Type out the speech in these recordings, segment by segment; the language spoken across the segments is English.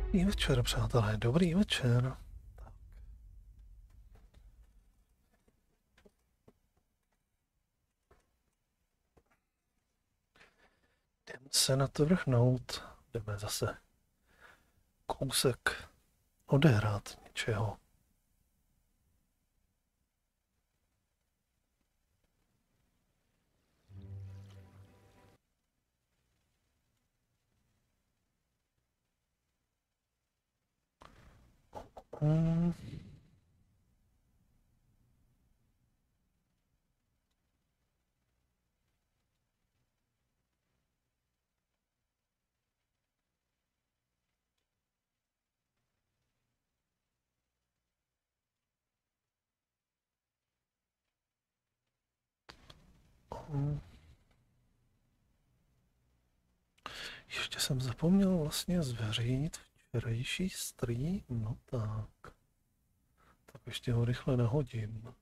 Dobrý večer, přátelé, dobrý večer. Jdeme se na to vrhnout, jdeme zase kousek odehrát něčeho. Ještě jsem zapomněl vlastně zveřejnit včerejší stream, no tak. Tak ještě ho rychle nahodím.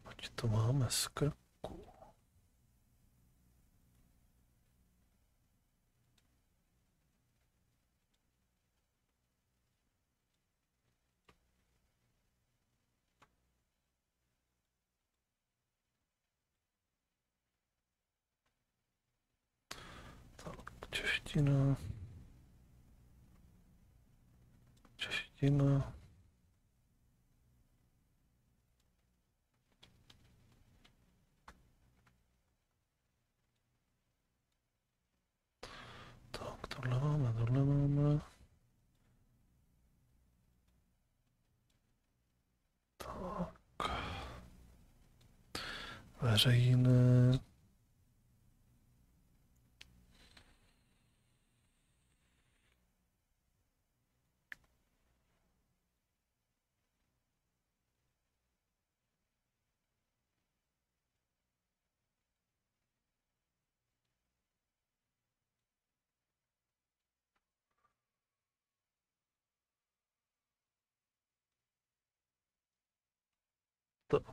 Ať to máme z krku. Čeština. Čeština. Tak, tohle máme, tohle máme. Tak. Veřejné. Tak.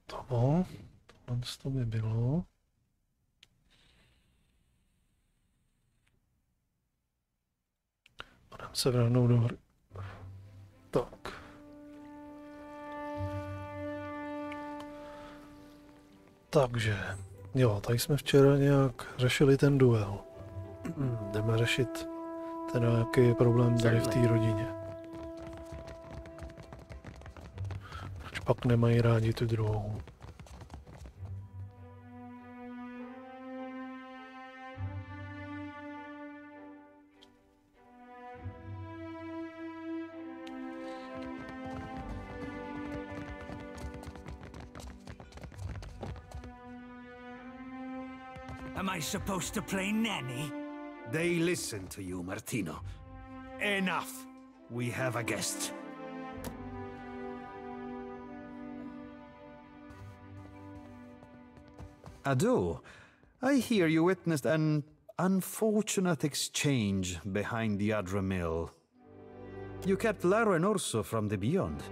Tohle to by bylo. Budeme se vrhnout do hry. Tak. Takže, jo, tady jsme včera nějak řešili ten duel. Jdeme řešit teda, jaký je problém tady v té rodině. Proč pak nemají rádi tu druhou? Am I supposed to play nanny? They listen to you, Martino. Enough! We have a guest. Ado, I hear you witnessed an unfortunate exchange behind the Adra mill. You kept Laro and Orso from the beyond.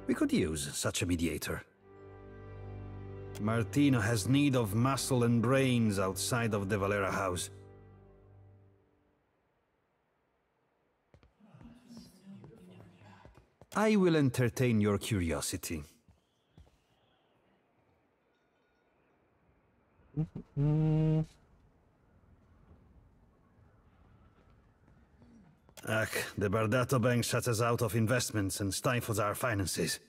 We could use such a mediator. Martino has need of muscle and brains outside of the Valera house. I will entertain your curiosity. The Bardato Bank shuts us out of investments and stifles our finances.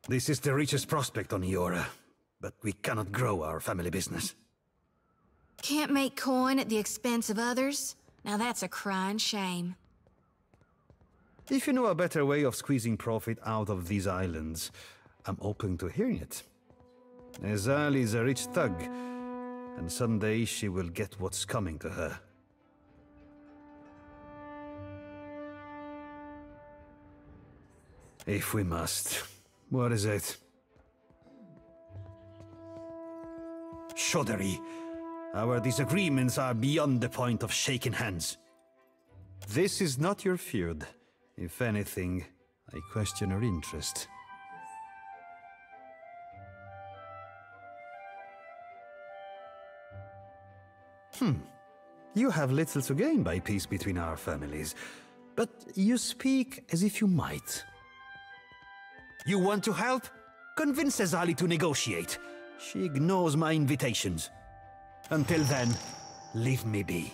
This is the richest prospect on Iora, but we cannot grow our family business. Can't make coin at the expense of others? Now that's a crying shame. If you know a better way of squeezing profit out of these islands, I'm open to hearing it. Ezali is a rich thug, and someday she will get what's coming to her. If we must. What is it? Shoddery. Our disagreements are beyond the point of shaking hands. This is not your feud. If anything, I question your interest. You have little to gain by peace between our families, but you speak as if you might. You want to help? Convince Azali to negotiate. She ignores my invitations. Until then, leave me be.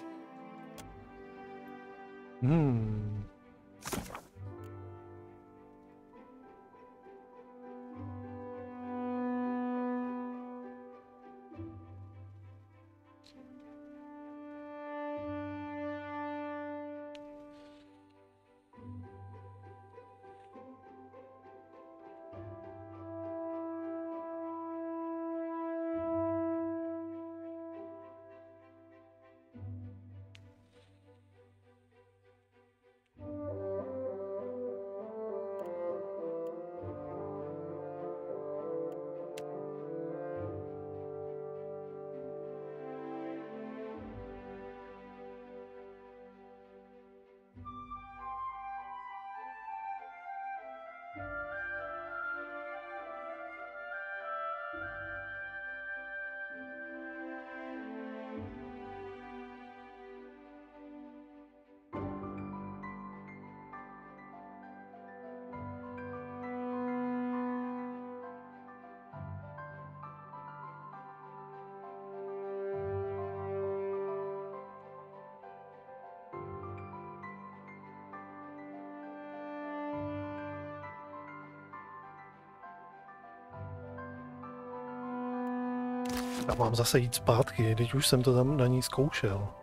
Já mám zase jít zpátky, teď už jsem to tam na ní zkoušel.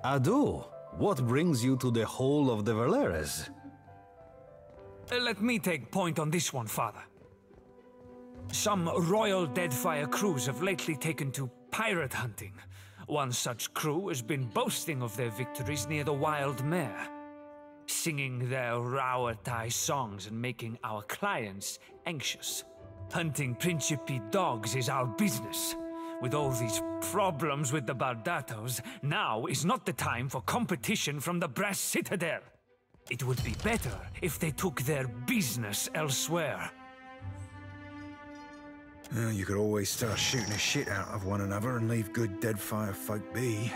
Ado, what brings you to the Hall of the Valeres? Let me take point on this one, Father. Some royal Deadfire crews have lately taken to pirate hunting. One such crew has been boasting of their victories near the Wild Mare, singing their Rauatai songs and making our clients anxious. Hunting Principe dogs is our business. With all these problems with the Baldatos, now is not the time for competition from the Brass Citadel. It would be better if they took their business elsewhere. You could always start shooting the shit out of one another and leave good Deadfire folk be.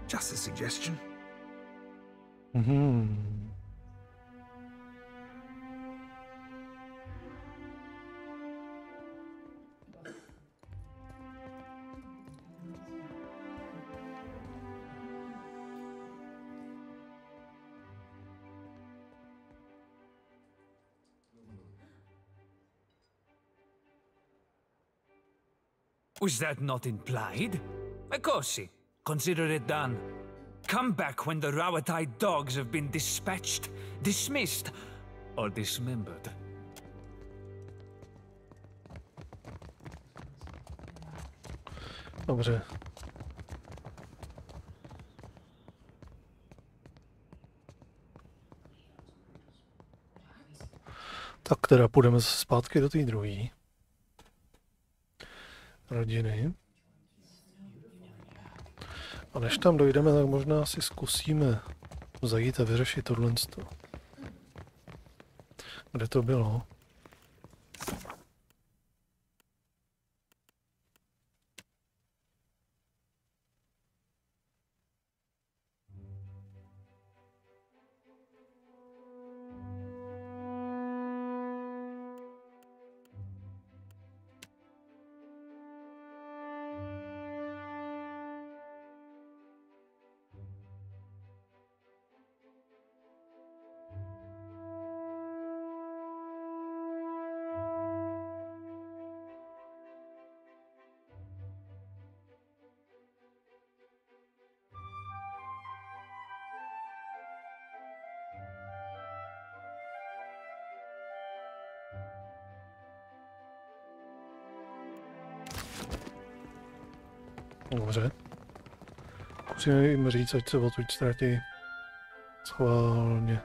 Just a suggestion. Was that not implied? Ecosi, consider it done. Come back when the Rauatai dogs have been dispatched, dismissed, or dismembered. Dobře. Tak teda půjdeme zpátky do té druhé rodiny. A než tam dojdeme, tak možná si zkusíme zajít a vyřešit tohle. Kde to bylo? Dobře. Musíme jim říct, ať se odtud ztratí schválně.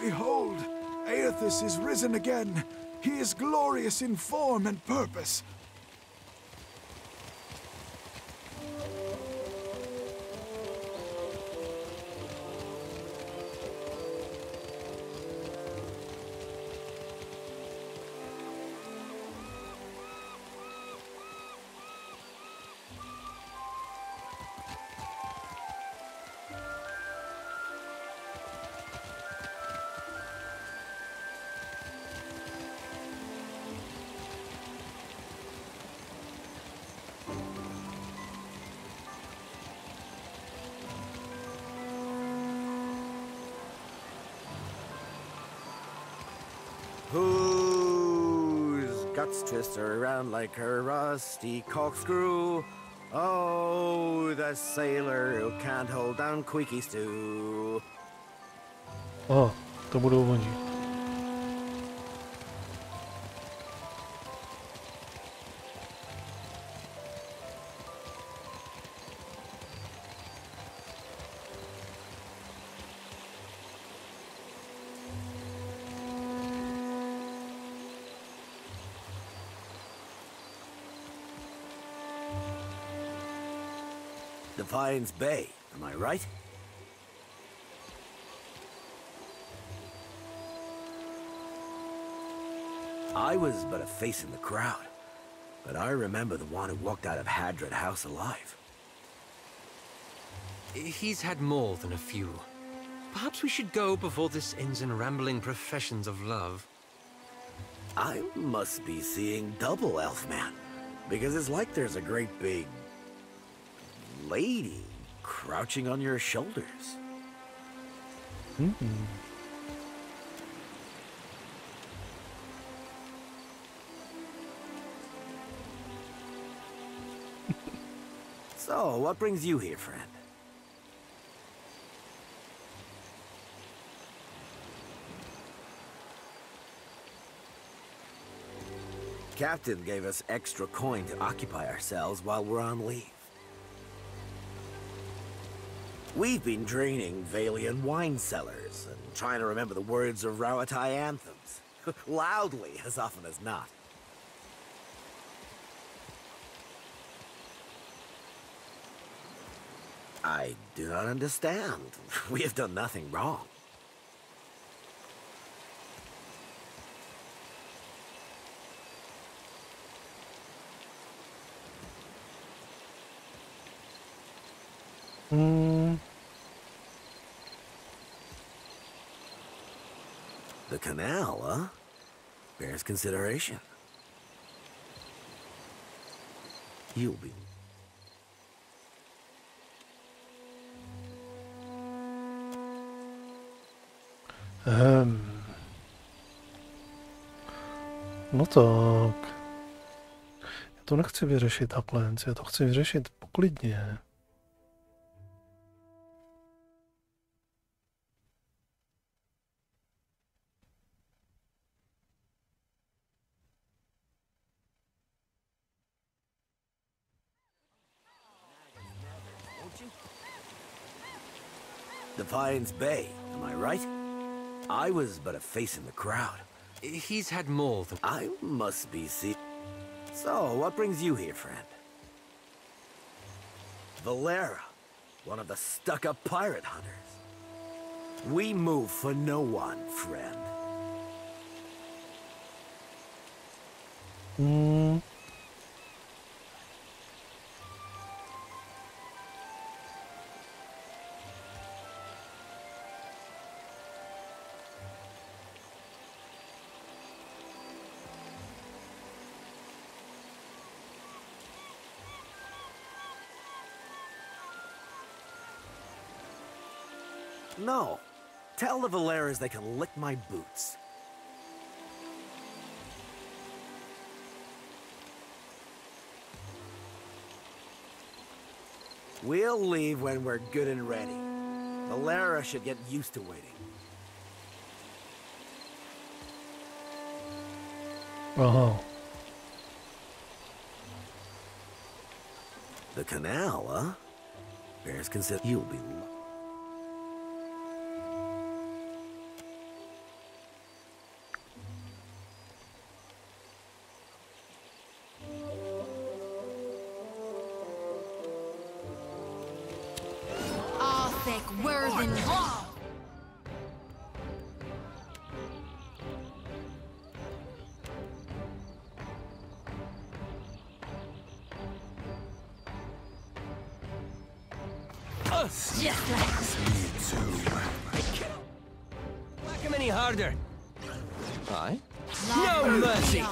Behold, Aethys is risen again. He is glorious in form and purpose. Whose guts twist her around like her rusty corkscrew? Oh, the sailor who can't hold down Queeky Stew. Aha, to budou oni. Defiance Bay, am I right? I was but a face in the crowd, but I remember the one who walked out of Hadred House alive. He's had more than a few. Perhaps we should go before this ends in rambling professions of love. I must be seeing double, Elfman, because it's like there's a great big lady crouching on your shoulders. So, what brings you here, friend? Captain gave us extra coin to occupy ourselves while we're on leave. We've been draining Valian wine cellars and trying to remember the words of Rauatai anthems, loudly as often as not. I do not understand. We have done nothing wrong. The canal, huh? Bears consideration. You'll be... No tak. Já to nechci vyřešit takhle, já to chci vyřešit poklidně. Defiance Bay, am I right? I was but a face in the crowd. He's had more than... I must be see... So, what brings you here, friend? Valera, one of the stuck-up pirate hunters. We move for no one, friend. No. Tell the Valeras they can lick my boots. We'll leave when we're good and ready. Valera should get used to waiting. Aha. The canal, huh? Bears consider you'll be... thick worthen. Just like Whack him any harder. Aye? No mercy!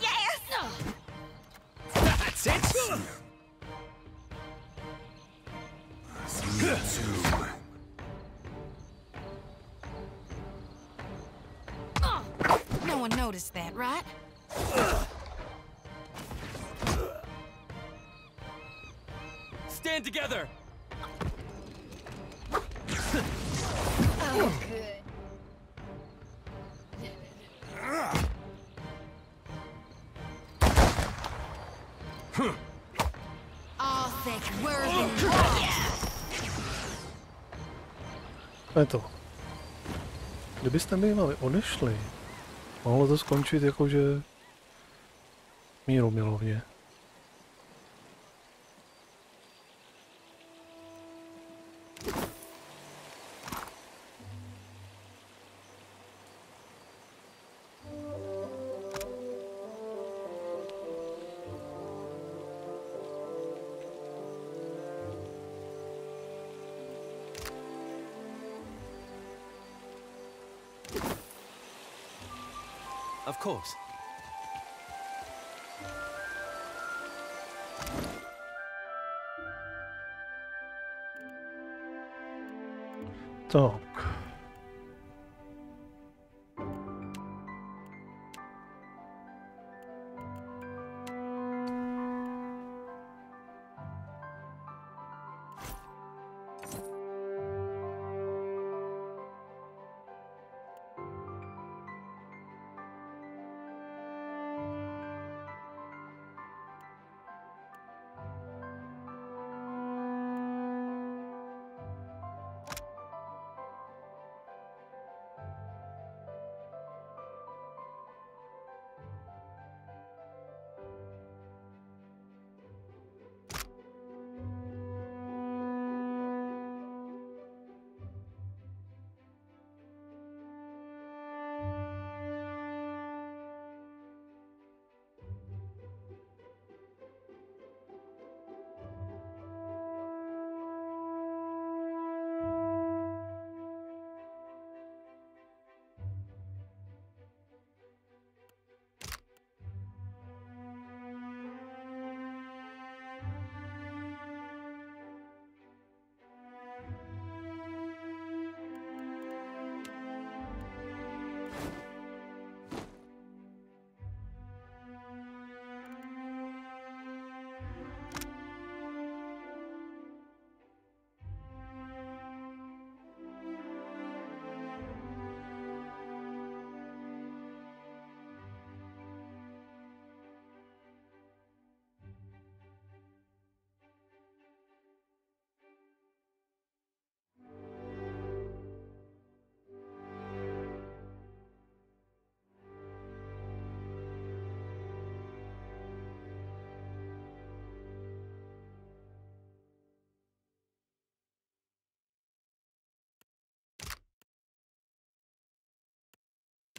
Yes! Yes! That's it! No one noticed that, right? Stand together! Oh, good. All thick worthen. To je to. Kdybyste bývali odešli, mohlo to skončit jakože mírumilovně. Of course. Tak.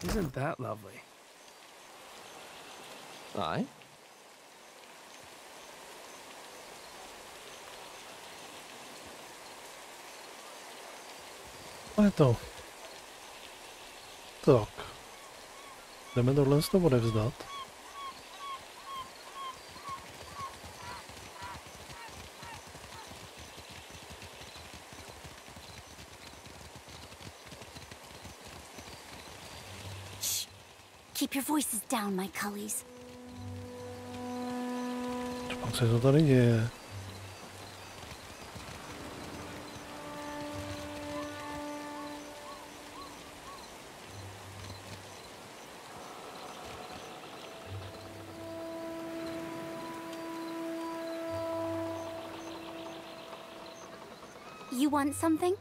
Isn't that lovely? Aye? A je to. Tak. Jdeme tohle z toho odevzdat. Keep your voices down, my cullies. Co se to tady děje? You want something?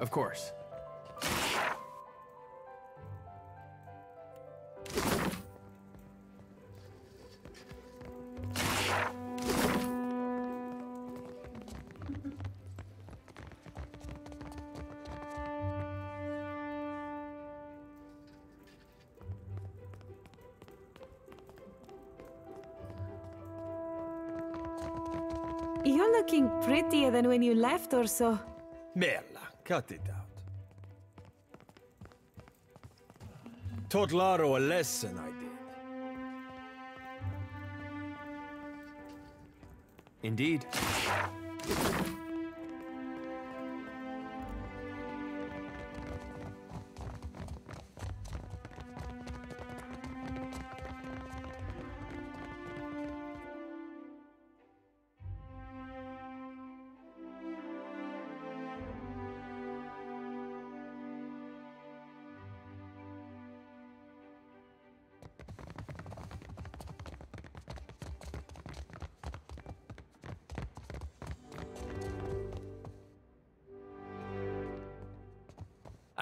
Of course. You're looking prettier than when you left, or so. Merla, cut it out. Taught Laro a lesson, I did. Indeed.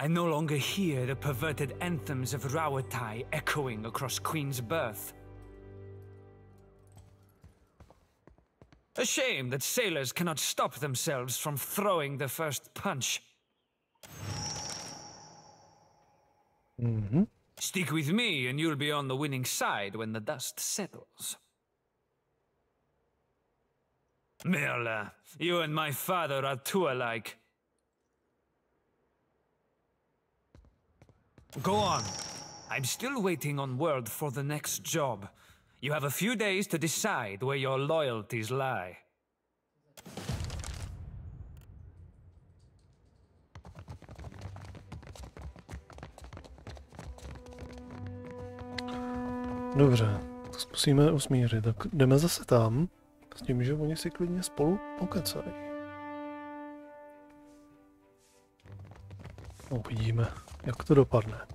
I no longer hear the perverted anthems of Rawatai echoing across Queen's Birth. A shame that sailors cannot stop themselves from throwing the first punch. Stick with me and you'll be on the winning side when the dust settles. Merla, you and my father are too alike. Go on. I'm still waiting on word for the next job. You have a few days to decide where your loyalties lie. Dobře, to zkusíme usmířit. Tak jdeme zase tam, s tím, že oni si klidně spolu pokecají. Uvidíme, jak to dopadne.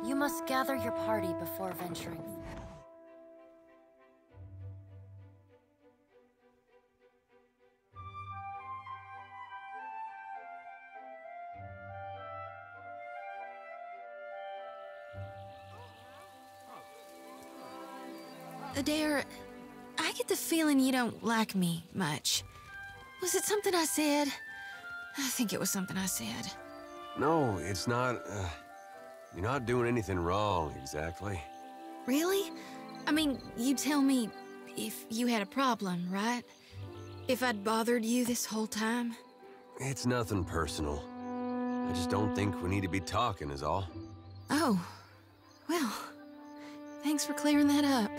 You must gather your party before venturing. Adair, I get the feeling you don't like me much. Was it something I said? I think it was something I said. No, it's not, you're not doing anything wrong, exactly. Really? I mean, you tell me if you had a problem, right? If I'd bothered you this whole time? It's nothing personal. I just don't think we need to be talking is all. Oh, well, thanks for clearing that up.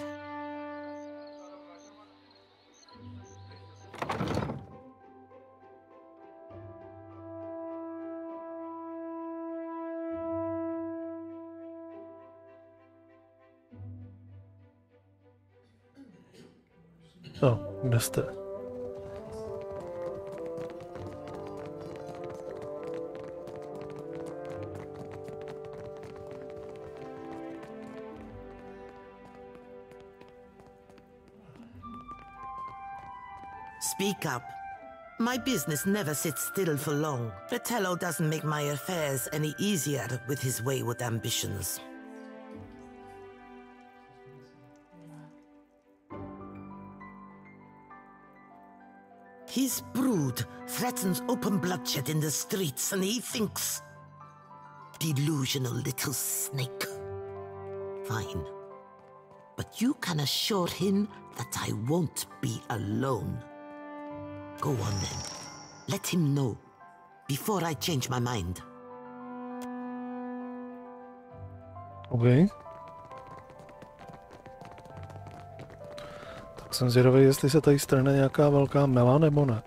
No, kde jste? Speak up. My business never sits still for long. Fratello doesn't make my affairs any easier with his wayward ambitions. His brood threatens open bloodshed in the streets, and he thinks... Delusional little snake. Fine. But you can assure him that I won't be alone. Go on then. Let him know, before I change my mind. OK. Tak jsem zvědavý, jestli se tady strhne nějaká velká mela, nebo ne.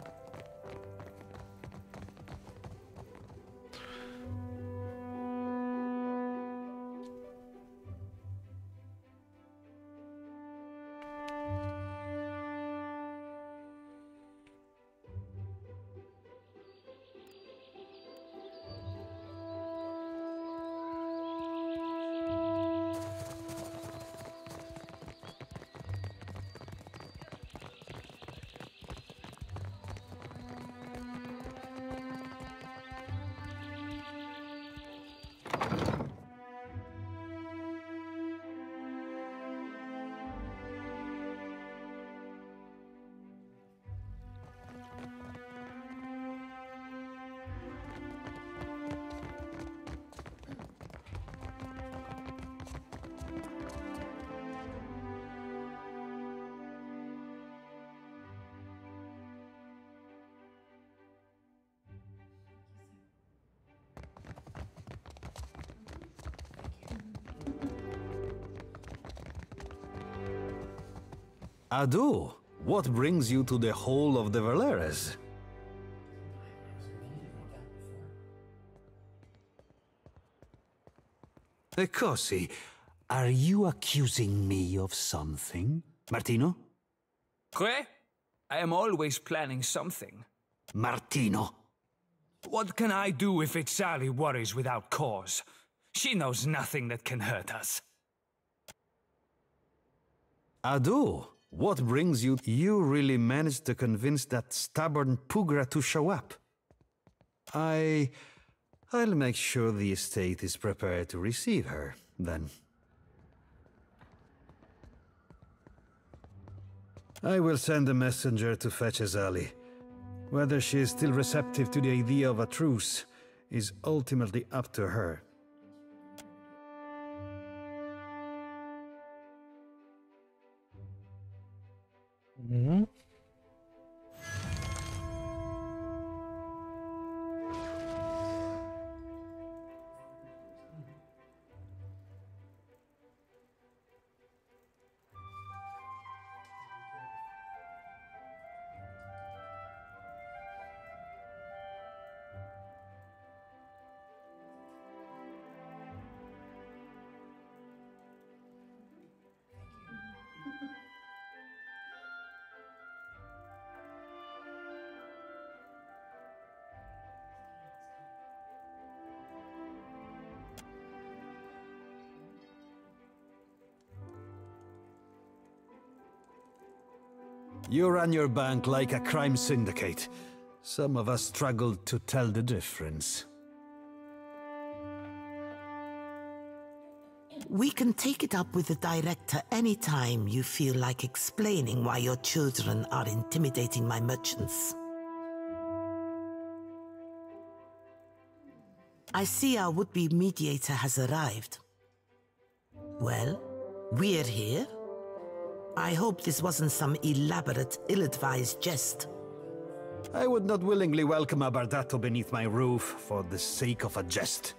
Adu, what brings you to the Hall of the Valeres? Cosi, are you accusing me of something? Martino? Que? I am always planning something. Martino! What can I do if it's Sally worries without cause? She knows nothing that can hurt us. Adu, what brings you? You really managed to convince that stubborn Pugra to show up. I'll make sure the estate is prepared to receive her, then. I will send a messenger to fetch Azali. Whether she is still receptive to the idea of a truce is ultimately up to her. Mm-hmm. You run your bank like a crime syndicate. Some of us struggle to tell the difference. We can take it up with the director anytime you feel like explaining why your children are intimidating my merchants. I see our would-be mediator has arrived. Well, we're here. I hope this wasn't some elaborate, ill-advised jest. I would not willingly welcome a Bardato beneath my roof for the sake of a jest.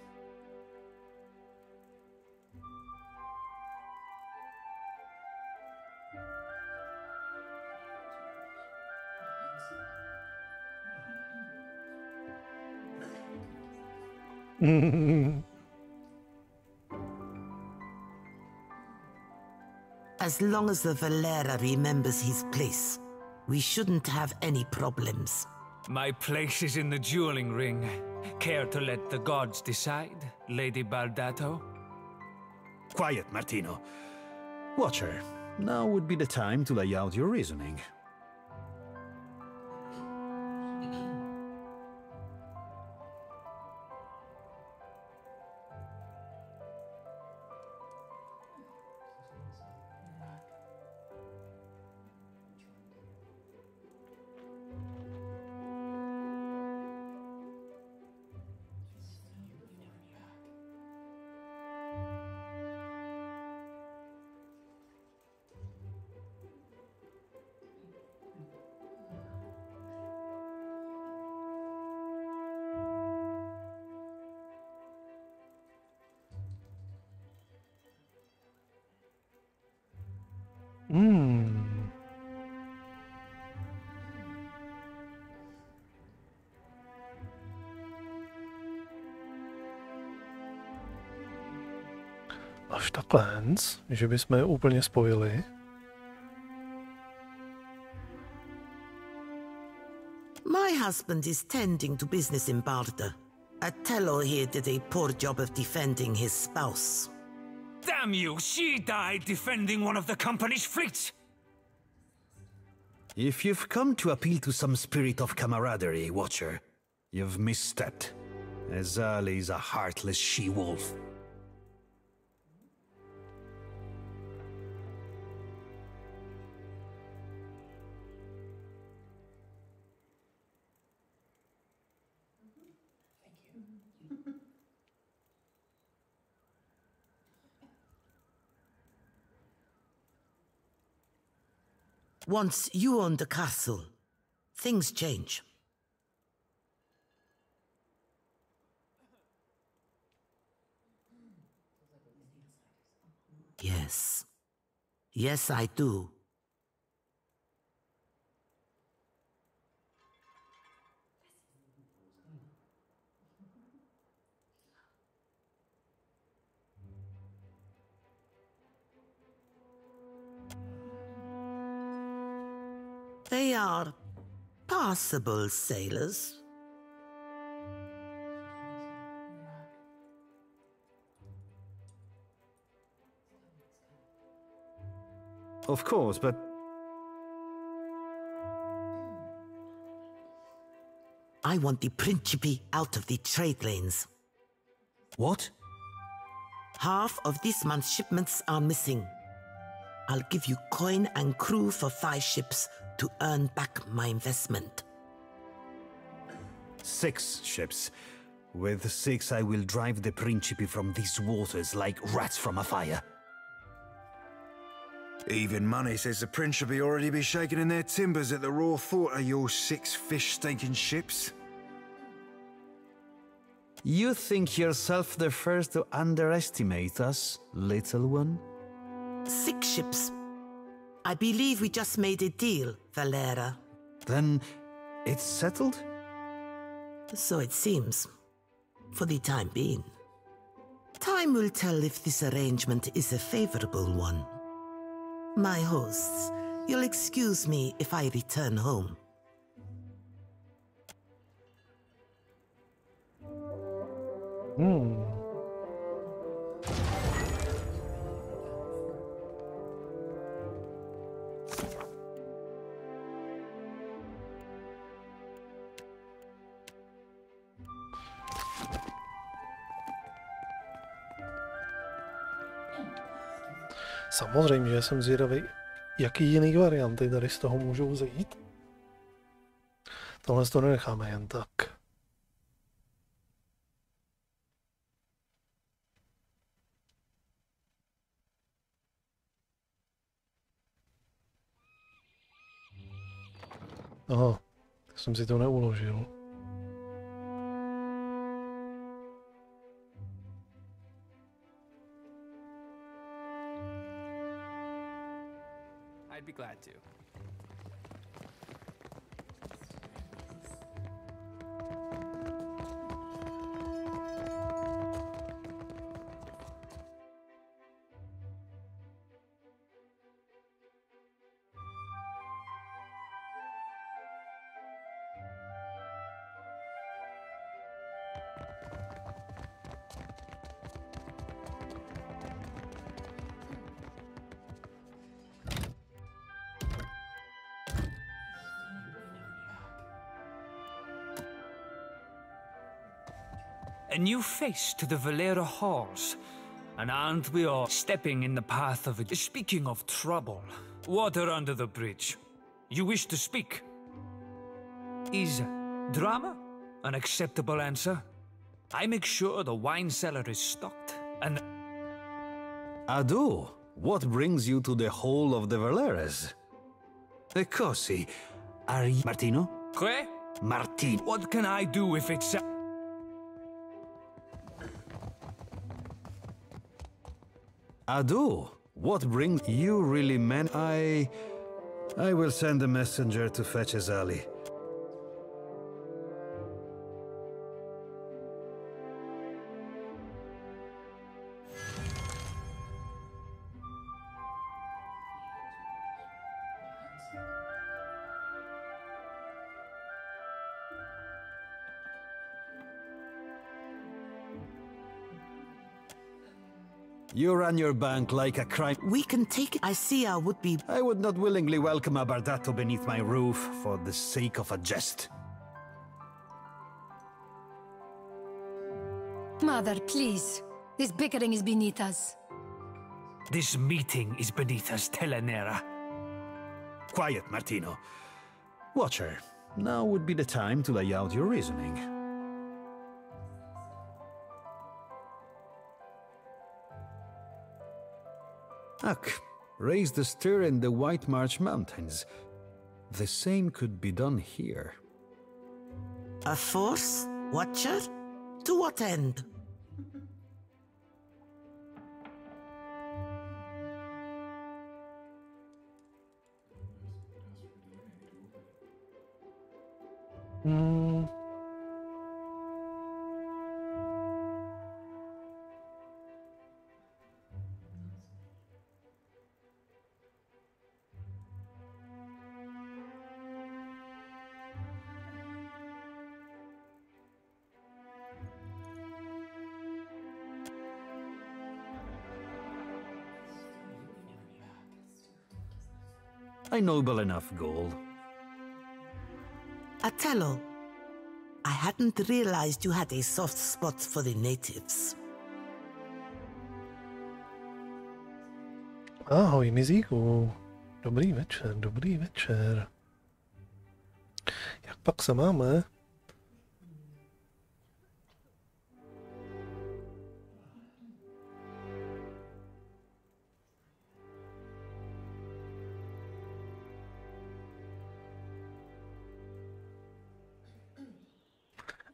As long as the Valera remembers his place, We shouldn't have any problems. My place is in the dueling ring. Care to let the gods decide, Lady Baldato? Quiet, Martino. Watcher, now would be the time to lay out your reasoning. Až takhle, že bychom je úplně spojili. My husband is tending to business in Baldur. Atello here did a poor job of defending his spouse. Damn you! She died defending one of the company's fleets! If you've come to appeal to some spirit of camaraderie, Watcher, you've misstepped. Azali's a heartless she-wolf. Once you own the castle, things change. Yes. Yes, I do. They are passable sailors. Of course, but... I want the Principe out of the trade lanes. What? Half of this month's shipments are missing. I'll give you coin and crew for 5 ships to earn back my investment. 6 ships. With 6 I will drive the Principe from these waters like rats from a fire. Even money says the Principe already be shaking in their timbers at the raw thought of your 6 fish-stinking ships. You think yourself the first to underestimate us, little one? 6 ships. I believe we just made a deal, Valera. Then it's settled? So it seems. For the time being. Time will tell if this arrangement is a favorable one. My hosts, you'll excuse me if I return home. Samozřejmě, že jsem zvědavý, jaký jiný varianty tady z toho můžou vzít. Tohle to nenecháme jen tak. Aha, jsem si to neuložil. I'd be glad to. a new face to the Valera halls. And aren't we all stepping in the path of it? Speaking of trouble, water under the bridge. You wish to speak? Is drama an acceptable answer? I make sure the wine cellar is stocked, and... Ado, what brings you to the Hall of the Valeras? Così, are you... Martino? Que? Martino. What can I do if it's... Ado, what brings... You really meant... I will send a messenger to fetch Azali. You run your bank like a crime. We can take it. I see our would-be... I would not willingly welcome a bardato beneath my roof for the sake of a jest. Mother, please. This bickering is beneath us. This meeting is beneath us, Telenera. Quiet, Martino. Watcher, now would be the time to lay out your reasoning. Ak, raise the stir in the White March Mountains. The same could be done here. A force? Watcher? To what end? A noble enough goal. Atello, I hadn't realized you had a soft spot for the natives. Ahoj, Mizíku. Dobrý večer, dobrý večer. Jak pak se máme?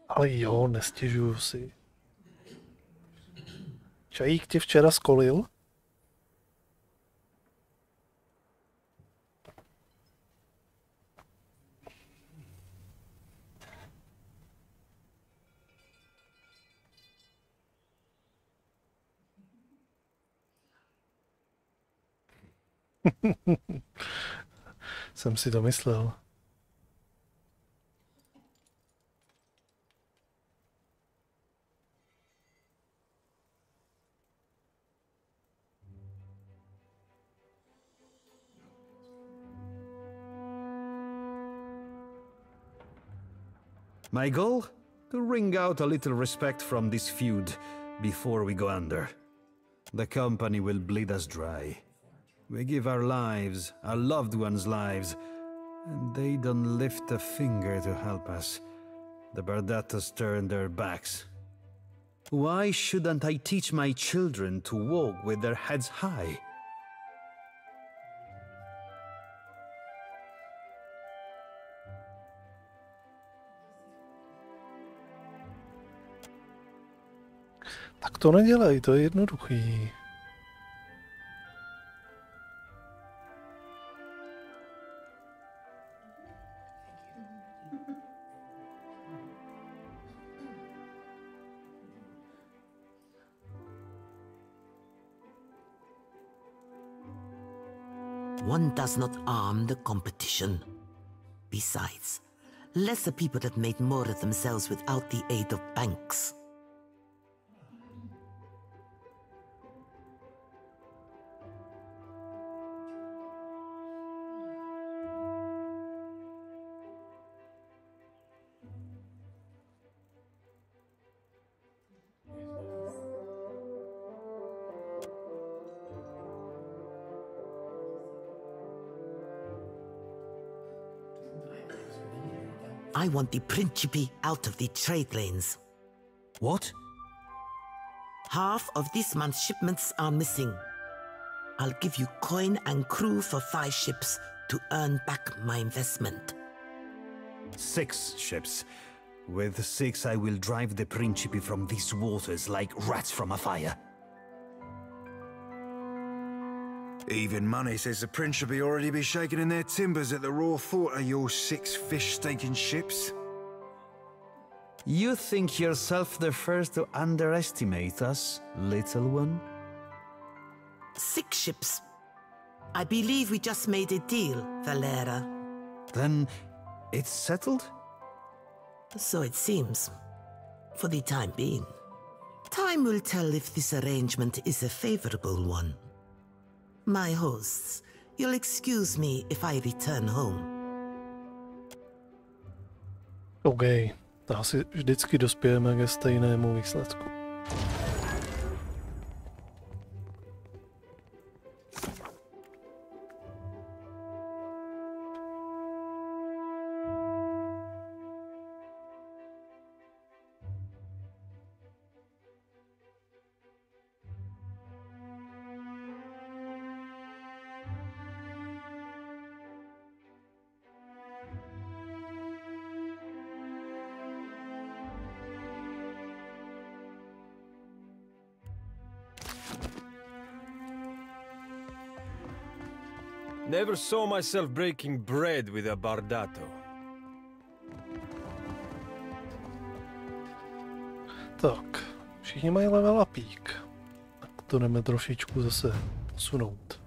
Ale jo, nestěžuju si. Čajík tě včera skolil? Jsem si to myslel. My goal? To wring out a little respect from this feud before we go under. The company will bleed us dry. We give our lives, our loved ones' lives, and they don't lift a finger to help us. The Bardatos turn their backs. Why shouldn't I teach my children to walk with their heads high? Tak to nedělej, to je jednoduchý. One does not arm the competition. Besides, lesser people have made more of themselves without the aid of banks. I want the Principe out of the trade lanes. What? Half of this month's shipments are missing. I'll give you coin and crew for 5 ships to earn back my investment. 6 ships. With 6 I will drive the Principe from these waters like rats from a fire. Even money says the Principe already be shaking in their timbers at the raw thought of your 6 fish-staking ships. You think yourself the first to underestimate us, little one? 6 ships. I believe we just made a deal, Valera. Then it's settled? So it seems. For the time being. Time will tell if this arrangement is a favorable one. My hosts, you'll excuse me if I return home. OK, asi vždycky dospějeme ke stejnému výsledku. Never saw myself breaking bread with a bardato. Tak, všichni mají level upík. Tak to jdeme trošičku zase posunout.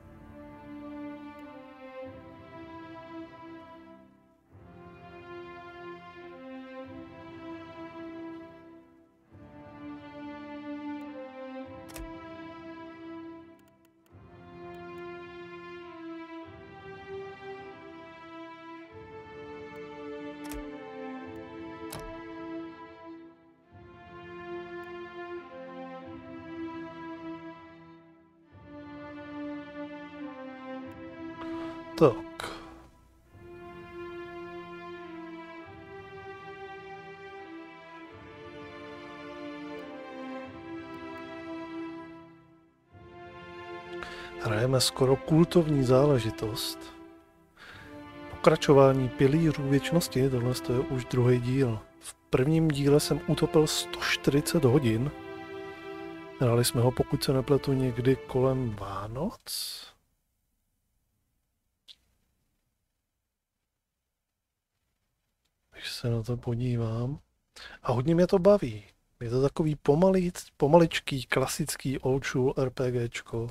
Tak. Hrajeme skoro kultovní záležitost. Pokračování pilířů věčnosti, tohle je už druhý díl. V prvním díle jsem utopil 140 hodin. Hráli jsme ho, pokud se nepletu, někdy kolem Vánoc. Když se na to podívám. A hodně mě to baví. Je to takový pomaličký, klasický old school RPGčko.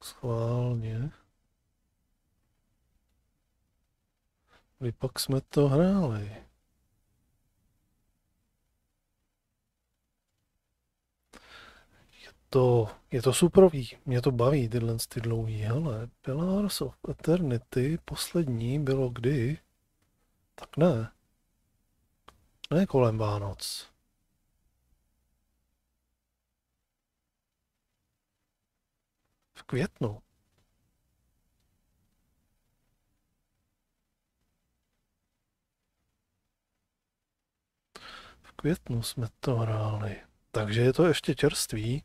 Schválně. Kdy pak jsme to hráli? Je to superový, mě to baví, tyhle dlouhý, hele, Pillars of Eternity, poslední bylo kdy? Tak ne. Ne kolem Vánoc. V květnu. V květnu jsme to hráli. Takže je to ještě čerstvý.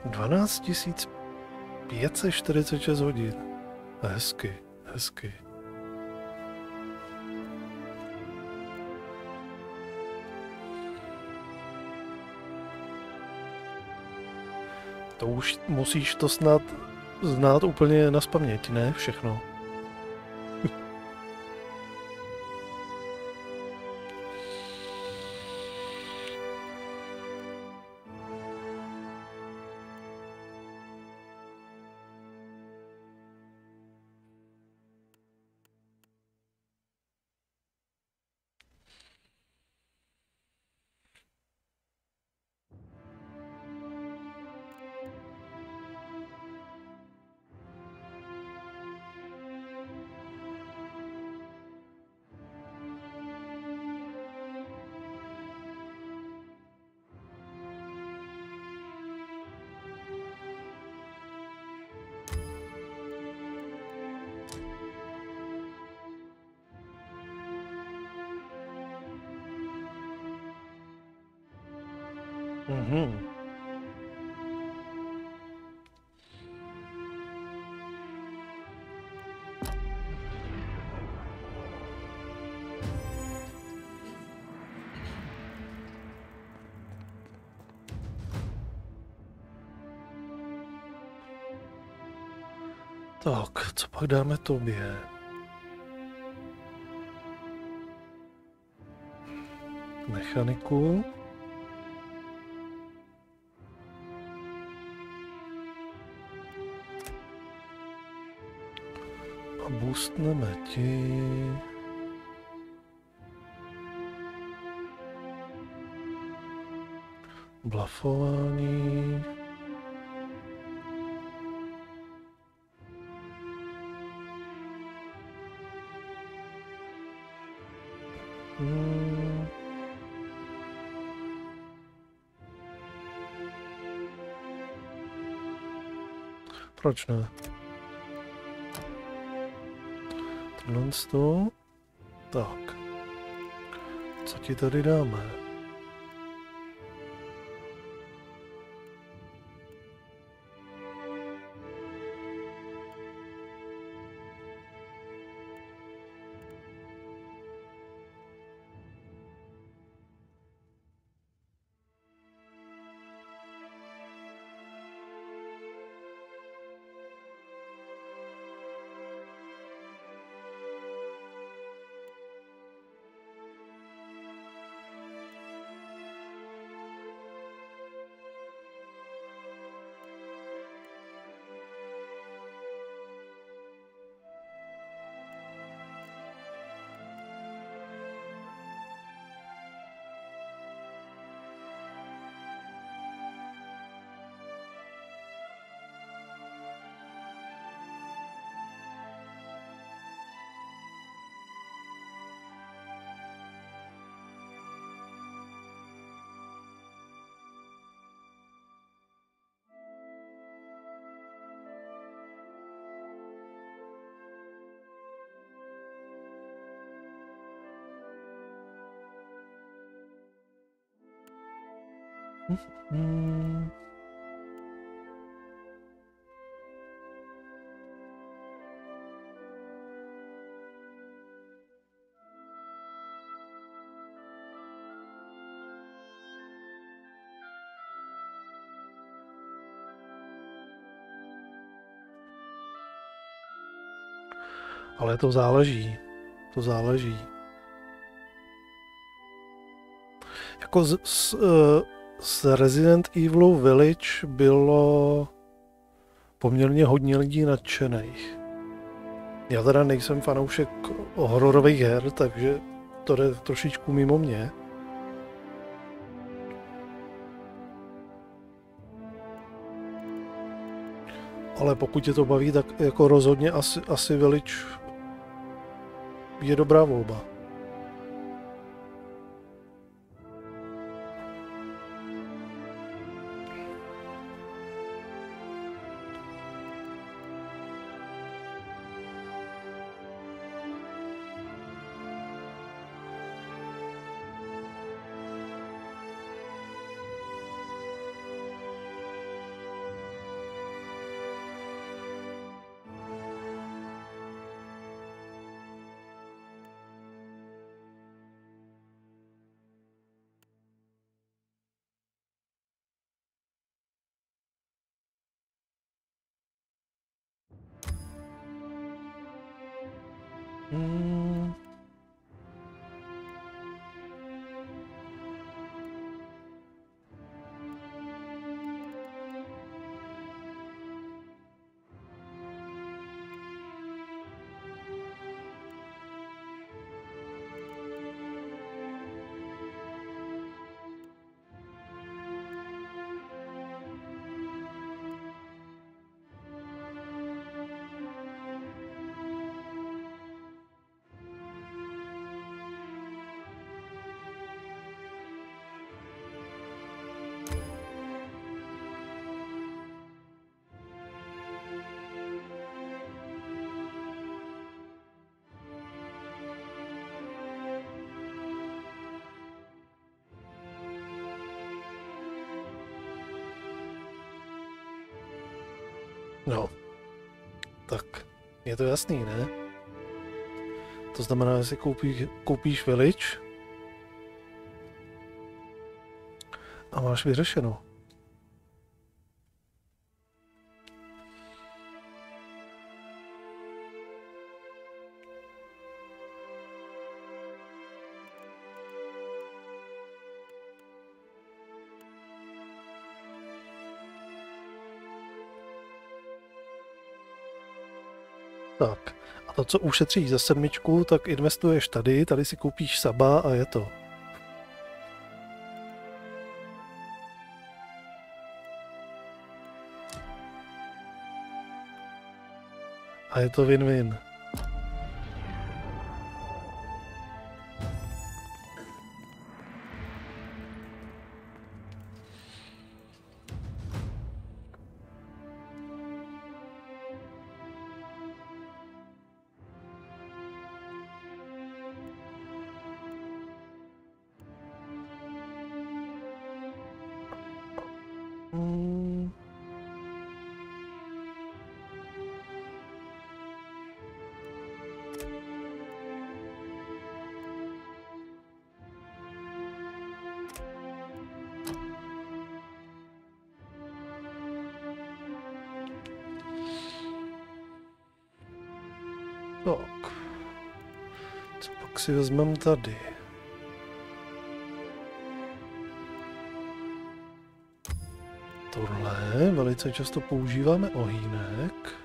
12 546 hodin. Hezky, hezky. To už musíš to snad znát úplně nazpaměť, ne? Všechno. Mhm. Tak, co pak dáme tobě? Mechaniku. A boostneme ti. Blafování. Proč ne? Tohle to. Tak. Co ti tady dáme? Ale to záleží. To záleží. Jako z Resident Evilu Village bylo poměrně hodně lidí nadšených. Já teda nejsem fanoušek hororových her, takže to jde trošičku mimo mě. Ale pokud tě to baví, tak jako rozhodně asi Village je dobrá volba. No, tak je to jasný, ne? To znamená, že si koupíš village a máš vyřešeno. Tak, a to, co ušetříš za 7, tak investuješ tady, tady si koupíš saba a je to. A je to win-win. Tak. Co pak si vezmeme tady? Tohle velice často používáme ohýnek.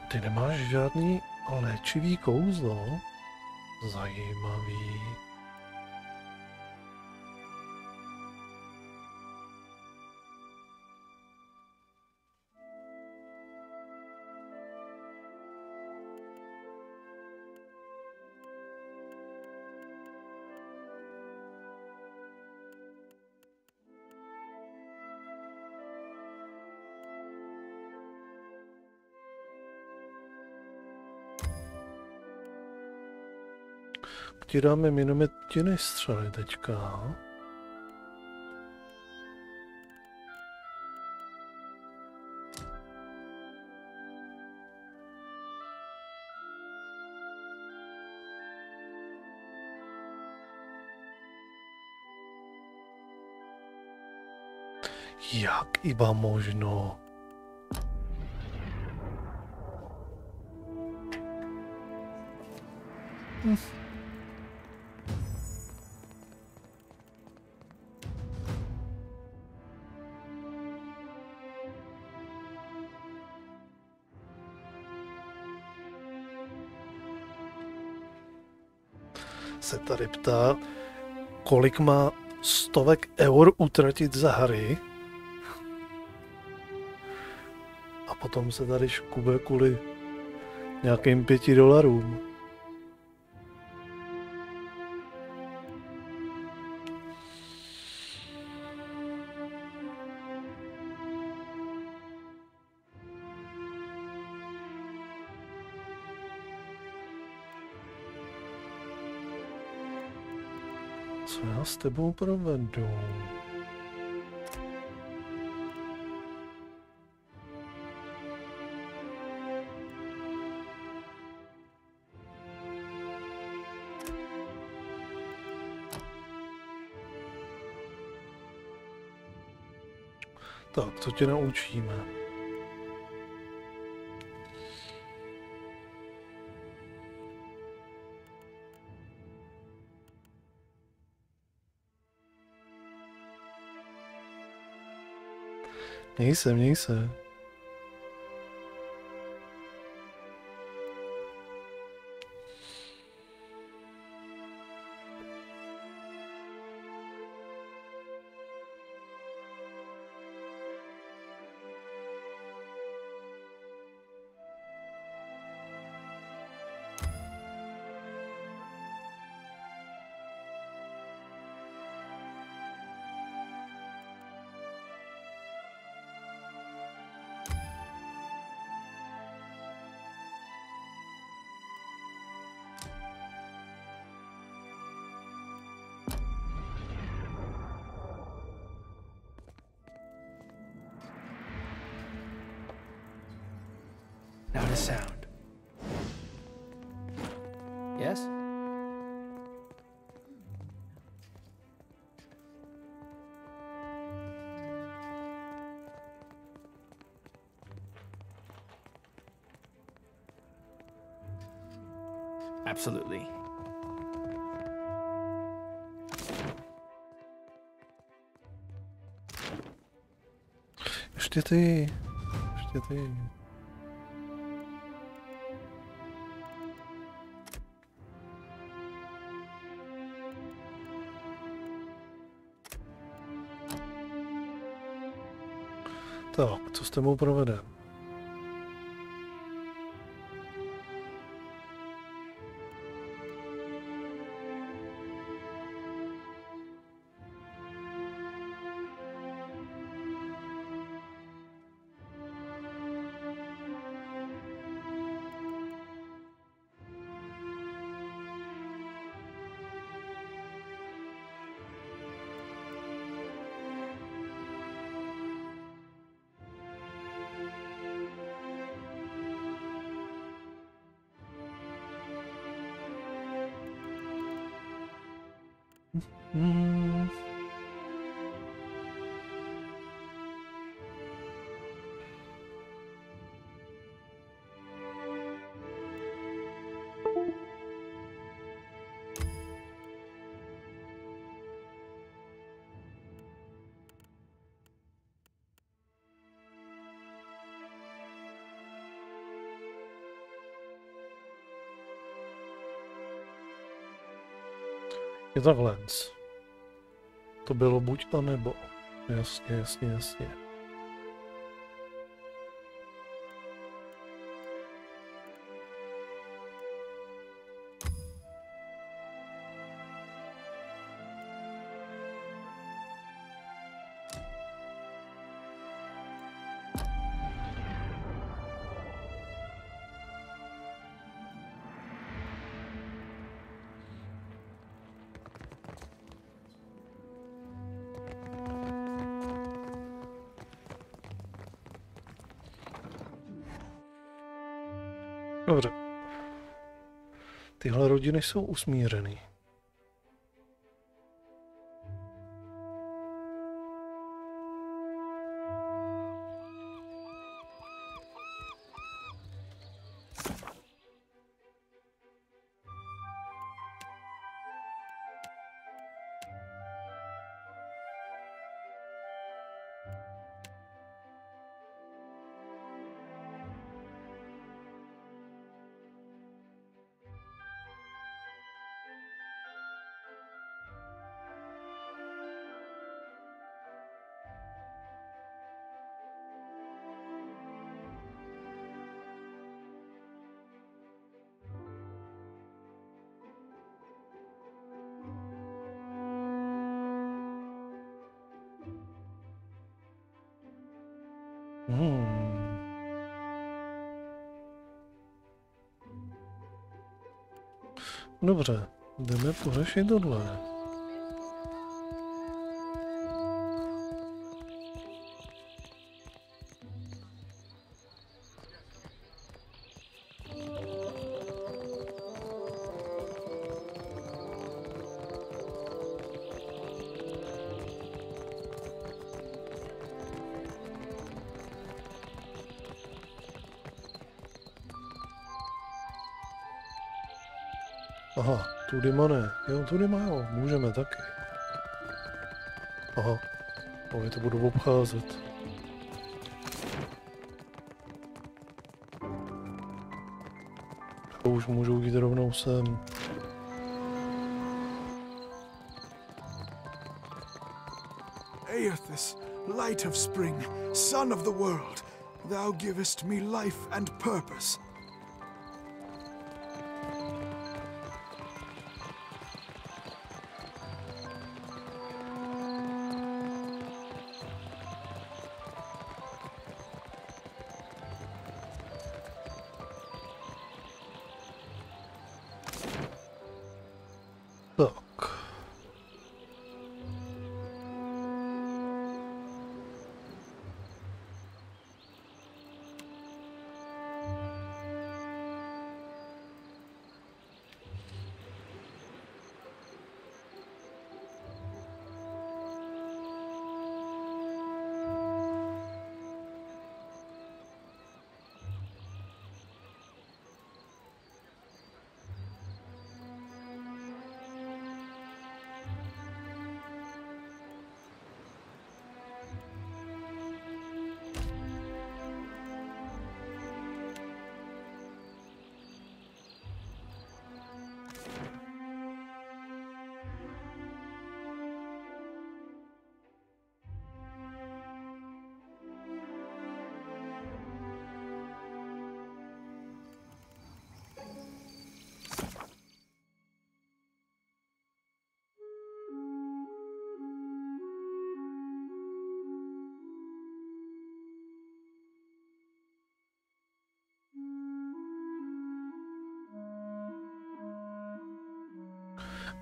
Ty nemáš žádný léčivý kouzlo? Zajímavý. Ti dáme minometiny střely teďka. Jak iba možno? se tady ptá, kolik má stovek eur utratit za hry. A potom se tady škube kvůli nějakým $5. Co já s tebou provedu? Tak, co tě naučíme? Měj se. Not a sound. Yes? Absolutely. Ještě ty. Tak, co s tebou provedem? Je takhle. To bylo buď a nebo. Jasně. Dobře. Tyhle rodiny jsou usmířený. Dobře, jdeme pořešit tohle. Aha, tudyma ne. Jo, tudyma jo, můžeme taky. Aha, oni to budu obcházet. To už můžou jít rovnou sem. Aethys, light of spring, sun of the world, thou givest me life and purpose. Tak.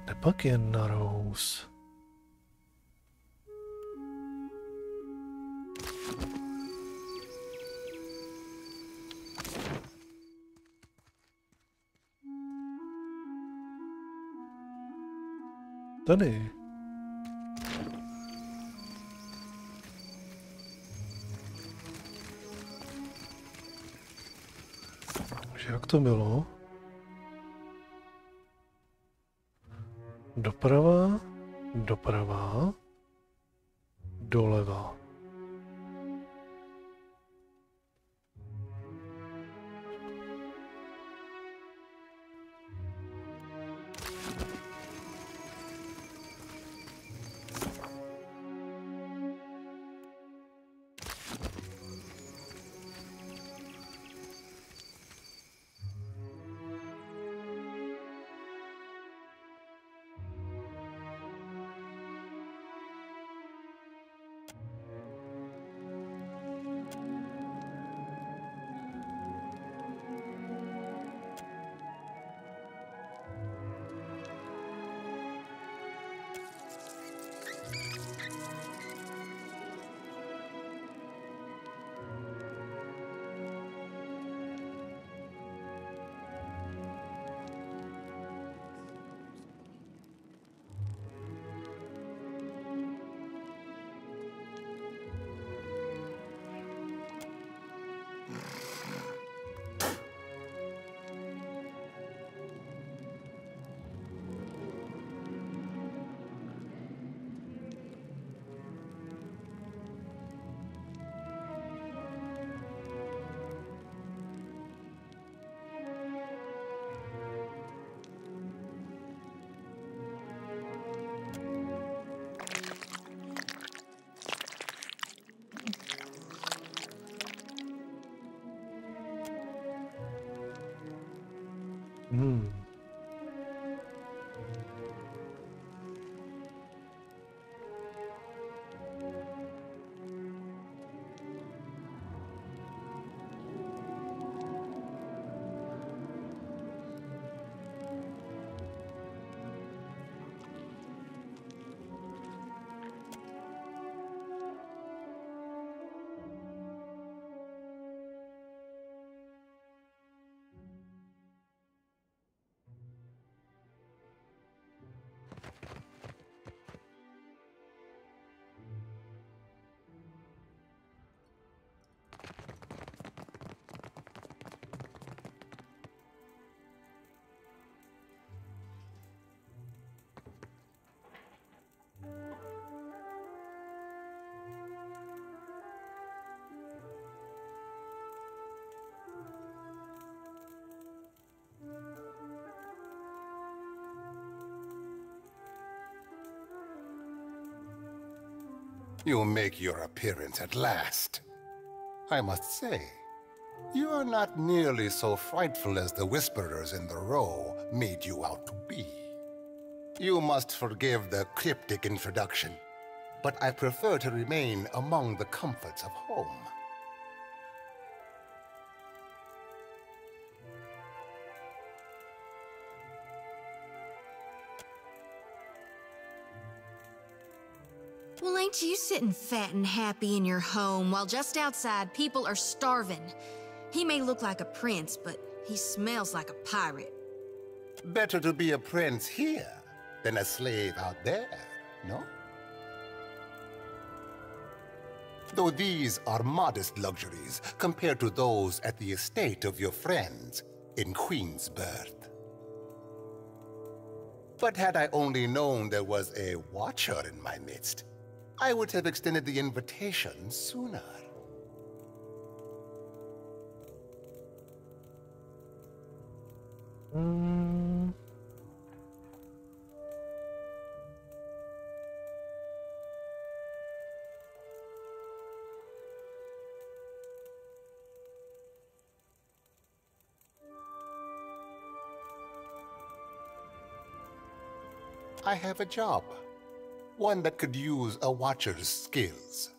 Nepak jen na Rose. Tady. Takže jak to bylo? Doprava, doprava, doleva. You make your appearance at last. I must say, you are not nearly so frightful as the whisperers in the row made you out to be. You must forgive the cryptic introduction, but I prefer to remain among the comforts of home. Well, ain't you sitting fat and happy in your home while just outside people are starving? He may look like a prince, but he smells like a pirate. Better to be a prince here than a slave out there, no? Though these are modest luxuries compared to those at the estate of your friends in Queensbirth. But had I only known there was a watcher in my midst, I would have extended the invitation sooner. I have a job. One that could use a watcher's skills.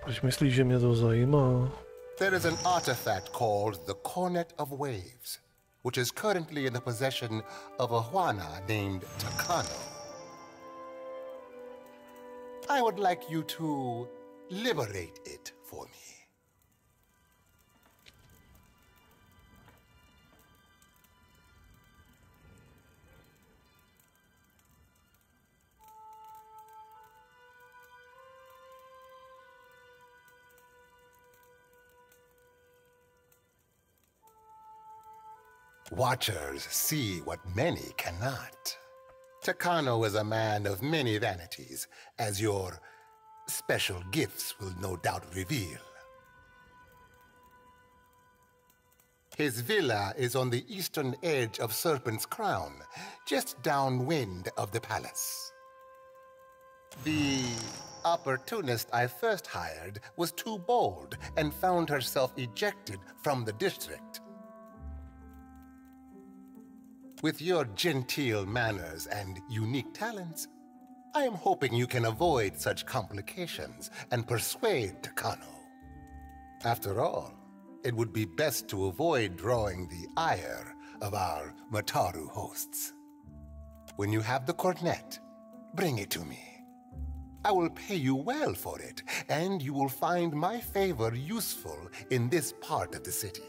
Proč myslíš, že mě to zajímá? There is an artifact called the Cornet of Waves, which is currently in the possession of a Juana named Takano. I would like you to liberate it for me. Watchers see what many cannot. Takano is a man of many vanities, as your special gifts will no doubt reveal. His villa is on the eastern edge of Serpent's Crown, just downwind of the palace. The opportunist I first hired was too bold and found herself ejected from the district. With your genteel manners and unique talents, I am hoping you can avoid such complications and persuade Takano. After all, it would be best to avoid drawing the ire of our Mataru hosts. When you have the cornet, bring it to me. I will pay you well for it, and you will find my favor useful in this part of the city.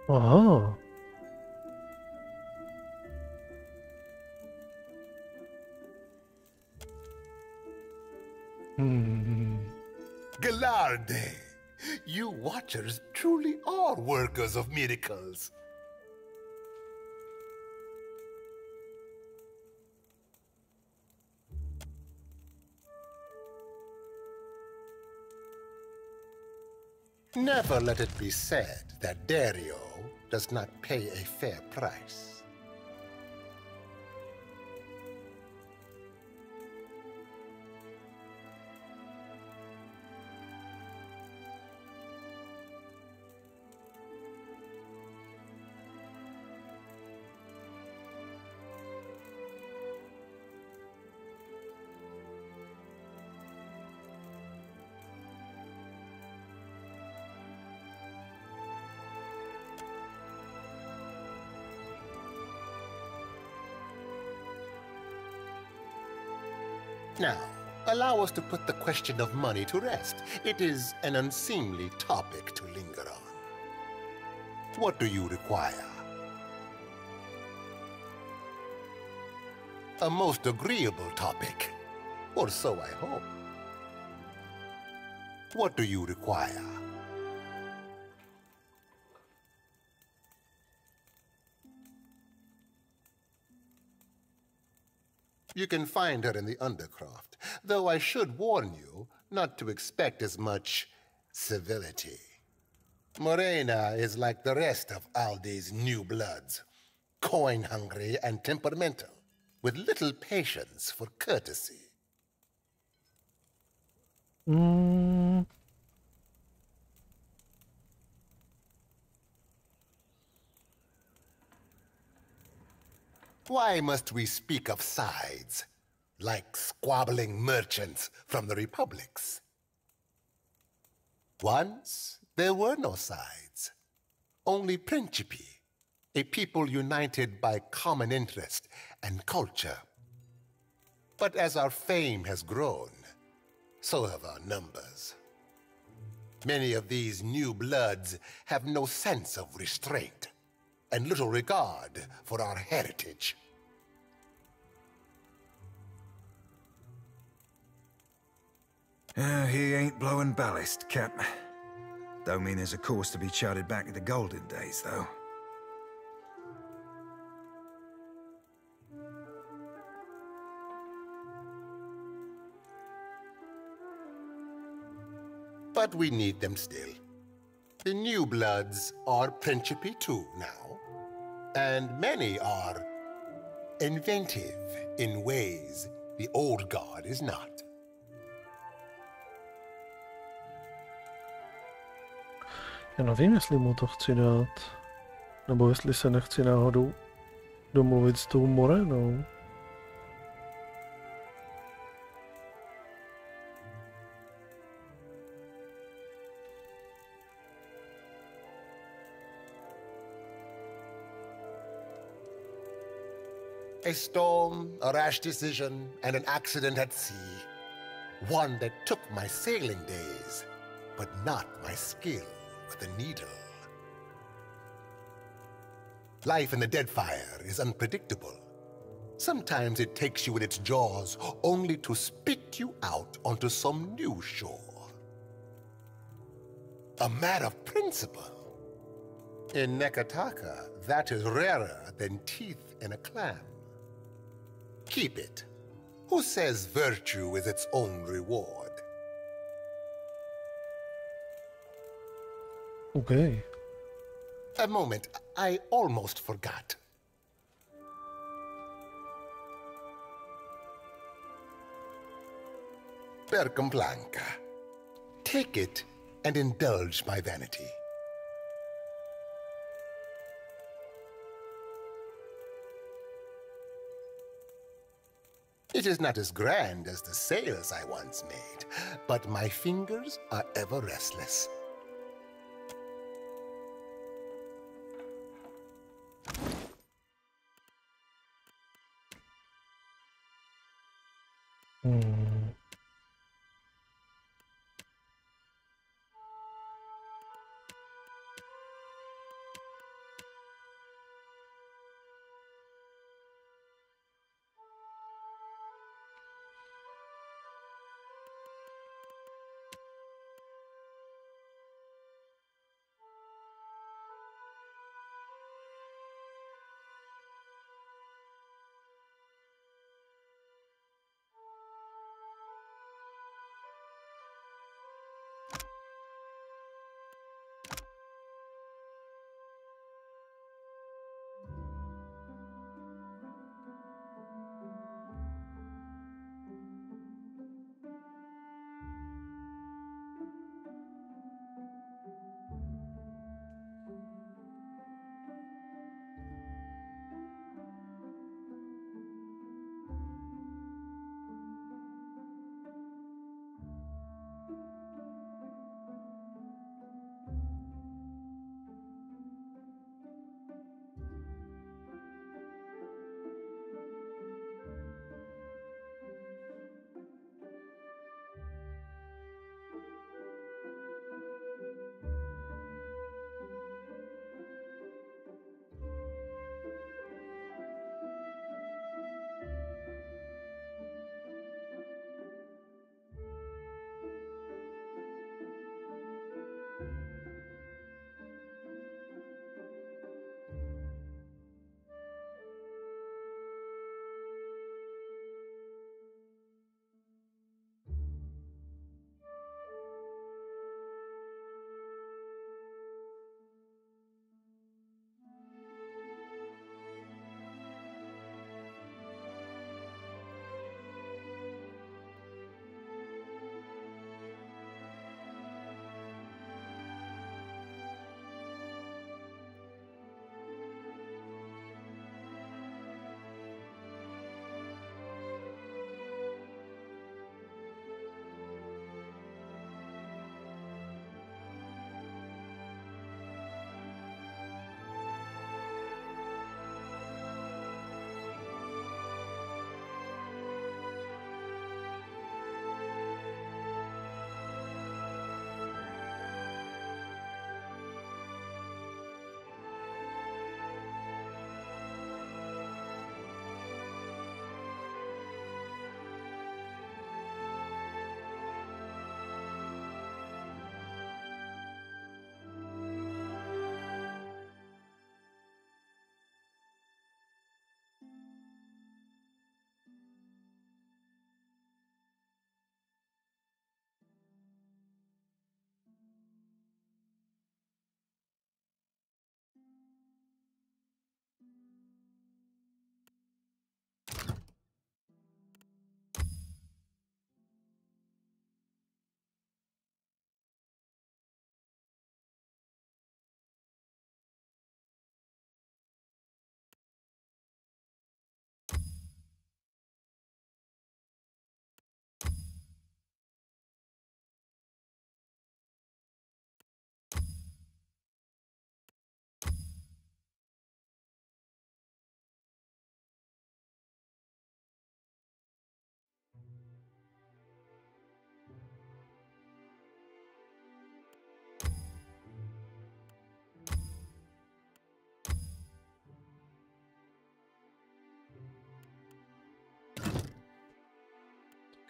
Aha. Galarde! You watchers truly are workers of miracles. Never let it be said that Dario does not pay a fair price. Now, allow us to put the question of money to rest. It is an unseemly topic to linger on. What do you require? A most agreeable topic, or so I hope. What do you require? You can find her in the Undercroft, though I should warn you, not to expect as much civility. Morena is like the rest of Aldi's new bloods, coin-hungry and temperamental, with little patience for courtesy. Why must we speak of sides, like squabbling merchants from the republics? Once, there were no sides, only principi, a people united by common interest and culture. But as our fame has grown, so have our numbers. Many of these new bloods have no sense of restraint and little regard for our heritage. He ain't blowing ballast, Cap. Don't mean there's a course to be charted back to the golden days, though. But we need them still. The new bloods are principi too now, and many are inventive in ways the old guard is not. Já nevím, jestli mu to chci dát, nebo jestli se nechci náhodou domluvit s tou Morenou. A storm, a rash decision, and an accident at sea. One that took my sailing days, but not my skill with a needle. Life in the Deadfire is unpredictable. Sometimes it takes you in its jaws only to spit you out onto some new shore. A man of principle. In Nekataka, that is rarer than teeth in a clam. Keep it. Who says virtue is its own reward? Okay. A moment, I almost forgot. Percum Blanca. Take it and indulge my vanity. It is not as grand as the sails I once made, but my fingers are ever restless.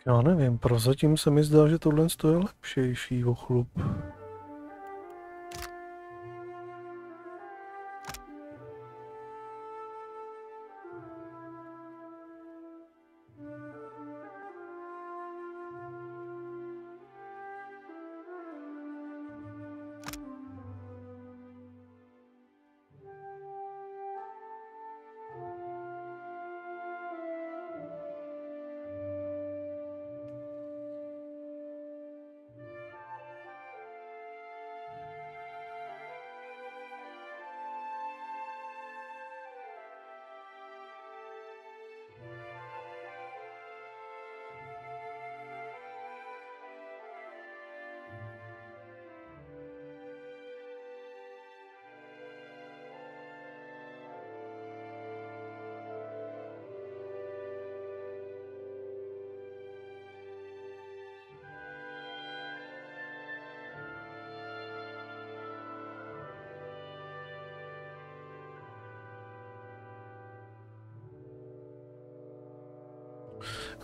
Já nevím, prozatím se mi zdá, že tohle je lepšejší ochlup.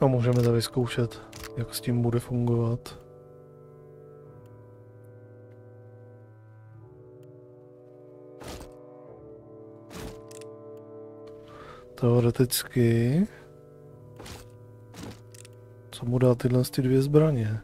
A můžeme to vyzkoušet, jak s tím bude fungovat. Teoreticky, co mu dá tyhle dvě zbraně?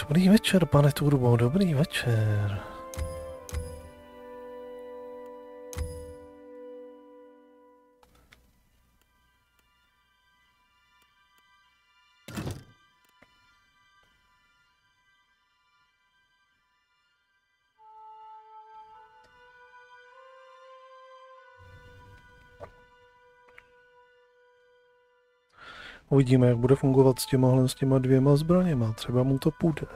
Dobrý večer, pane Turbo, dobrý večer. Uvidíme, jak bude fungovat s těma dvěma zbraněma. Třeba mu to půjde.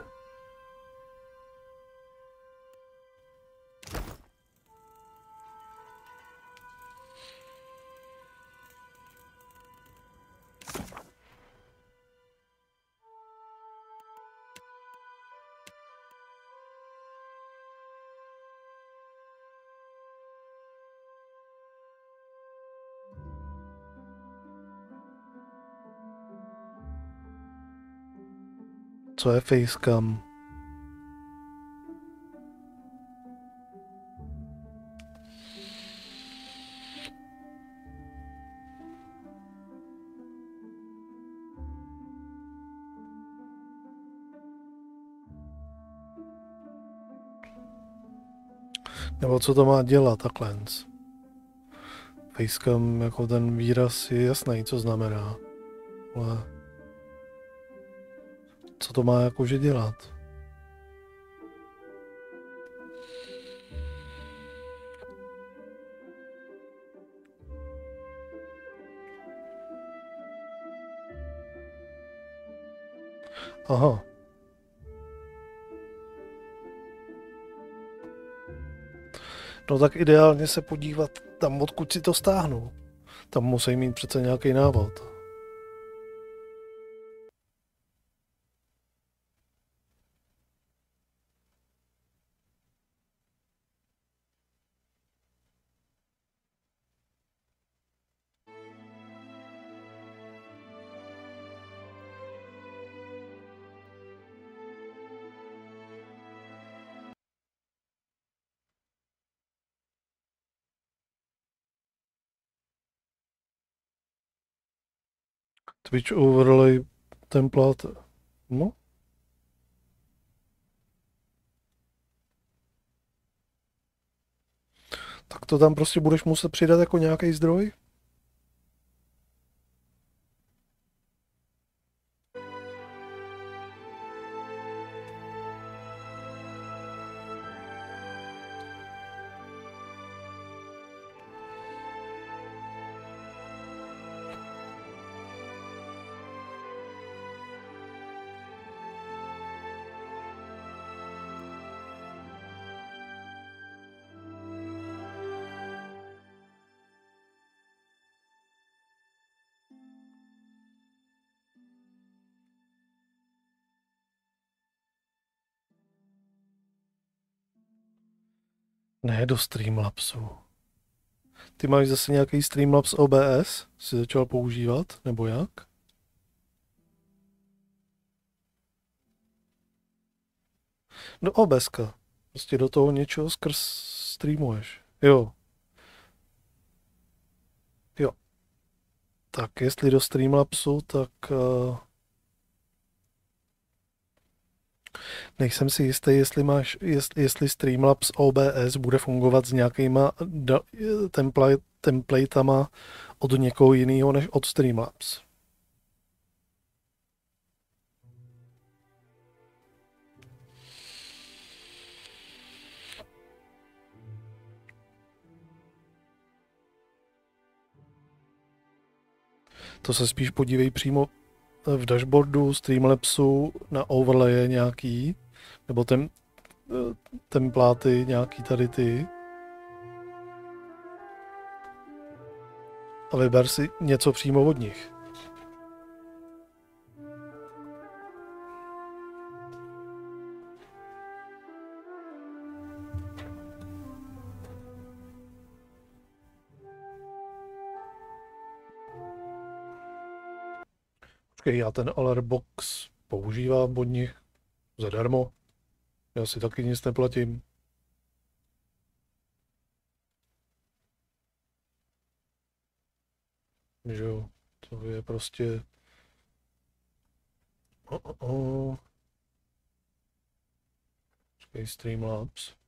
Co je facecam? Nebo co to má dělat takhle? Facecam, jako ten výraz je jasný, co znamená. Ale co to má jakože dělat? Aha. No tak ideálně se podívat tam, odkud si to stáhnu. Tam musí mít přece nějaký návod. Twitch overlay template. No. Tak to tam prostě budeš muset přidat jako nějaký zdroj? Ne, do Streamlabsu. Ty máš zase nějaký Streamlabs OBS? Jsi začal používat? Nebo jak? Do OBSka. Prostě do toho něčeho skrz streamuješ. Jo. Jo. Tak jestli do Streamlabsu, tak... nejsem si jistý, jestli Streamlabs OBS bude fungovat s nějakýma templatama od někoho jiného než od Streamlabs. To se spíš podívej přímo v dashboardu Streamlabsu na overlaye nějaký, nebo templáty nějaký tady ty. A vyber si něco přímo od nich. Já ten Alerbox používám od nich zadarmo. Já si taky nic neplatím. Že jo, to je prostě... Streamlabs.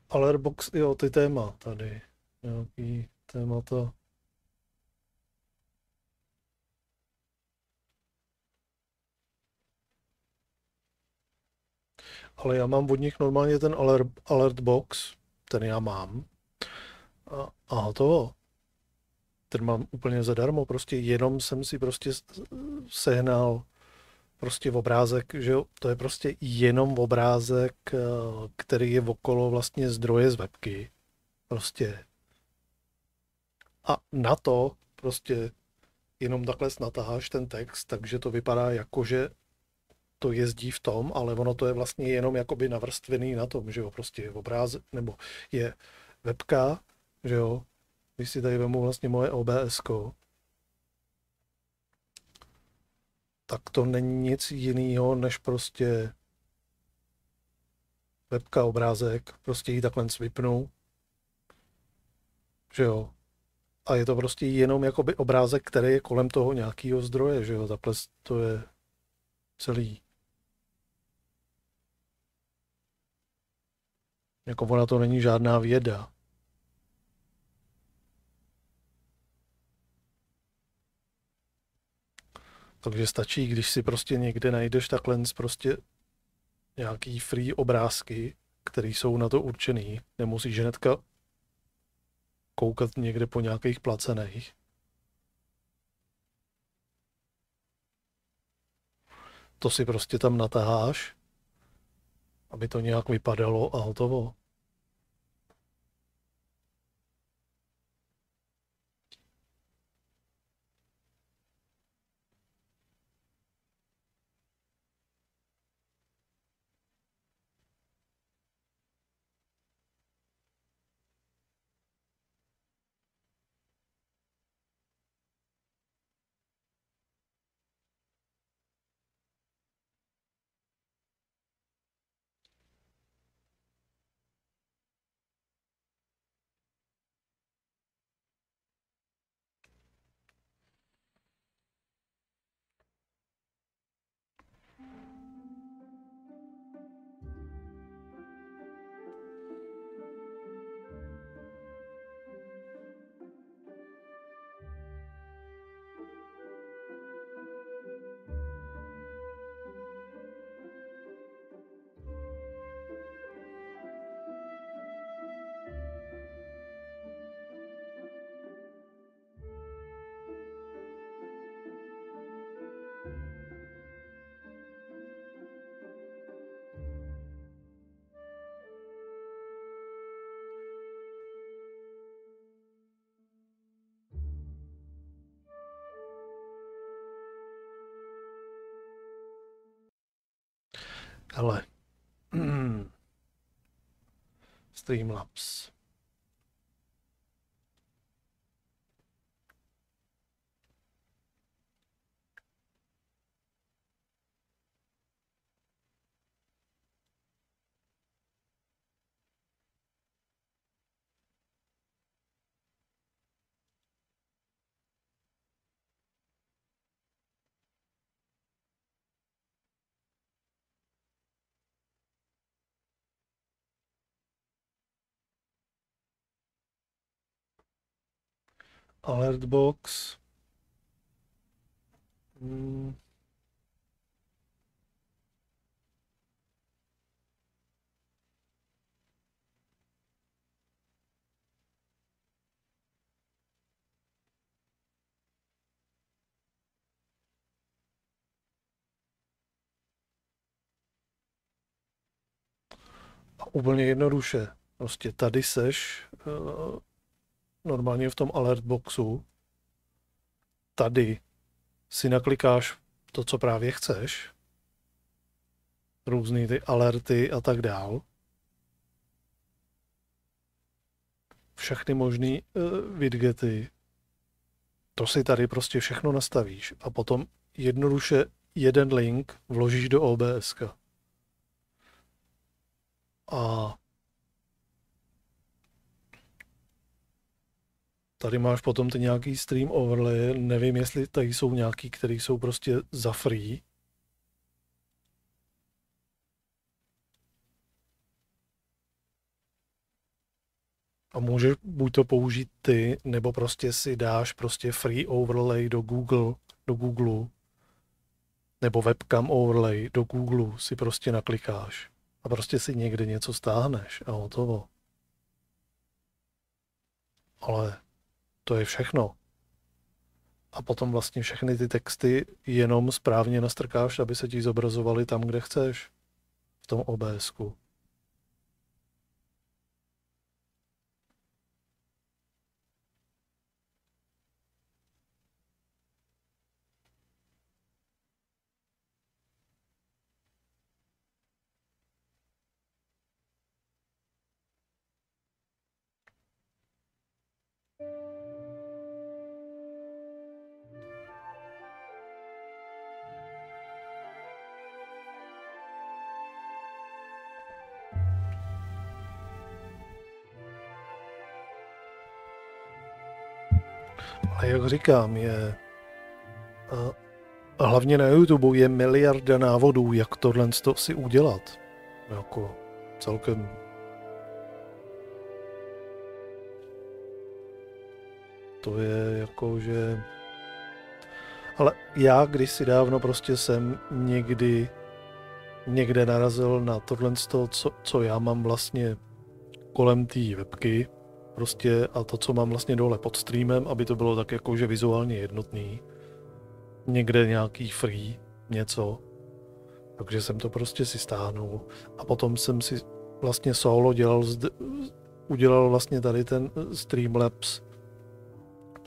Alerbox, jo, ty téma tady. Nějaký témata. Ale já mám od nich normálně ten alert box, ten já mám. A hotovo. Ten mám úplně zadarmo, prostě jenom jsem si prostě sehnal prostě obrázek, že jo, to je prostě jenom obrázek, který je okolo vlastně zdroje z webky. Prostě. A na to prostě jenom takhle natáháš ten text, takže to vypadá jako, že to jezdí v tom, ale ono to je vlastně jenom jakoby navrstvený na tom, že jo, prostě je obrázek, nebo je webka, že jo, když si tady vemu vlastně moje OBS-ko, tak to není nic jiného, než prostě webka, obrázek, prostě ji takhle vypnu, že jo. A je to prostě jenom jakoby obrázek, který je kolem toho nějakého zdroje, že jo, takhle to je celý. Jako ona to není žádná věda. Takže stačí, když si prostě někde najdeš takhle prostě nějaký free obrázky, které jsou na to určený. Nemusíš hnedka koukat někde po nějakých placených. To si prostě tam nataháš, aby to nějak vypadalo a hotovo. Hele. Streamlabs. Alertbox. A úplně jednoduše. Prostě tady seš normálně v tom alertboxu. Tady si naklikáš to, co právě chceš. Různý ty alerty a tak dál. Všechny možný widgety. To si tady prostě všechno nastavíš. A potom jednoduše jeden link vložíš do OBS. A tady máš potom ty nějaký stream overlay, nevím, jestli tady jsou nějaký, které jsou prostě za free. A můžeš buď to použít ty, nebo prostě si dáš prostě free overlay do Google, nebo webcam overlay do Google si prostě naklikáš. A prostě si někde něco stáhneš a hotovo. Ale to je všechno. A potom vlastně všechny ty texty jenom správně nastrkáš, aby se ti zobrazovaly tam, kde chceš. V tom OBSku. A jak říkám, hlavně na YouTube je miliarda návodů, jak tohle si udělat. Jako celkem. To je jako, že... Ale já kdysi dávno prostě jsem někde narazil na tohle, co já mám vlastně kolem té webky, prostě a to, co mám vlastně dole pod streamem, aby to bylo tak jakože vizuálně jednotný. Někde nějaký free něco. Takže jsem to prostě si stáhnul. A potom jsem si vlastně solo udělal vlastně tady ten Streamlabs.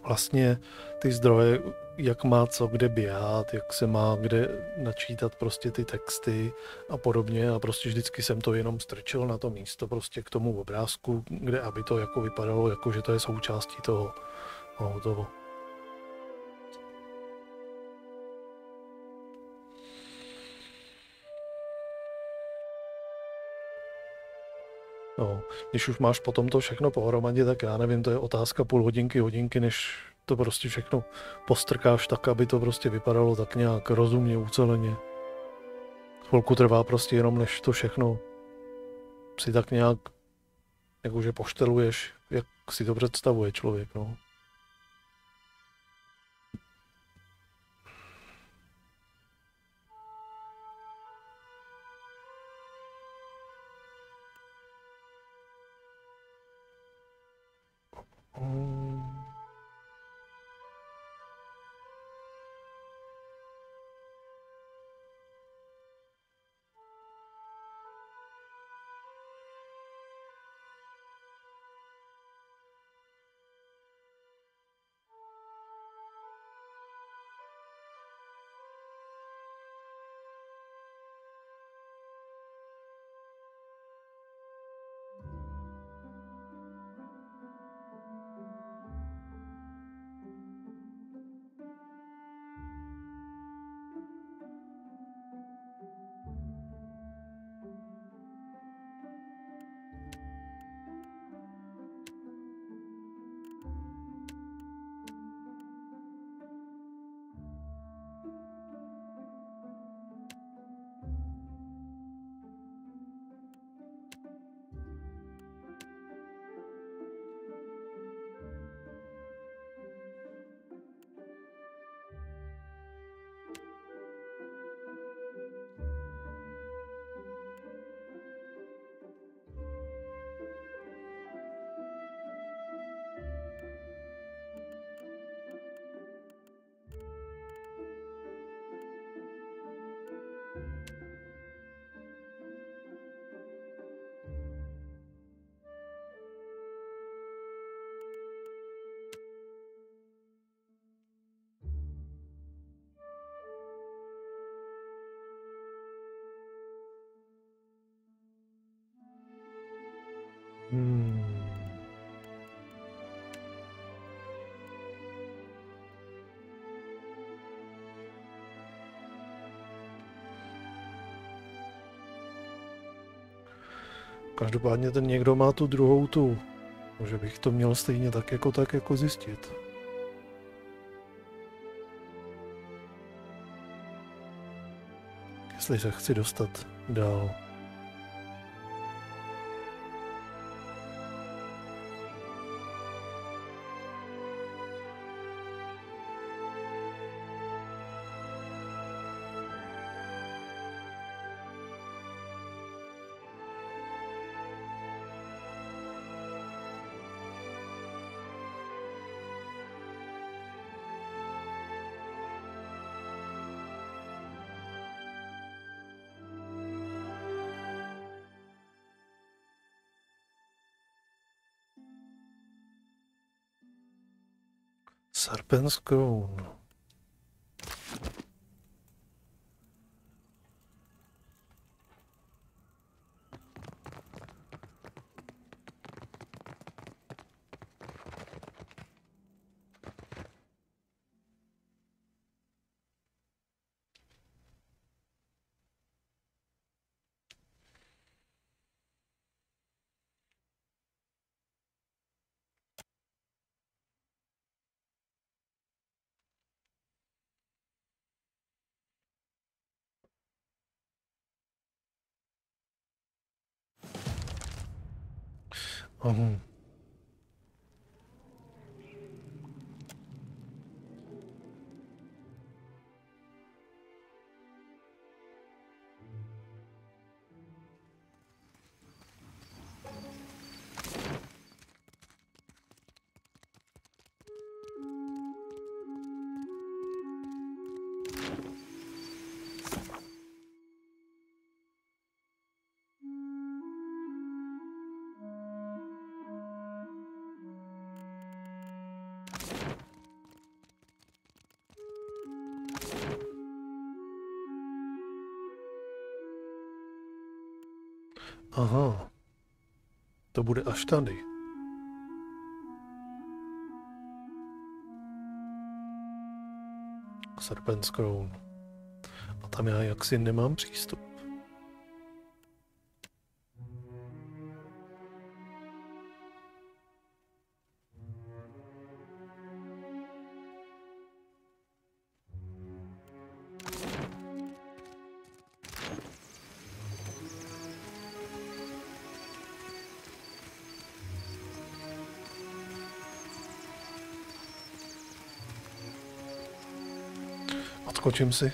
Vlastně ty zdroje, jak má co kde běhat, jak se má kde načítat prostě ty texty a podobně. A prostě vždycky jsem to jenom strčil na to místo prostě k tomu obrázku, kde aby to jako vypadalo, jako že to je součástí toho. A hotovo. No, když už máš potom to všechno pohromadě, tak já nevím, to je otázka půl hodinky, než to prostě všechno postrkáš tak, aby to prostě vypadalo tak nějak rozumně, uceleně. Chvilku trvá prostě jenom, než to všechno si tak nějak jakože pošteluješ, jak si to představuje člověk, no. Každopádně ten někdo má tu druhou tu. Že bych to měl stejně tak jako zjistit. Jestli se chci dostat dál. Serpent's Crown. Aha. Aha. To bude až tady. Serpent's Crown. A tam já jaksi nemám přístup. Odskočím si.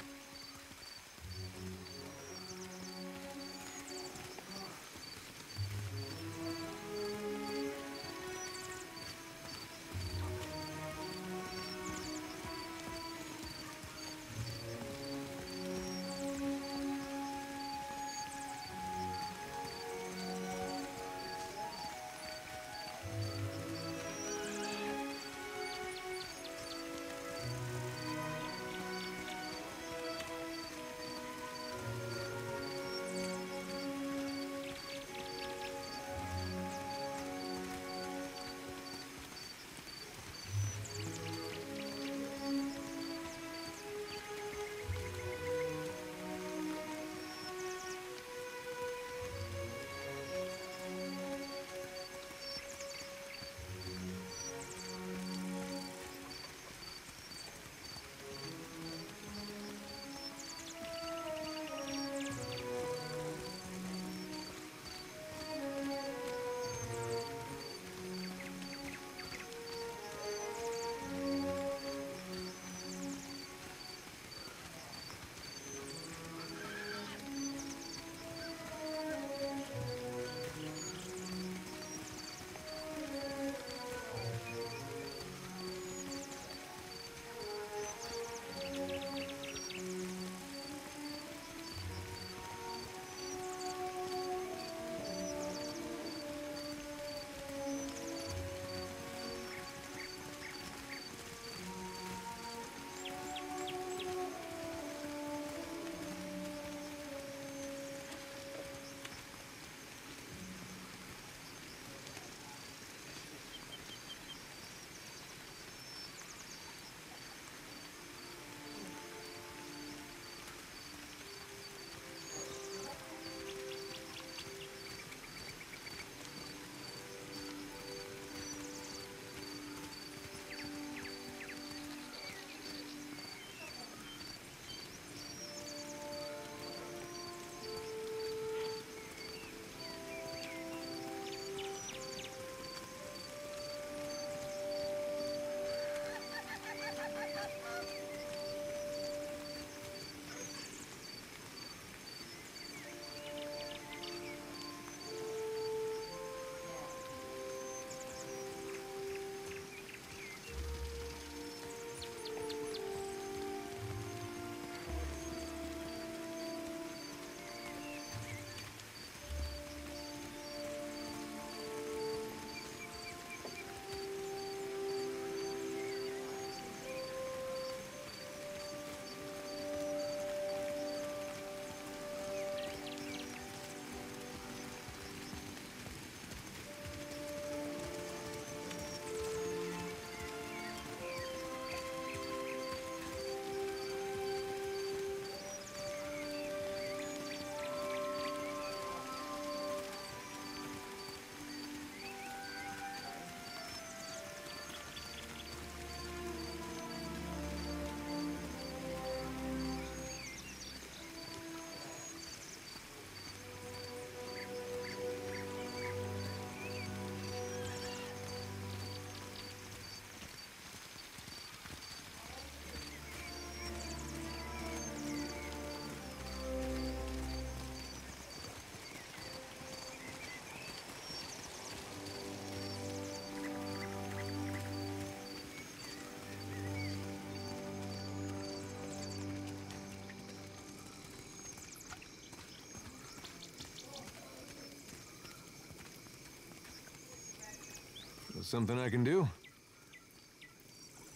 something I can do?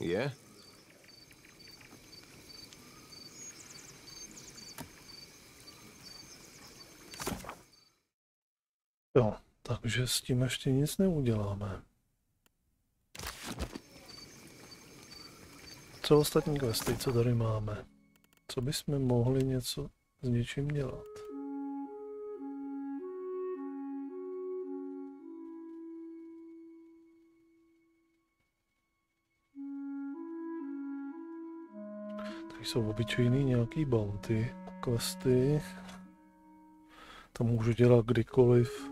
Yeah? Jo, takže s tím ještě nic neuděláme. Co ostatní questy, co tady máme? Co bychom mohli něco s něčím dělat? Tady jsou obyčejný nějaký bounty, questy. To můžu dělat kdykoliv.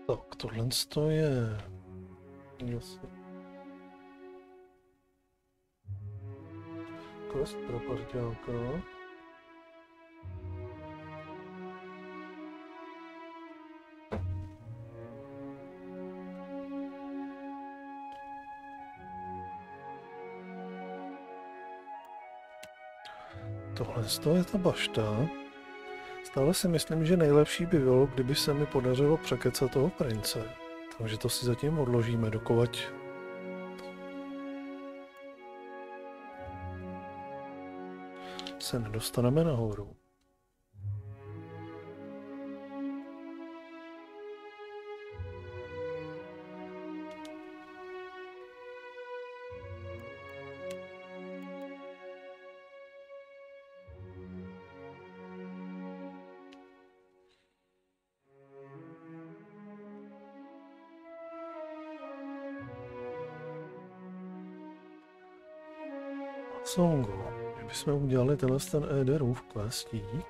Tak, tohle je vlastně quest pro parťáka. Tohle je ta bašta. Stále si myslím, že nejlepší by bylo, kdyby se mi podařilo překecat toho prince. Takže to si zatím odložíme, dokovať se nedostaneme nahoru. Songu. Kdybychom udělali ten Ederův questík.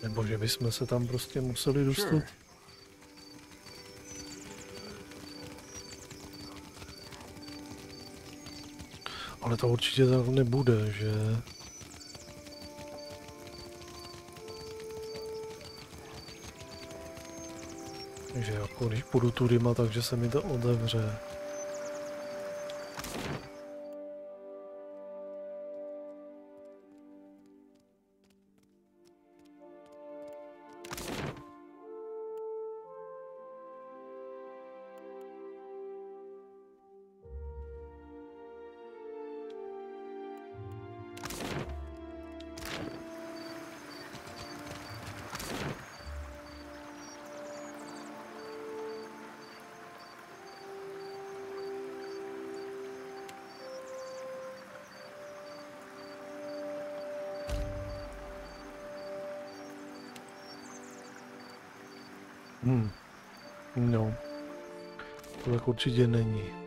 Nebo že bychom se tam prostě museli dostat. Ale to určitě tak nebude, že? Že jako když půjdu tudyma, takže se mi to otevře. No, to tak určitě není.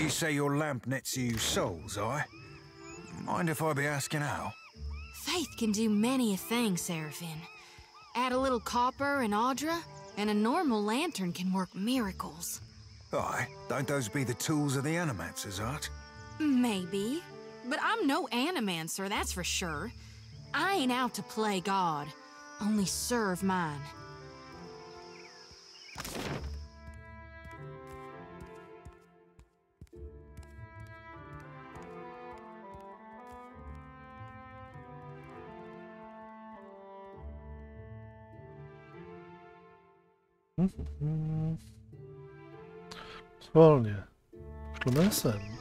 you say your lamp nets you souls, Mind if I be asking how? Faith can do many a thing, Seraphim. Add a little copper and Audra, and a normal lantern can work miracles. Aye, don't those be the tools of the animancers, art? Maybe. But I'm no animancer, that's for sure. I ain't out to play God. Only serve mine. Schválně. Šleme sem.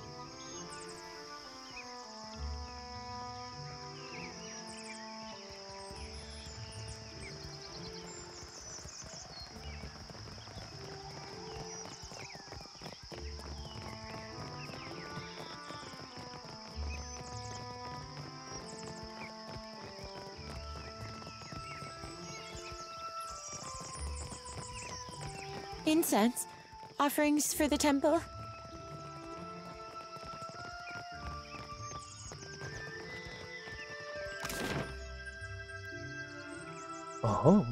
Incense? Offerings for the temple? Aha.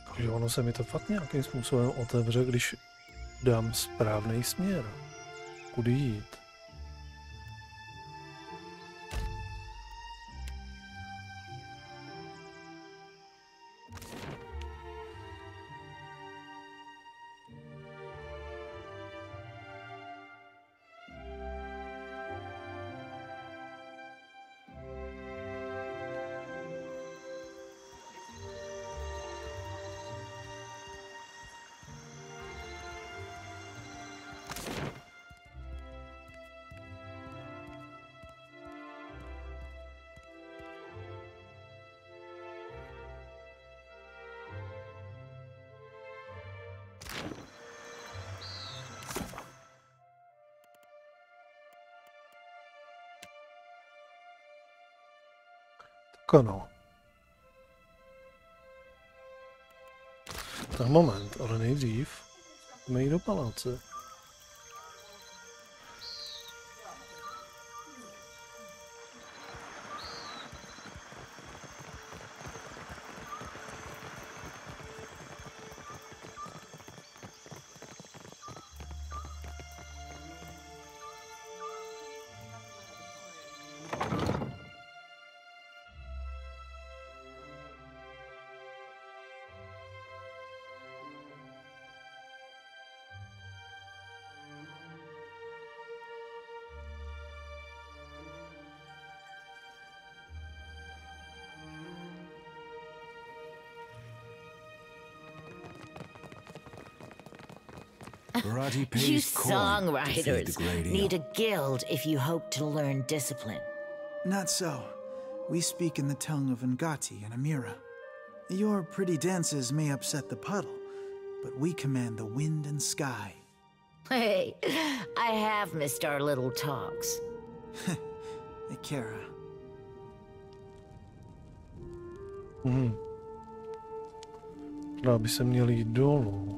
Takže ono se mi to fakt nějakým způsobem otevře, když dám správný směr. Kudy jít? Ano. Tak moment, ale nejdřív jdeme jít do paláce. You songwriters need a guild if you hope to learn discipline. Not so. We speak in the tongue of Ngati and Amira. Your pretty dances may upset the puddle, but we command the wind and sky. Hey, I have missed our little talks. Ikera. Možná by se měl jít dolů.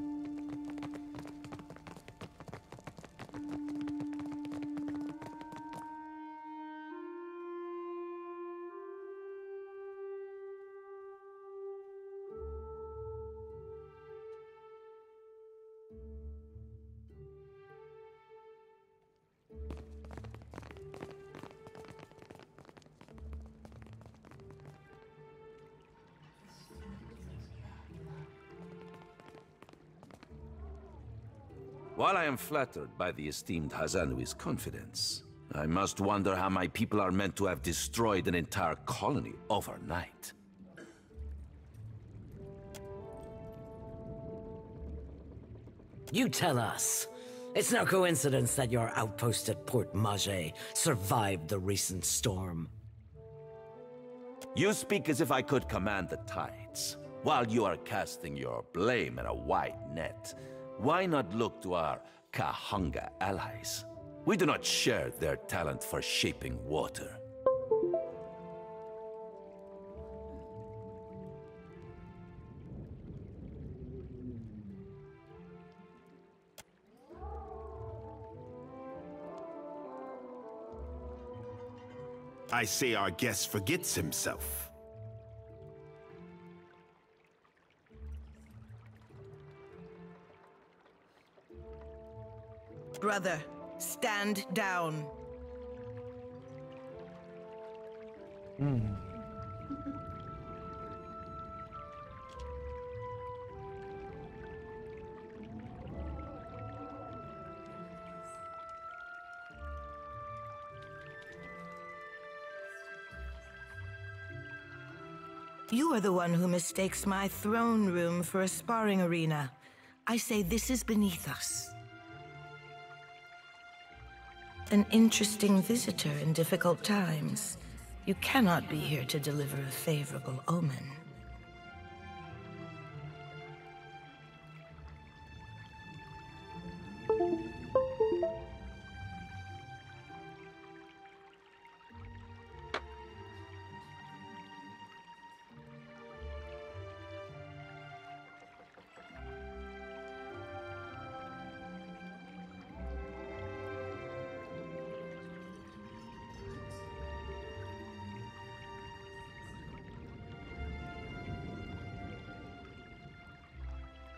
While I am flattered by the esteemed Hazanui's confidence, I must wonder how my people are meant to have destroyed an entire colony overnight. You tell us. It's no coincidence that your outpost at Port Mage survived the recent storm. You speak as if I could command the tides, while you are casting your blame in a wide net. Why not look to our Kahanga allies? We do not share their talent for shaping water. I say our guest forgets himself. Brother, stand down. You are the one who mistakes my throne room for a sparring arena. I say this is beneath us. An interesting visitor in difficult times. You cannot be here to deliver a favorable omen.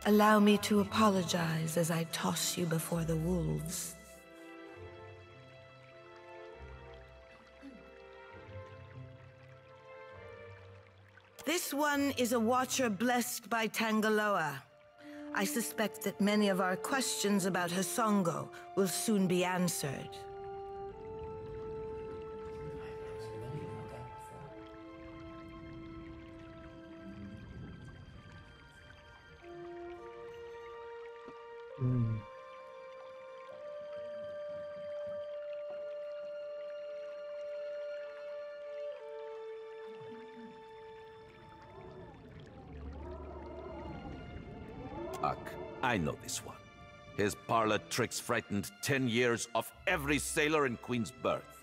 Allow me to apologize as I toss you before the wolves. This one is a watcher blessed by Tangaloa. I suspect that many of our questions about Hasongo will soon be answered. I know this one. His parlor tricks frightened 10 years of every sailor in Queen's Birth.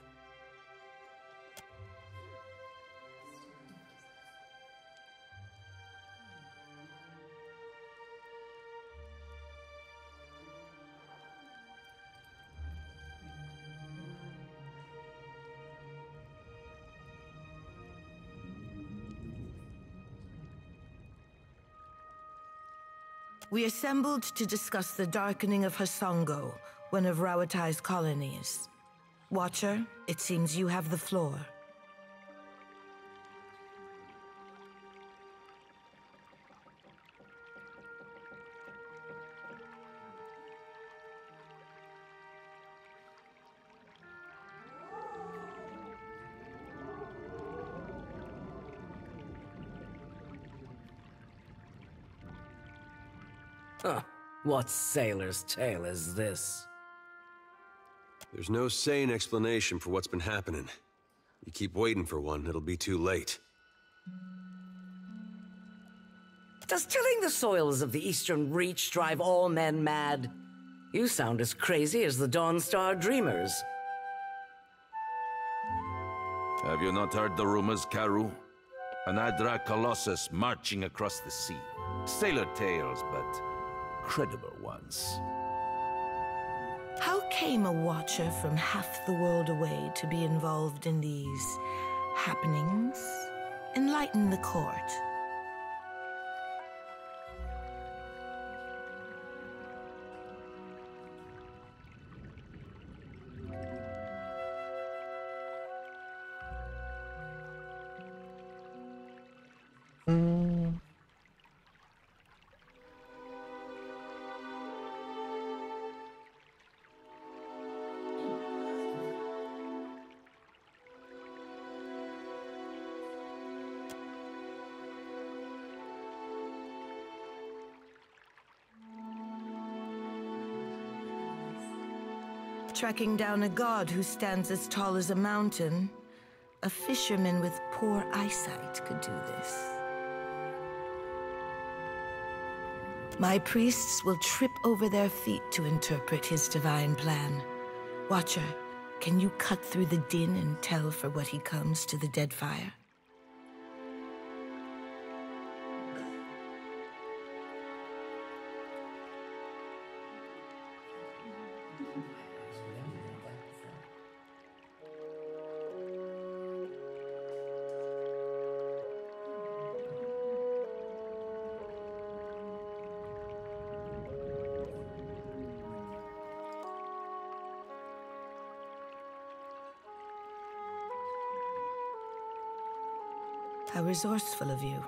We assembled to discuss the darkening of Hasongo, one of Rawatai's colonies. Watcher, it seems you have the floor. Huh. What sailor's tale is this? There's no sane explanation for what's been happening. You keep waiting for one, it'll be too late. Does tilling the soils of the Eastern Reach drive all men mad? You sound as crazy as the Dawnstar Dreamers. Have you not heard the rumors, Karu? An Adra Colossus marching across the sea. Sailor tales, but credible ones. How came a watcher from half the world away to be involved in these happenings? Enlighten the court. Tracking down a god who stands as tall as a mountain. A fisherman with poor eyesight could do this. My priests will trip over their feet to interpret his divine plan. Watcher, can you cut through the din and tell for what he comes to the Deadfire? How resourceful of you.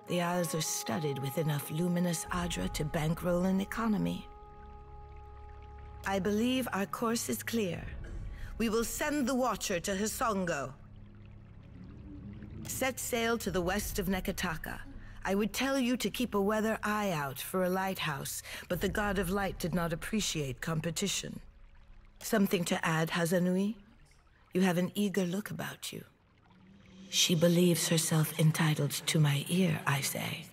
The Isles are studded with enough luminous Adra to bankroll an economy. I believe our course is clear. We will send the Watcher to Hisongo. Set sail to the west of Nekataka. I would tell you to keep a weather eye out for a lighthouse, but the God of Light did not appreciate competition. Something to add, Hazanui? You have an eager look about you. She believes herself entitled to my ear, I say.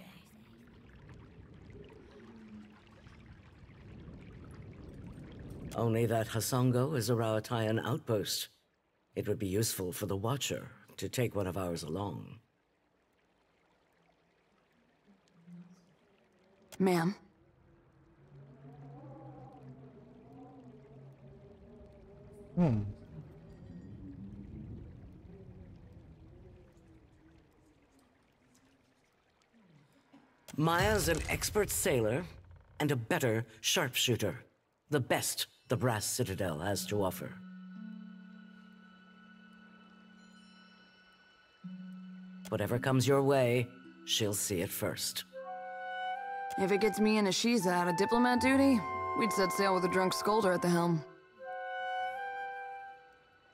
Only that Hisongo is a Rauatayan outpost. It would be useful for the Watcher to take one of ours along. Ma'am? Maya's an expert sailor and a better sharpshooter. The best the Brass Citadel has to offer. Whatever comes your way, she'll see it first. If it gets me and Ashiza out of diplomat duty, we'd set sail with a drunk scolder at the helm.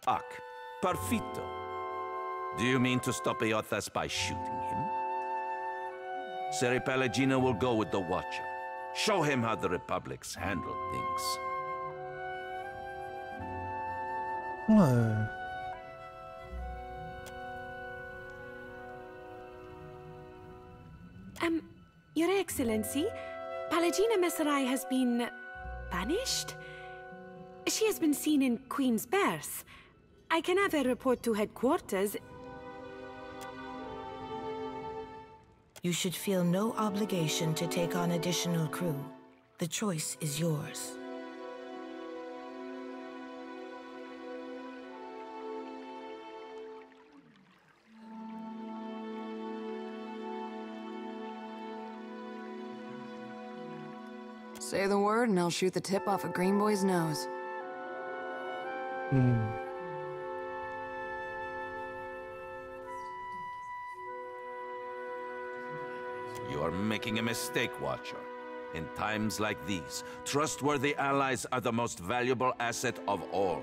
Ak, perfito. Do you mean to stop Eothas by shooting him? Seri Pelagina will go with the Watcher. Show him how the Republics handle things. No. Your Excellency, Palagina Messerai has been banished? She has been seen in Queen's berth. I can have her report to headquarters. You should feel no obligation to take on additional crew. The choice is yours. Say the word and I'll shoot the tip off a green boy's nose. You are making a mistake, Watcher. In times like these, trustworthy allies are the most valuable asset of all.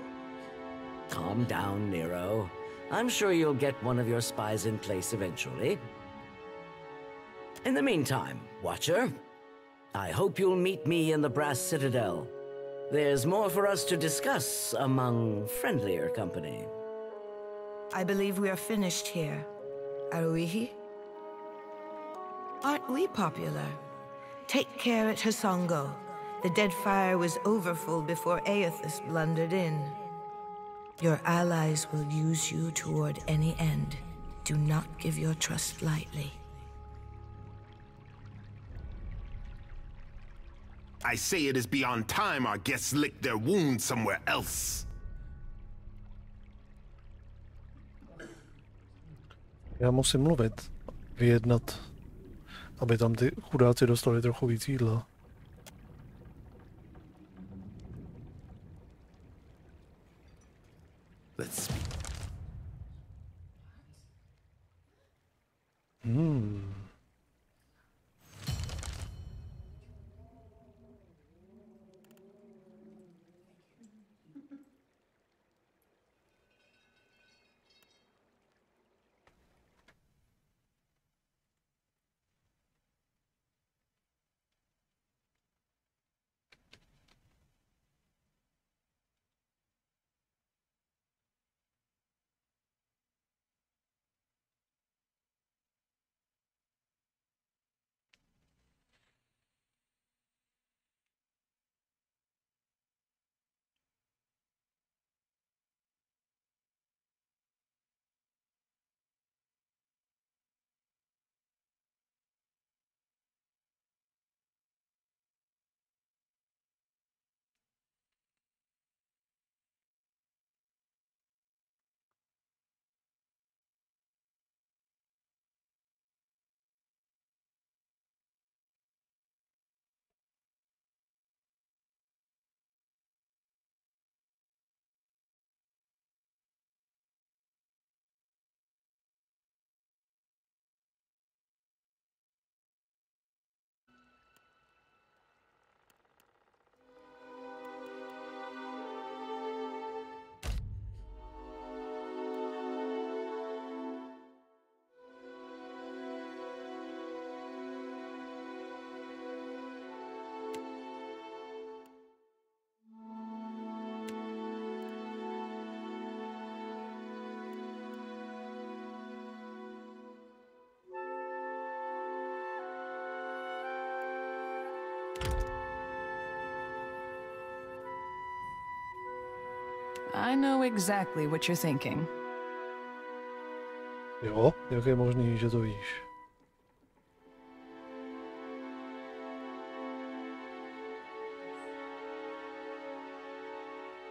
Calm down, Nero. I'm sure you'll get one of your spies in place eventually. In the meantime, Watcher, I hope you'll meet me in the Brass Citadel. There's more for us to discuss among friendlier company. I believe we are finished here. Aruihi? Aren't we popular? Take care at Hisongo. The Deadfire was overfull before Aethys blundered in. Your allies will use you toward any end. Do not give your trust lightly. I say it is beyond time our guests lick their wounds somewhere else. Já musím mluvit, vyjednat, aby tam ty chudáci dostali trochu víc jídla. Let's speak. I know exactly what you're thinking. Jo, jak je možný, že to víš?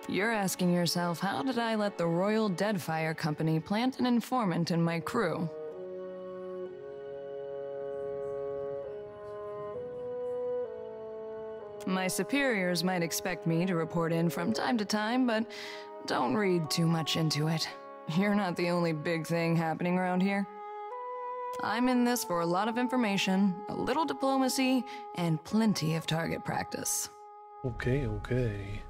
You're asking yourself, how did I let the Royal Deadfire Company plant an informant in my crew? My superiors might expect me to report in from time to time, but don't read too much into it. You're not the only big thing happening around here. I'm in this for a lot of information, a little diplomacy, and plenty of target practice. Okay, okay.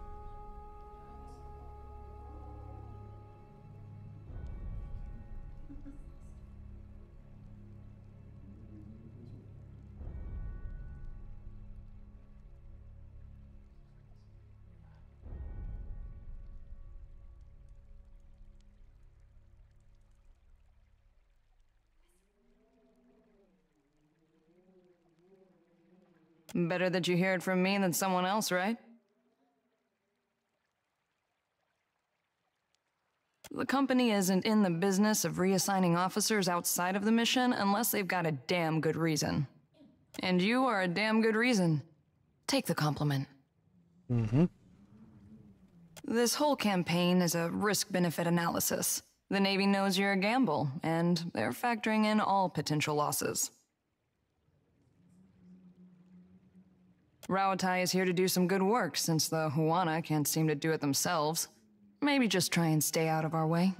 Better that you hear it from me than someone else, right? The company isn't in the business of reassigning officers outside of the mission unless they've got a damn good reason. And you are a damn good reason. Take the compliment. Mm-hmm. This whole campaign is a risk-benefit analysis. The Navy knows you're a gamble, and they're factoring in all potential losses. Raotai is here to do some good work, since the Huana can't seem to do it themselves. Maybe just try and stay out of our way.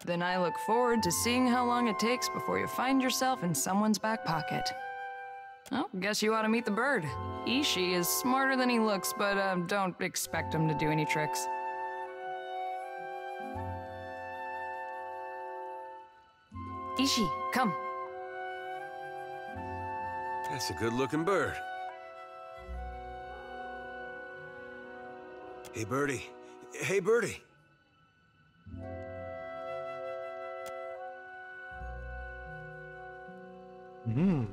Then I look forward to seeing how long it takes before you find yourself in someone's back pocket. Oh, guess you ought to meet the bird. Ishi is smarter than he looks, but don't expect him to do any tricks. Ishi, come. That's a good-looking bird. Hey, birdie. Hey, birdie. Hmm.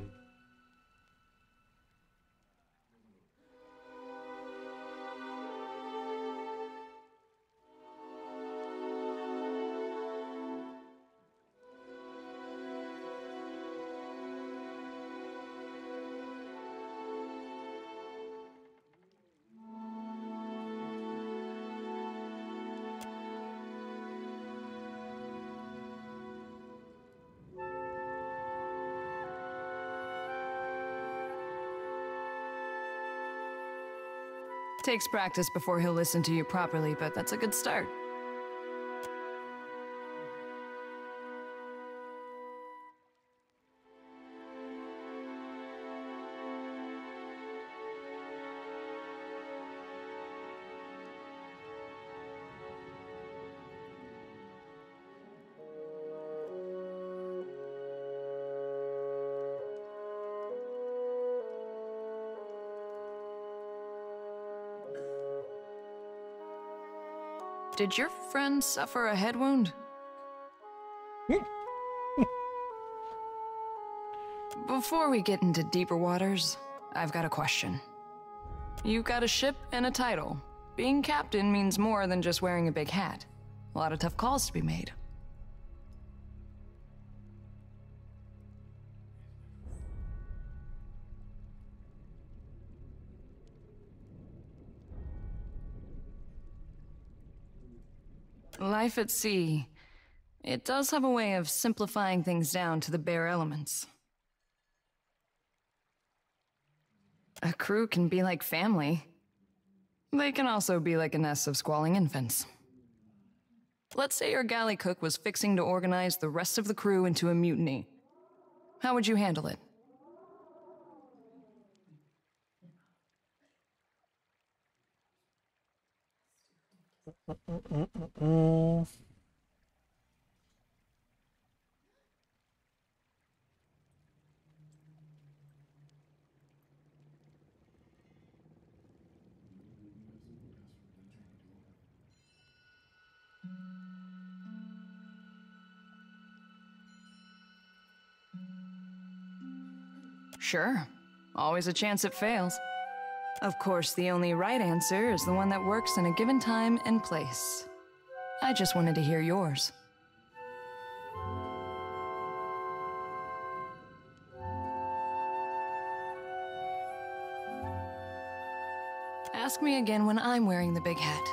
Takes practice before he'll listen to you properly, but that's a good start. Did your friend suffer a head wound? Before we get into deeper waters, I've got a question. You've got a ship and a title. Being captain means more than just wearing a big hat. A lot of tough calls to be made. Life at sea, it does have a way of simplifying things down to the bare elements. A crew can be like family. They can also be like a nest of squalling infants. Let's say your galley cook was fixing to organize the rest of the crew into a mutiny. How would you handle it? Sure. Always a chance it fails. Of course, the only right answer is the one that works in a given time and place. I just wanted to hear yours. Ask me again when I'm wearing the big hat.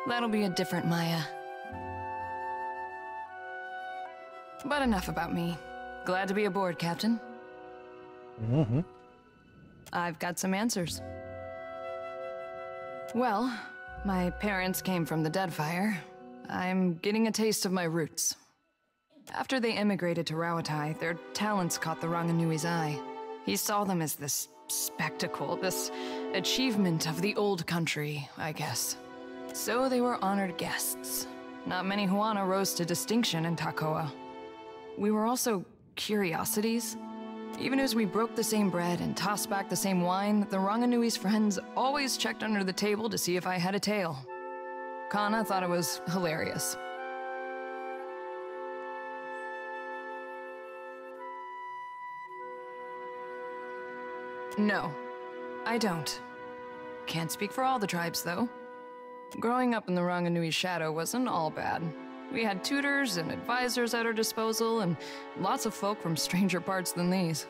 That'll be a different Maya. But enough about me. Glad to be aboard, Captain. Mm-hmm. I've got some answers. Well, my parents came from the Deadfire. I'm getting a taste of my roots. After they immigrated to Rawatai, their talents caught the Ranganui's eye. He saw them as this spectacle, this achievement of the old country, I guess. So they were honored guests. Not many Huana rose to distinction in Takoa. We were also curiosities. Even as we broke the same bread and tossed back the same wine, the Ranganui's friends always checked under the table to see if I had a tail. Kana thought it was hilarious. No, I don't. Can't speak for all the tribes, though. Growing up in the Ranganui's shadow wasn't all bad. We had tutors and advisors at our disposal, and lots of folk from stranger parts than these.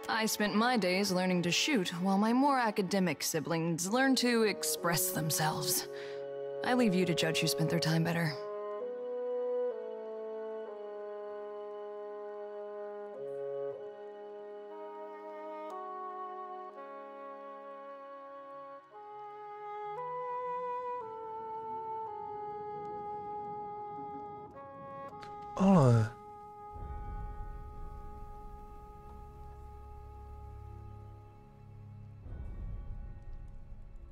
I spent my days learning to shoot, while my more academic siblings learned to express themselves. I leave you to judge who spent their time better. Ale...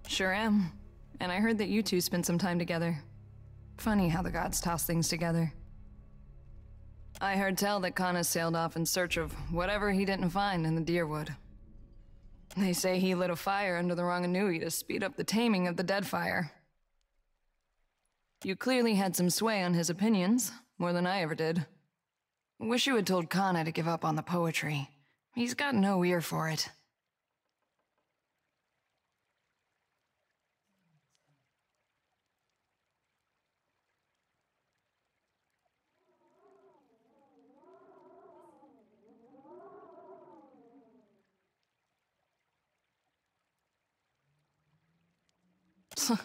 Sure am. And I heard that you two spent some time together. Funny how the gods toss things together. I heard tell that Kana sailed off in search of whatever he didn't find in the Deerwood. They say he lit a fire under the Ranganui to speed up the taming of the Deadfire. You clearly had some sway on his opinions, more than I ever did. Wish you had told Kana to give up on the poetry. He's got no ear for it.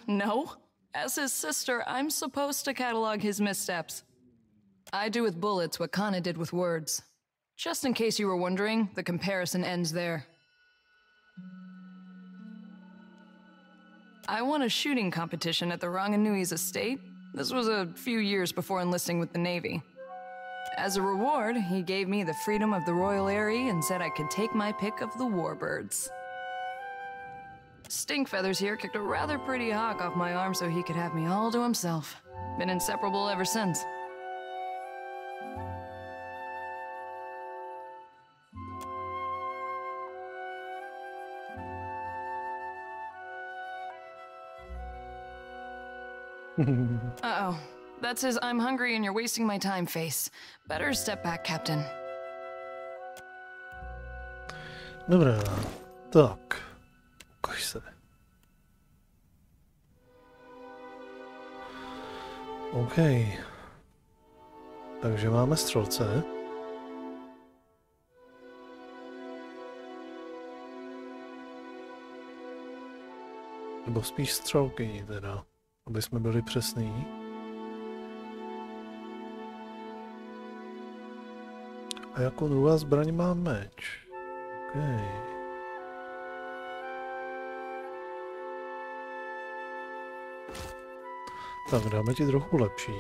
No. As his sister, I'm supposed to catalog his missteps. I do with bullets what Kana did with words. Just in case you were wondering, the comparison ends there. I won a shooting competition at the Ranganui's estate. This was a few years before enlisting with the Navy. As a reward, he gave me the freedom of the Royal Eyrie and said I could take my pick of the warbirds. Stinkfeathers here kicked a rather pretty hawk off my arm so he could have me all to himself. Been inseparable ever since. Uh-oh. That's his I'm hungry and you're wasting my time face. Better step back, Captain. Dobrá, tak. Ukaž se. OK. Takže máme střelce. Nebo spíš střelkyni teda, aby jsme byli přesní. A jako druhá zbraň má meč. OK. Tak dáme ti trochu lepší.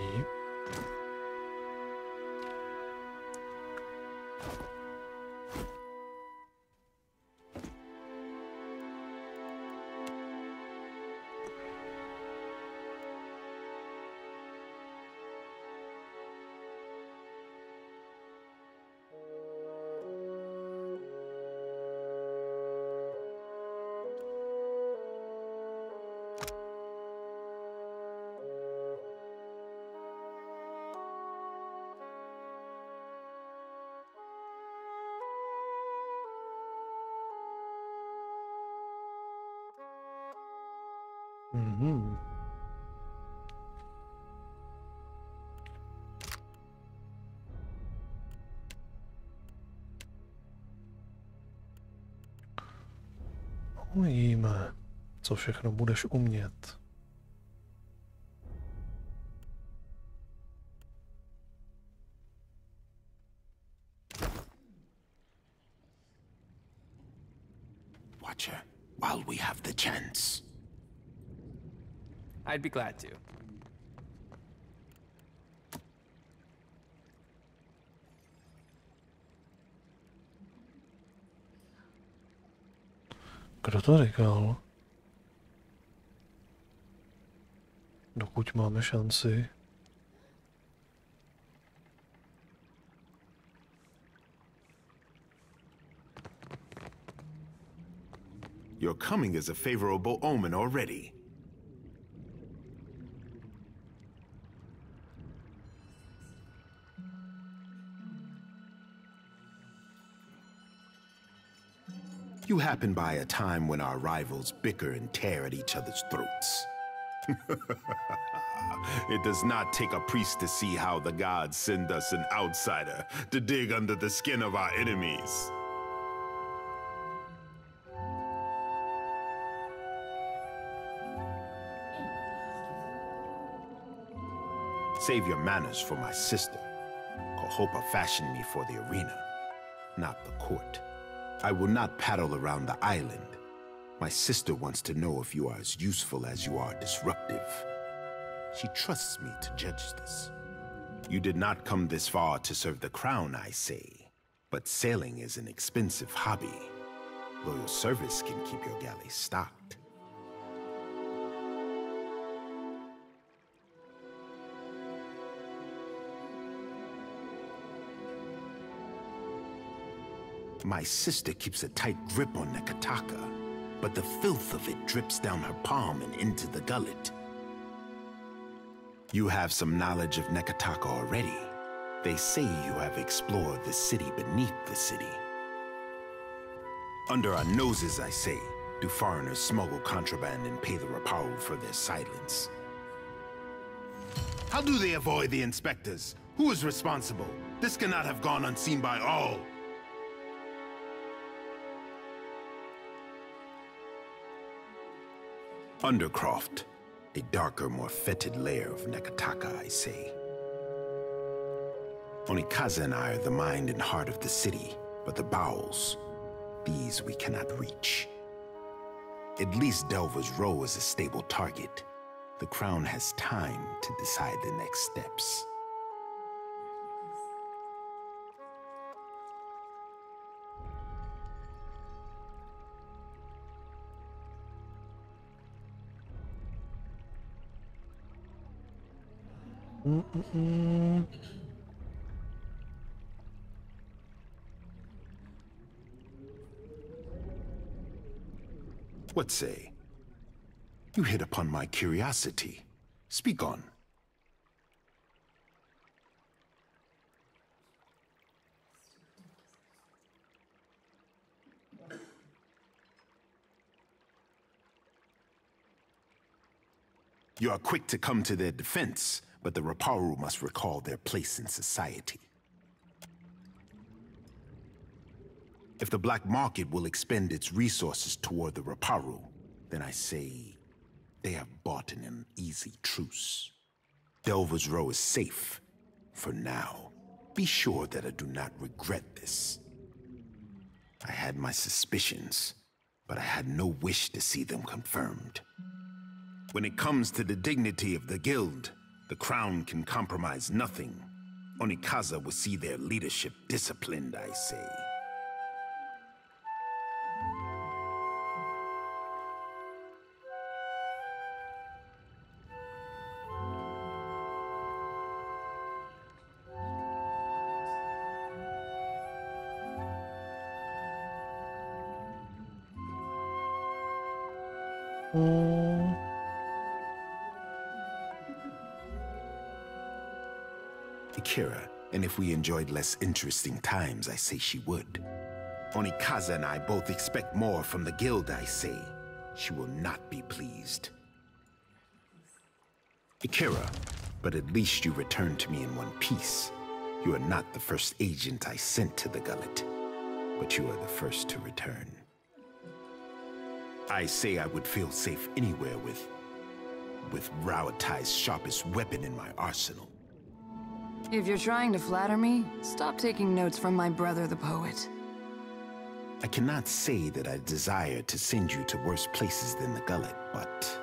Mhm. Uvidíme, co všechno budeš umět. Watcher, while we have the chance. I'd be glad to. Kdo to říkal? Dokud máme šanci. Your coming is a favorable omen already. You happen by a time when our rivals bicker and tear at each other's throats. It does not take a priest to see how the gods send us an outsider to dig under the skin of our enemies. Save your manners for my sister. Kohopa fashioned me for the arena, not the court. I will not paddle around the island. My sister wants to know if you are as useful as you are disruptive. She trusts me to judge this. You did not come this far to serve the crown, I say. But sailing is an expensive hobby. Loyal service can keep your galley stocked. My sister keeps a tight grip on Nekataka, but the filth of it drips down her palm and into the gullet. You have some knowledge of Nekataka already. They say you have explored the city beneath the city. Under our noses, I say, do foreigners smuggle contraband and pay the Rapau for their silence? How do they avoid the inspectors? Who is responsible? This cannot have gone unseen by all. Undercroft, a darker, more fetid layer of Nekataka, I say. Onikaza and I are the mind and heart of the city, but the bowels, these we cannot reach. At least Delver's Row is a stable target. The crown has time to decide the next steps. What say? You hit upon my curiosity. Speak on. You are quick to come to their defense, but the Raparu must recall their place in society. If the black market will expend its resources toward the Raparu, then I say they have bought an uneasy truce. Delver's Row is safe, for now. Be sure that I do not regret this. I had my suspicions, but I had no wish to see them confirmed. When it comes to the dignity of the guild, the crown can compromise nothing. Onikaza will see their leadership disciplined, I say. Akira, and if we enjoyed less interesting times, I say she would. Onikaza and I both expect more from the guild, I say. She will not be pleased. Akira, but at least you returned to me in one piece. You are not the first agent I sent to the gullet, but you are the first to return. I say I would feel safe anywhere with Rauatai's sharpest weapon in my arsenal. If you're trying to flatter me, stop taking notes from my brother the poet. I cannot say that I desire to send you to worse places than the gullet, but...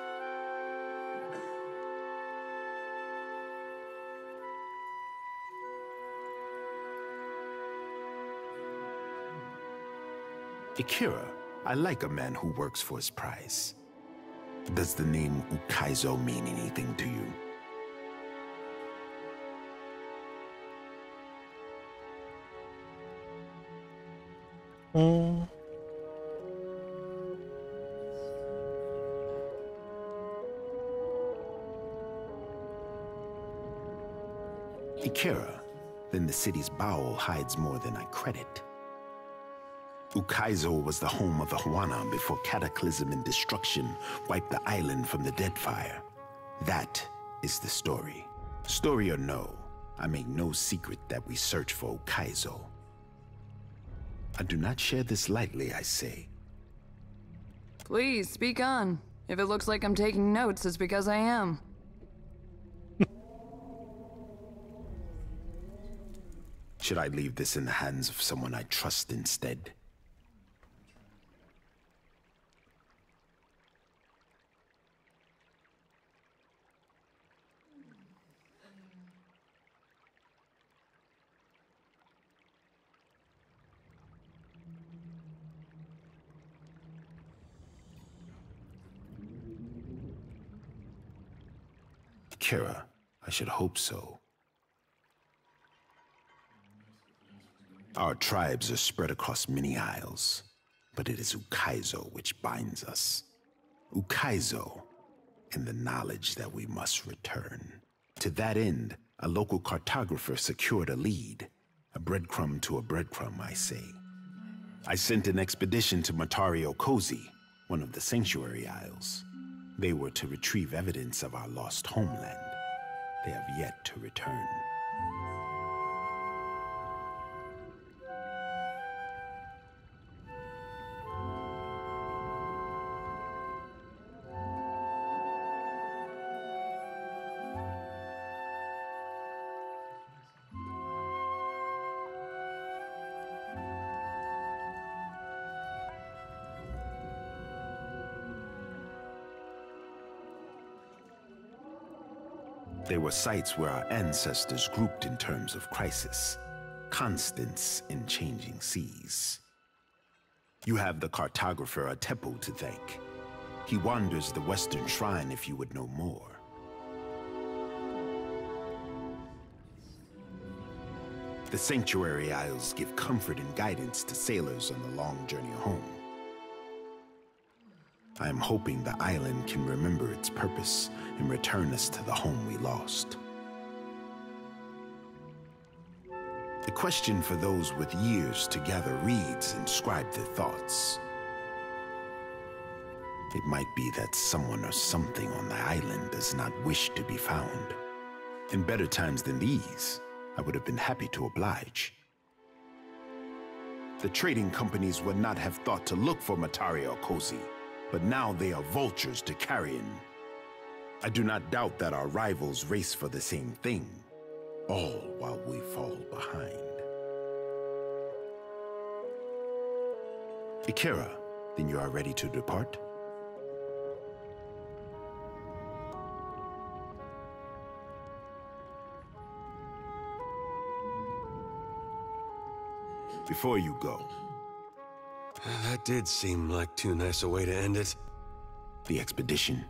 Akira, I like a man who works for his prize. Does the name Ukaizo mean anything to you? Akira, then the city's bowel hides more than I credit. Ukaizo was the home of the Huana before cataclysm and destruction wiped the island from the Deadfire. That is the story. Story or no, I make no secret that we search for Ukaizo. I do not share this lightly, I say. Please, speak on. If it looks like I'm taking notes, it's because I am. Should I leave this in the hands of someone I trust instead? Kira, I should hope so. Our tribes are spread across many isles, but it is Ukaizo which binds us. Ukaizo, and the knowledge that we must return. To that end, a local cartographer secured a lead. A breadcrumb to a breadcrumb, I say. I sent an expedition to Matario Kozi, one of the Sanctuary Isles. They were to retrieve evidence of our lost homeland. They have yet to return. They were sites where our ancestors grouped in terms of crisis, constants in changing seas. You have the cartographer Atepo to thank. He wanders the Western Shrine if you would know more. The Sanctuary Isles give comfort and guidance to sailors on the long journey home. I am hoping the island can remember its purpose and return us to the home we lost. A question for those with years to gather reeds and scribe their thoughts. It might be that someone or something on the island does not wish to be found. In better times than these, I would have been happy to oblige. The trading companies would not have thought to look for Matario Kozi, but now they are vultures to carrion. I do not doubt that our rivals race for the same thing, all while we fall behind. Akira, then you are ready to depart? Before you go, that did seem like too nice a way to end it. The expedition.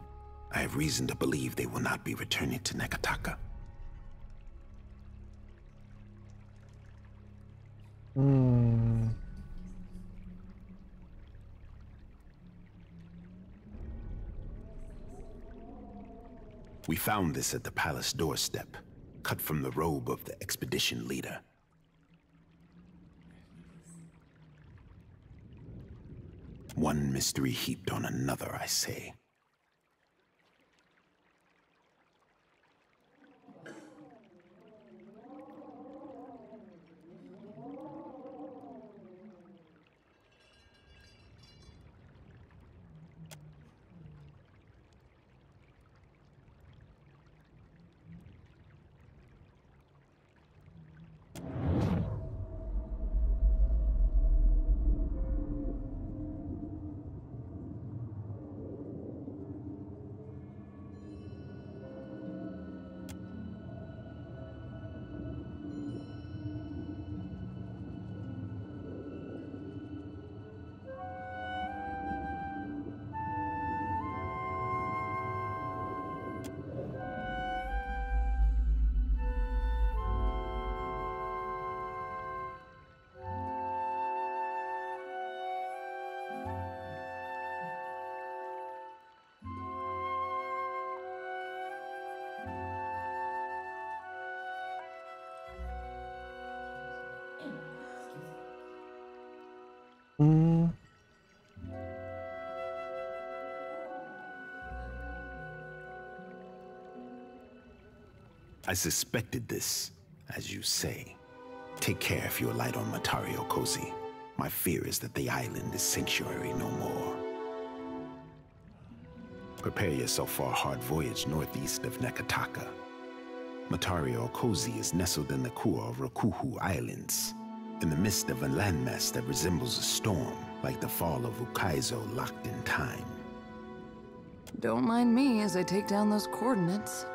I have reason to believe they will not be returning to Nekataka. We found this at the palace doorstep, cut from the robe of the expedition leader. One mystery heaped on another, I say. I suspected this, as you say. Take care if you alight on Matario Cozy. My fear is that the island is sanctuary no more. Prepare yourself for a hard voyage northeast of Nekataka. Matario Cozy is nestled in the Kua Rakuhu Islands, in the midst of a landmass that resembles a storm, like the fall of Ukaizo locked in time. Don't mind me as I take down those coordinates.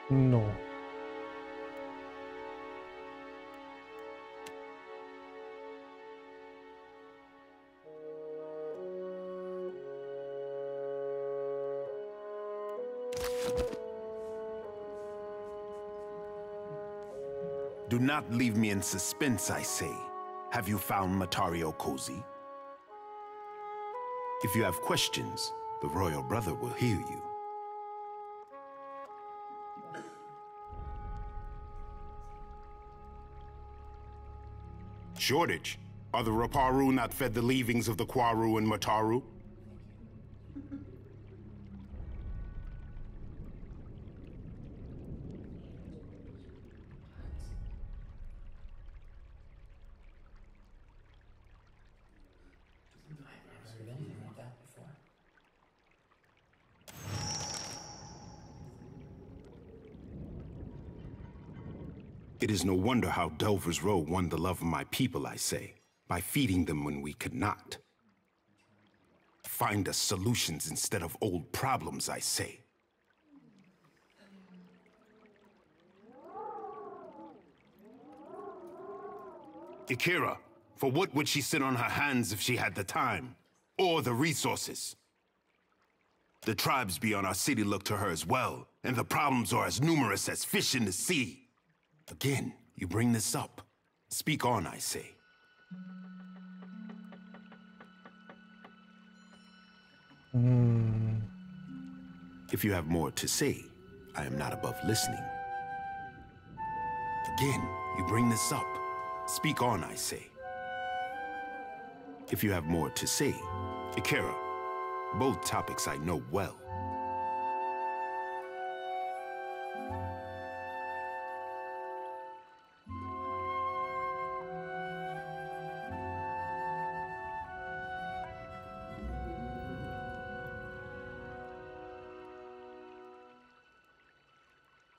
No. Do not leave me in suspense, I say. Have you found Matario Cozy? If you have questions, the royal brother will hear you. Shortage. Are the Raparu not fed the leavings of the Kwaru and Mataru? It is no wonder how Delver's Row won the love of my people, I say, by feeding them when we could not. Find us solutions instead of old problems, I say. Ikira, for what would she sit on her hands if she had the time, or the resources? The tribes beyond our city look to her as well, and the problems are as numerous as fish in the sea. Again, you bring this up. Speak on, I say. If you have more to say, I am not above listening. Again, you bring this up. Speak on, I say. If you have more to say, Ikira, both topics I know well.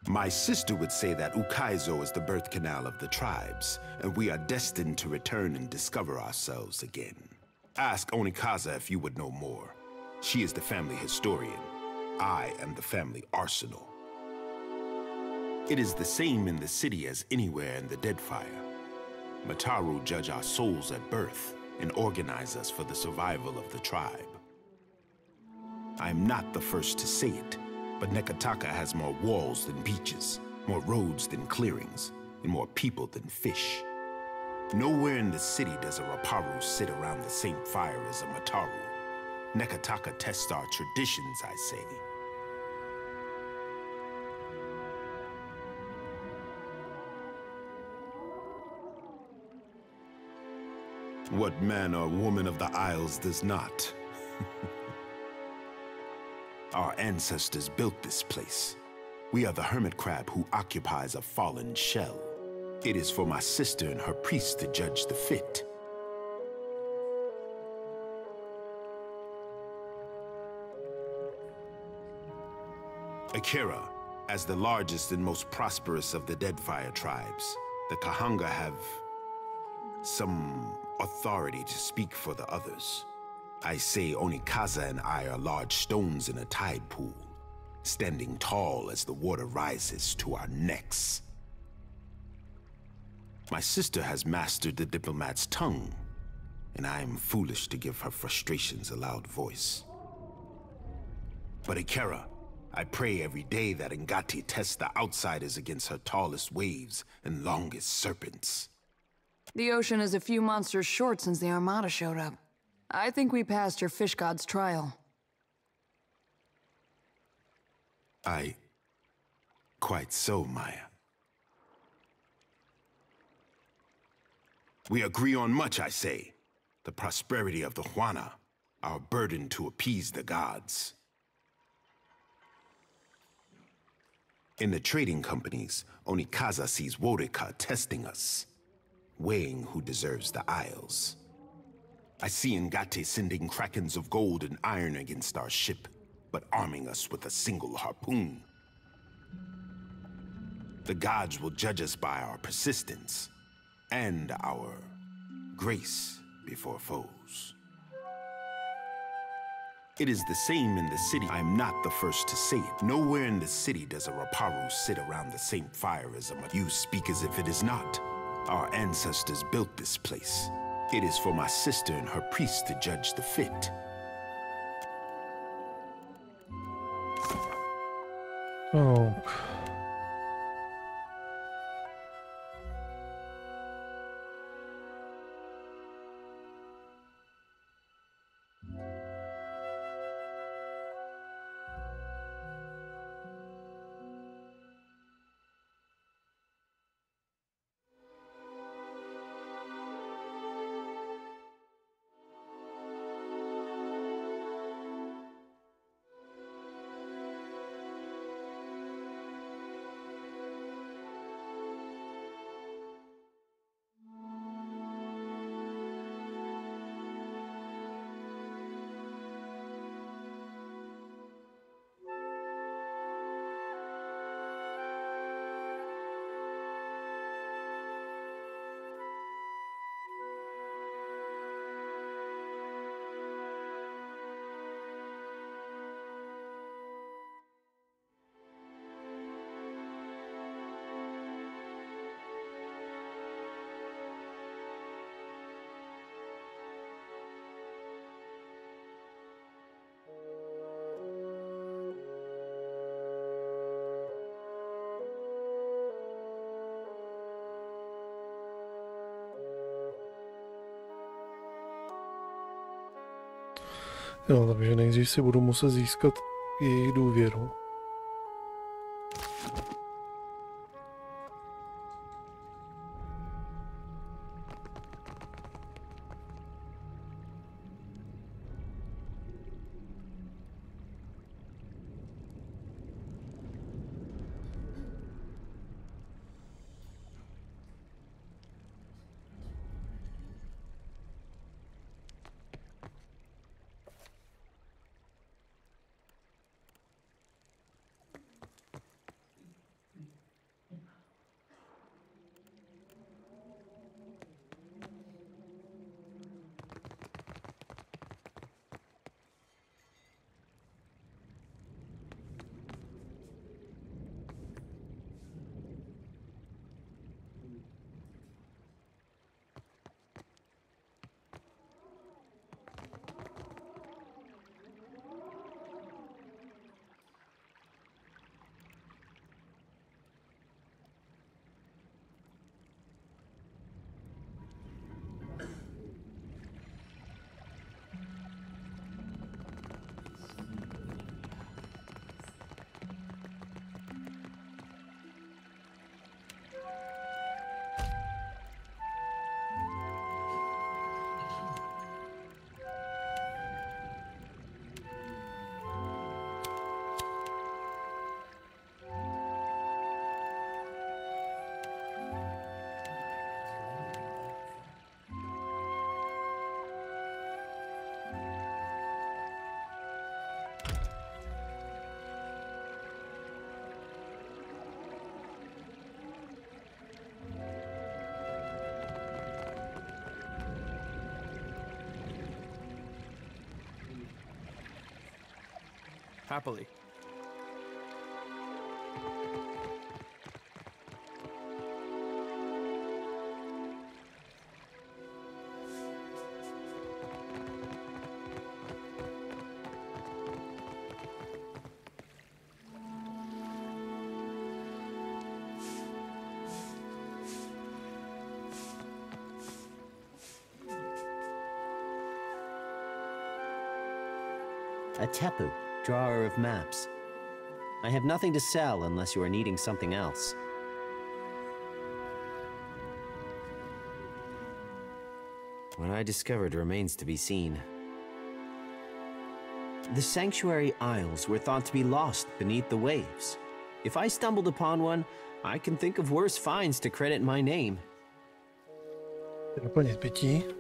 My sister would say that Ukaizo is the birth canal of the tribes, and we are destined to return and discover ourselves again. Ask Onikaza if you would know more. She is the family historian. I am the family arsenal. It is the same in the city as anywhere in the Deadfire. Mataru judge our souls at birth and organize us for the survival of the tribe. I am not the first to say it, but Nekataka has more walls than beaches, more roads than clearings, and more people than fish. Nowhere in the city does a Raparu sit around the same fire as a Mataru. Nekataka tests our traditions, I say. What man or woman of the Isles does not? Our ancestors built this place. We are the hermit crab who occupies a fallen shell. It is for my sister and her priest to judge the fit. Akira, as the largest and most prosperous of the Deadfire tribes, the Kahanga have some authority to speak for the others. I say Onikaza and I are large stones in a tide pool, standing tall as the water rises to our necks. My sister has mastered the diplomat's tongue, and I am foolish to give her frustrations a loud voice. But Ikera, I pray every day that Ngati tests the outsiders against her tallest waves and longest serpents. The ocean is a few monsters short since the Armada showed up. I think we passed your fish god's trial. Quite so, Maya. We agree on much, I say. The prosperity of the Juana, our burden to appease the gods. In the trading companies, Onikaza sees Worika testing us, weighing who deserves the Isles. I see Ngate sending krakens of gold and iron against our ship, but arming us with a single harpoon. The gods will judge us by our persistence and our grace before foes. It is the same in the city. I am not the first to say it. Nowhere in the city does a Raparu sit around the same fire as a You speak as if it is not. Our ancestors built this place. It is for my sister and her priest to judge the fit. Oh. Jo, takže nejdřív si budu muset získat její důvěru. Happily. A tapu, drawer of maps. I have nothing to sell unless you are needing something else. What I discovered remains to be seen. The Sanctuary Isles were thought to be lost beneath the waves. If I stumbled upon one, I can think of worse finds to credit my name. Doplnit pití.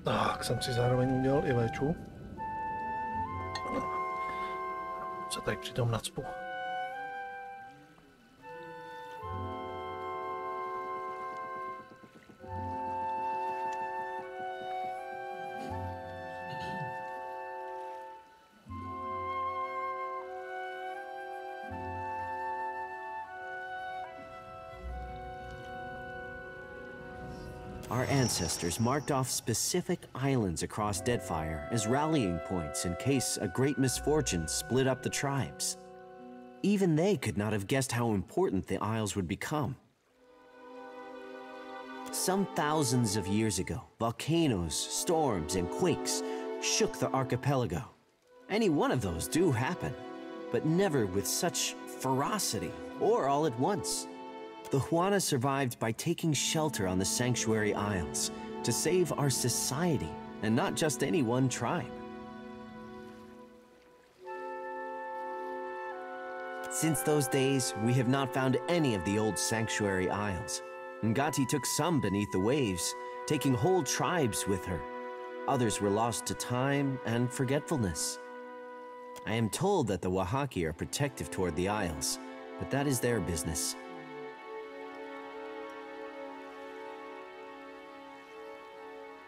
Tak, jsem si zároveň udělal i léču. Se tady přitom nacpu. Our ancestors marked off specific islands across Deadfire as rallying points in case a great misfortune split up the tribes. Even they could not have guessed how important the Isles would become. Some thousands of years ago, volcanoes, storms, and quakes shook the archipelago. Any one of those do happen, but never with such ferocity or all at once. The Huana survived by taking shelter on the Sanctuary Isles to save our society, and not just any one tribe. Since those days, we have not found any of the old Sanctuary Isles. Ngati took some beneath the waves, taking whole tribes with her. Others were lost to time and forgetfulness. I am told that the Wahaki are protective toward the Isles, but that is their business.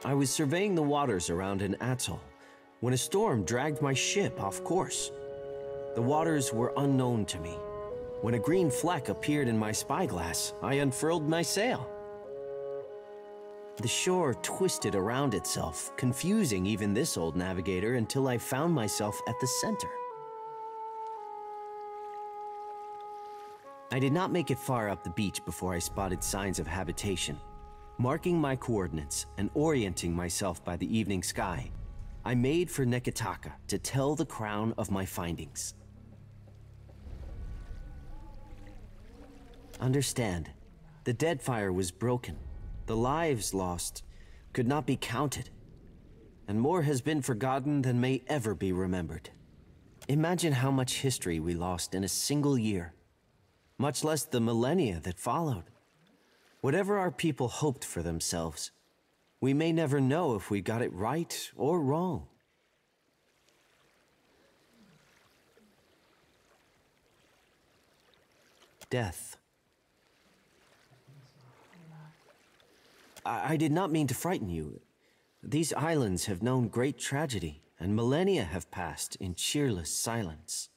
I was surveying the waters around an atoll when a storm dragged my ship off course. The waters were unknown to me. When a green fleck appeared in my spyglass, I unfurled my sail. The shore twisted around itself, confusing even this old navigator until I found myself at the center. I did not make it far up the beach before I spotted signs of habitation. Marking my coordinates and orienting myself by the evening sky, I made for Neketaka to tell the crown of my findings. Understand, the Deadfire was broken. The lives lost could not be counted, and more has been forgotten than may ever be remembered. Imagine how much history we lost in a single year, much less the millennia that followed. Whatever our people hoped for themselves, we may never know if we got it right or wrong. Death. I did not mean to frighten you. These islands have known great tragedy, and millennia have passed in cheerless silence.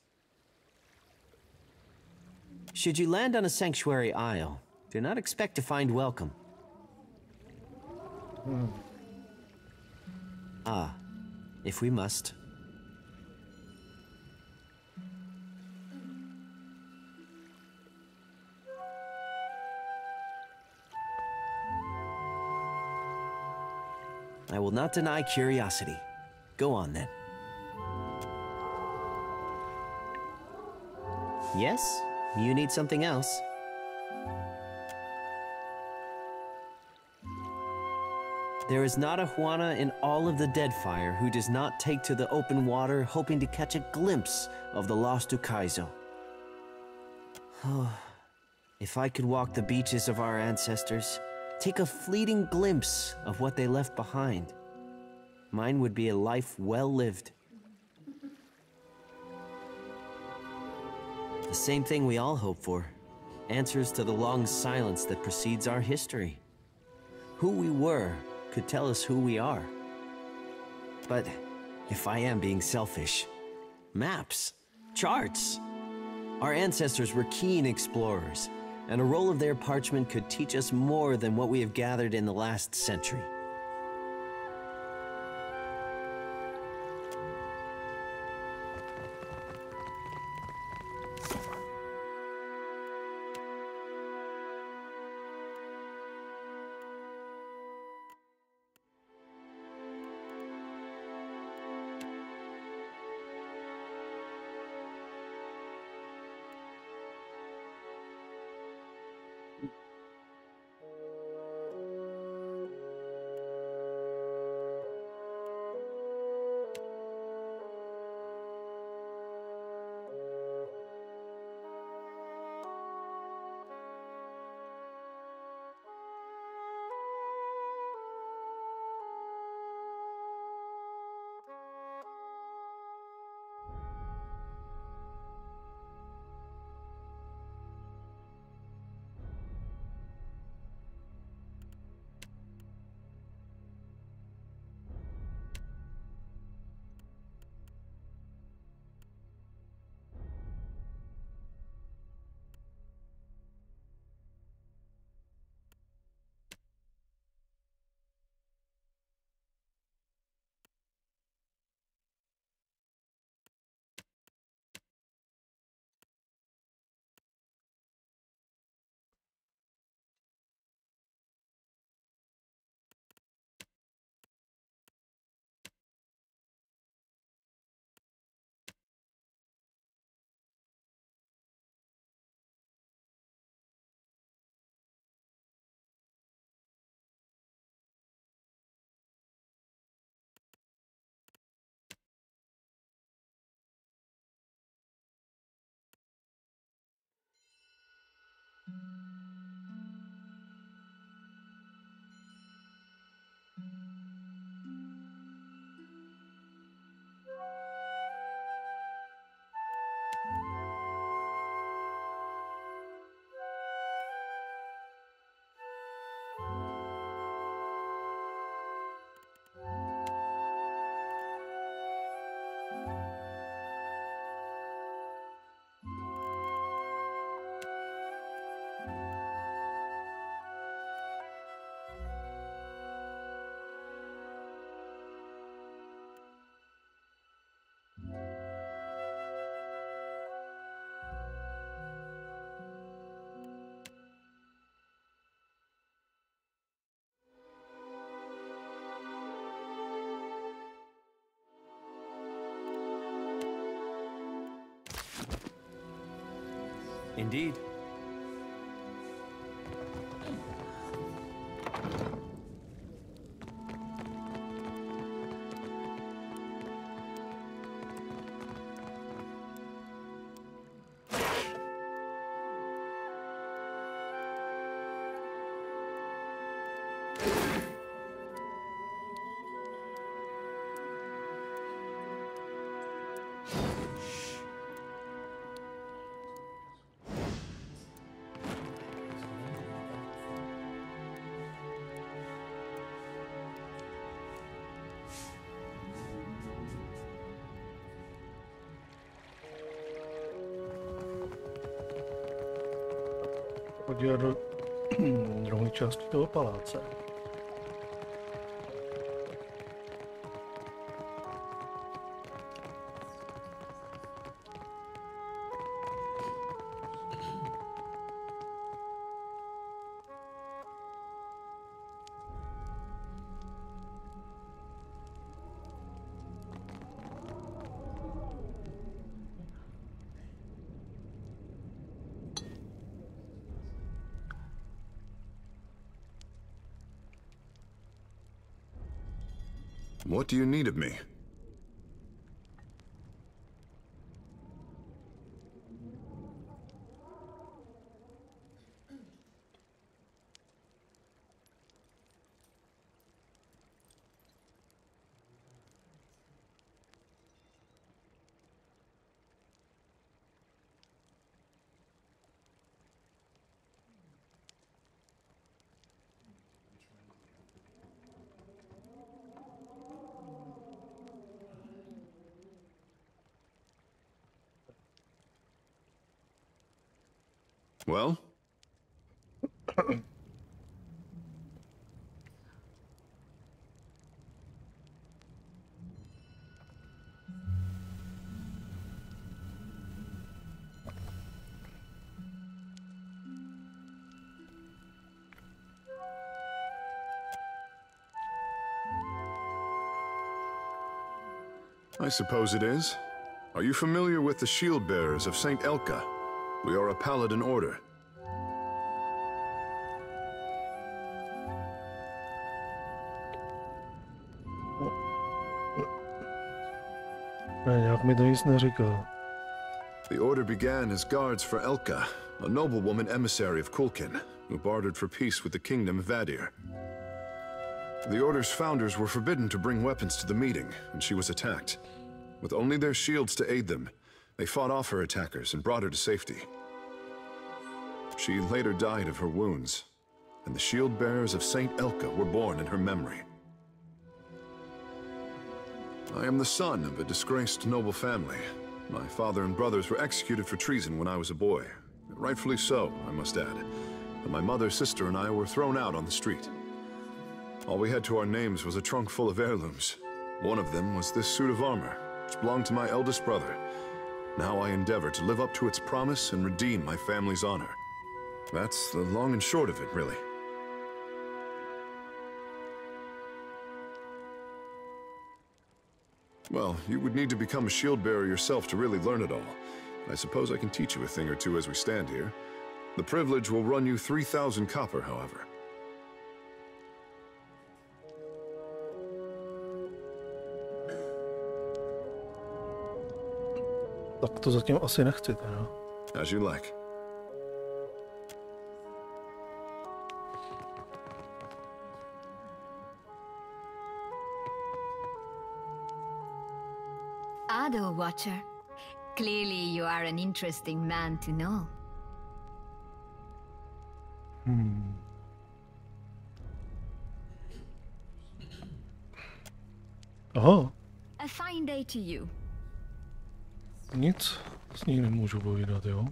Should you land on a sanctuary isle, do not expect to find welcome. Ah, if we must. I will not deny curiosity. Go on then. Yes? You need something else? There is not a Huana in all of the Deadfire who does not take to the open water hoping to catch a glimpse of the lost Ukaizo. Oh, if I could walk the beaches of our ancestors, take a fleeting glimpse of what they left behind, mine would be a life well lived. The same thing we all hope for, answers to the long silence that precedes our history. Who we were could tell us who we are. But if I am being selfish, maps, charts. Our ancestors were keen explorers, and a roll of their parchment could teach us more than what we have gathered in the last century. Indeed. Podívat do druhé části toho paláce. What do you need of me? Well? I suppose it is. Are you familiar with the shield bearers of Saint Elka? We are a paladin order. Nějak mi to nic neříkal. The order began as guards for Elka, a noblewoman emissary of Kulkin, who bartered for peace with the kingdom of Vadir. The order's founders were forbidden to bring weapons to the meeting, and she was attacked. With only their shields to aid them, they fought off her attackers and brought her to safety. She later died of her wounds, and the shield bearers of Saint Elka were born in her memory. I am the son of a disgraced noble family. My father and brothers were executed for treason when I was a boy. Rightfully so, I must add. And my mother, sister, and I were thrown out on the street. All we had to our names was a trunk full of heirlooms. One of them was this suit of armor, which belonged to my eldest brother. Now I endeavor to live up to its promise and redeem my family's honor. That's the long and short of it, really. Well, you would need to become a shield bearer yourself to really learn it all. I suppose I can teach you a thing or two as we stand here. The privilege will run you 3,000 copper, however. Tak to zatím asi nechci, teda. As you like. Ado, Watcher. Clearly you are an interesting man to know. Aha. A fine day to you. Nic s ní nemůžu povídat, jo?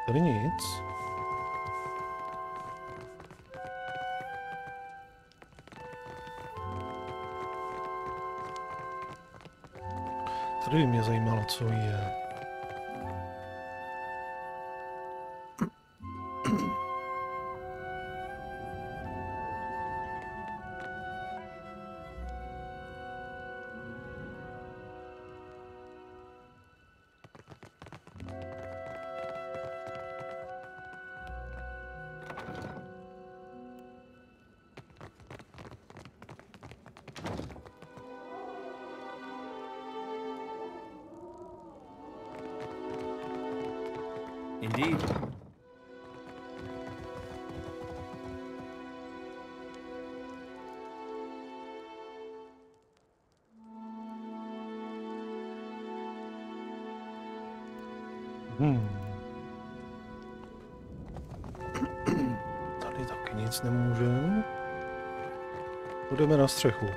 Tady nic. Tady mě zajímalo, co je. Indeed. Tady taky nic nemůžeme. Půjdeme na střechu.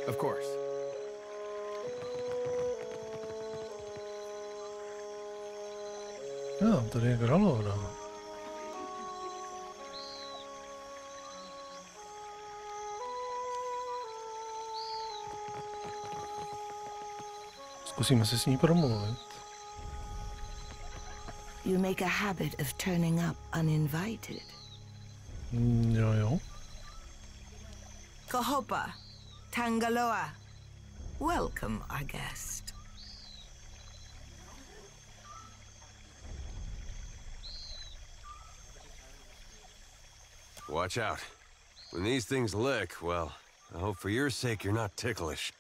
Of course. Jo, tady je královna. Zkusíme si s ní promluvit. You make a habit of turning up uninvited. Jo. Kohopa, Tangaloa, welcome our guest. Watch out. When these things lick, well, I hope for your sake you're not ticklish.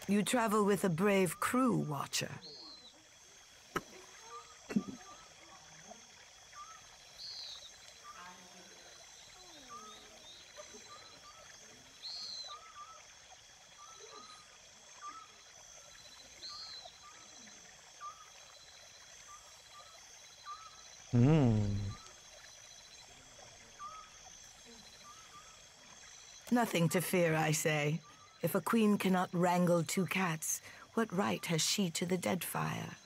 You travel with a brave crew, Watcher. Nothing to fear, I say. If a queen cannot wrangle two cats, what right has she to the Deadfire?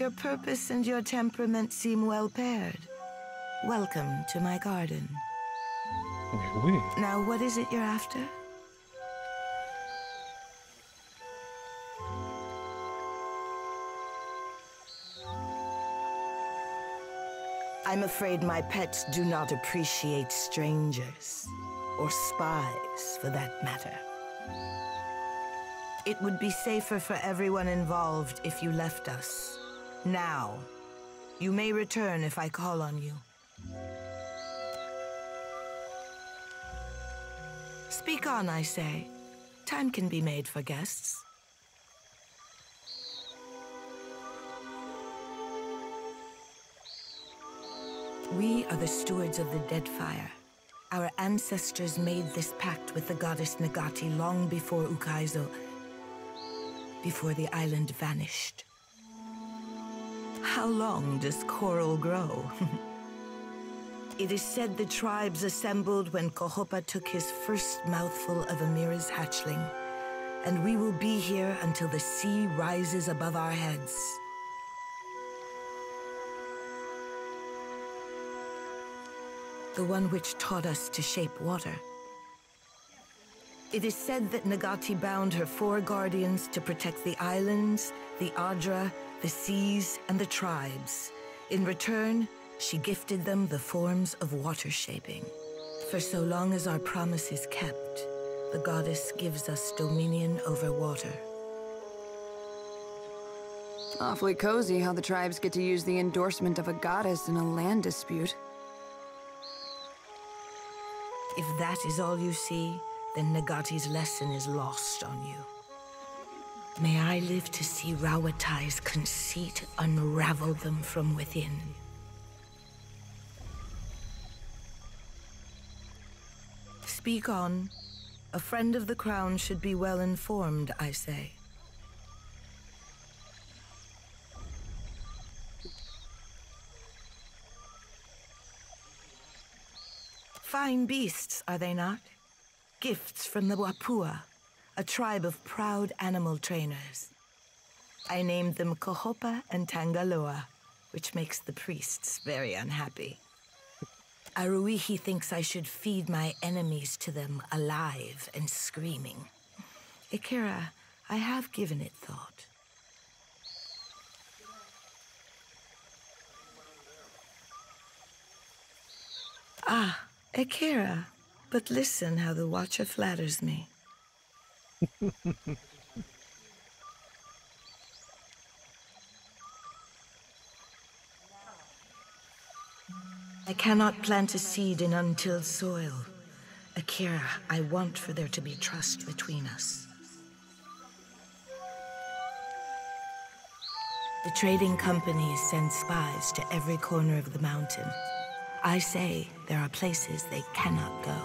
Your purpose and your temperament seem well paired. Welcome to my garden. Oui. Now, what is it you're after? I'm afraid my pets do not appreciate strangers, or spies, for that matter. It would be safer for everyone involved if you left us. Now. You may return if I call on you. Speak on, I say. Time can be made for guests. We are the stewards of the Deadfire. Our ancestors made this pact with the goddess Nagati long before Ukaizo, before the island vanished. How long does coral grow? It is said the tribes assembled when Kohopa took his first mouthful of Amira's hatchling, and we will be here until the sea rises above our heads. The one which taught us to shape water. It is said that Nagati bound her 4 guardians to protect the islands, the Adra, the seas, and the tribes. In return, she gifted them the forms of water shaping. For so long as our promise is kept, the goddess gives us dominion over water. Awfully cozy how the tribes get to use the endorsement of a goddess in a land dispute. If that is all you see, then Nagati's lesson is lost on you. May I live to see Rauatai's conceit unravel them from within. Speak on. A friend of the crown should be well informed, I say. Fine beasts, are they not? Gifts from the Wapua, a tribe of proud animal trainers. I named them Kohopa and Tangaloa, which makes the priests very unhappy. Aruihi thinks I should feed my enemies to them alive and screaming. Ikera, I have given it thought. Ah, Ikera, but listen how the Watcher flatters me. I cannot plant a seed in untilled soil. Akira, I want for there to be trust between us. The trading companies send spies to every corner of the mountain. I say there are places they cannot go.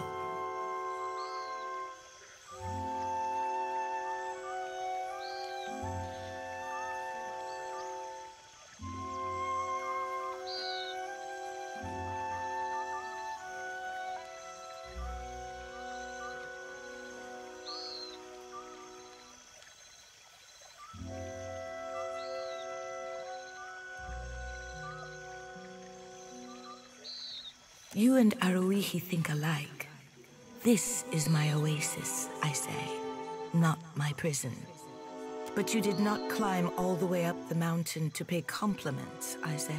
You and Aruihi think alike. This is my oasis, I say, not my prison. But you did not climb all the way up the mountain to pay compliments, I say.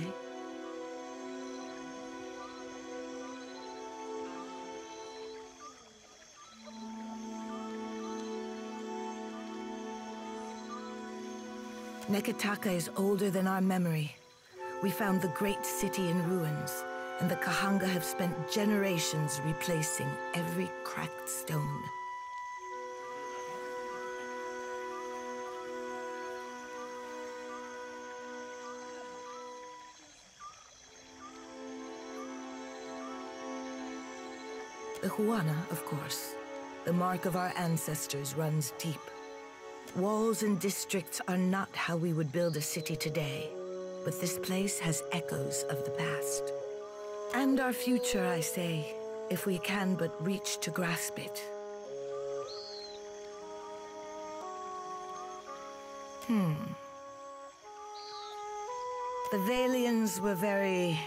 Neketaka is older than our memory. We found the great city in ruins, and the Kahanga have spent generations replacing every cracked stone. The Huana, of course. The mark of our ancestors runs deep. Walls and districts are not how we would build a city today, but this place has echoes of the past. And our future, I say, if we can but reach to grasp it. The Valians were very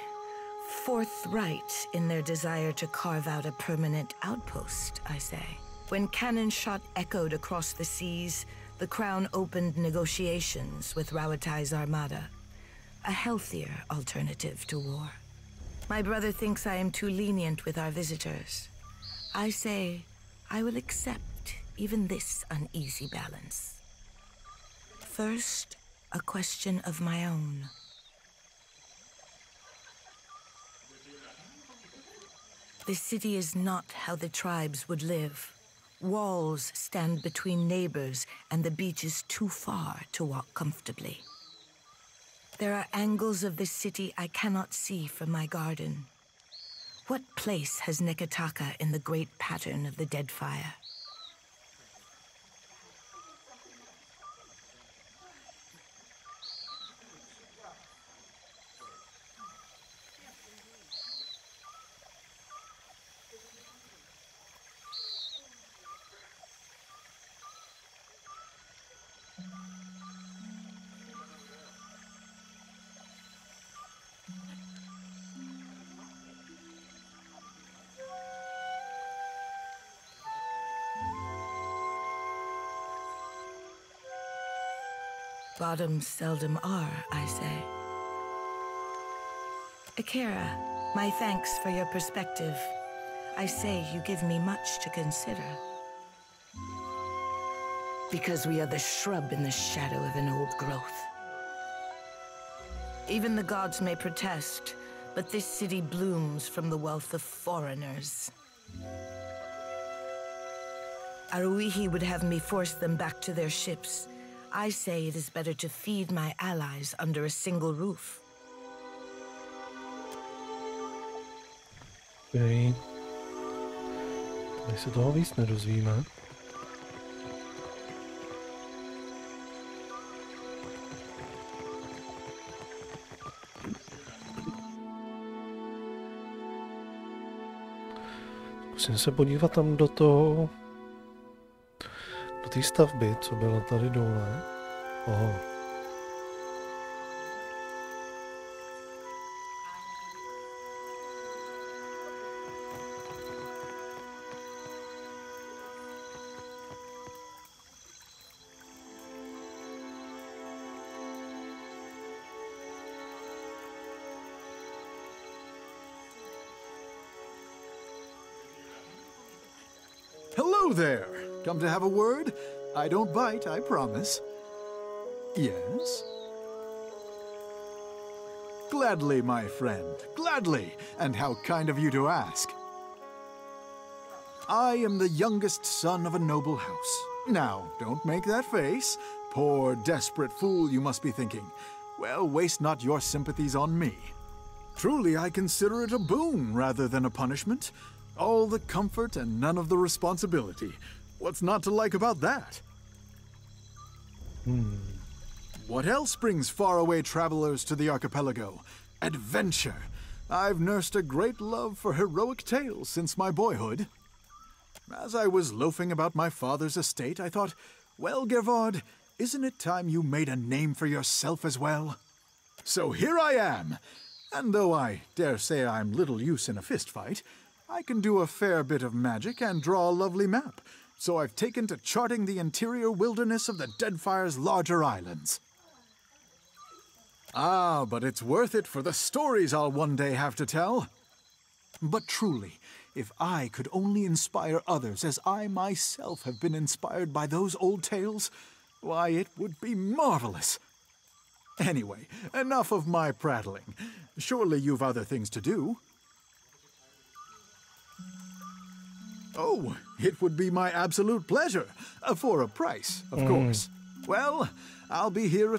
forthright in their desire to carve out a permanent outpost, I say. When cannon shot echoed across the seas, the Crown opened negotiations with Rauatai's armada, a healthier alternative to war. My brother thinks I am too lenient with our visitors. I say I will accept even this uneasy balance. First, a question of my own. This city is not how the tribes would live. Walls stand between neighbors, and the beach is too far to walk comfortably. There are angles of this city I cannot see from my garden. What place has Neketaka in the great pattern of the Deadfire? Bottoms seldom are, I say. Akira, my thanks for your perspective. I say you give me much to consider. Because we are the shrub in the shadow of an old growth. Even the gods may protest, but this city blooms from the wealth of foreigners. Aruihi would have me force them back to their ships. I say it is better to feed my allies under a single roof. Okay. Tady se toho víc nedozvíme. Musím se podívat tam do toho, do té stavby, co byla tady dole. Oho. Hello there! Come to have a word? I don't bite, I promise. Yes? Gladly, my friend, gladly, and how kind of you to ask. I am the youngest son of a noble house. Now, don't make that face. Poor, desperate fool, you must be thinking. Well, waste not your sympathies on me. Truly, I consider it a boon rather than a punishment. All the comfort and none of the responsibility. What's not to like about that? What else brings faraway travelers to the archipelago? Adventure. I've nursed a great love for heroic tales since my boyhood. As I was loafing about my father's estate, I thought, well, Gervard, isn't it time you made a name for yourself as well? So here I am. And though I dare say I'm little use in a fistfight, I can do a fair bit of magic and draw a lovely map, so I've taken to charting the interior wilderness of the Deadfire's larger islands. Ah, but it's worth it for the stories I'll one day have to tell. But truly, if I could only inspire others as I myself have been inspired by those old tales, why, it would be marvelous. Anyway, enough of my prattling. Surely you've other things to do. Oh, it would be my absolute pleasure. For a price, of course. Well, I'll be here...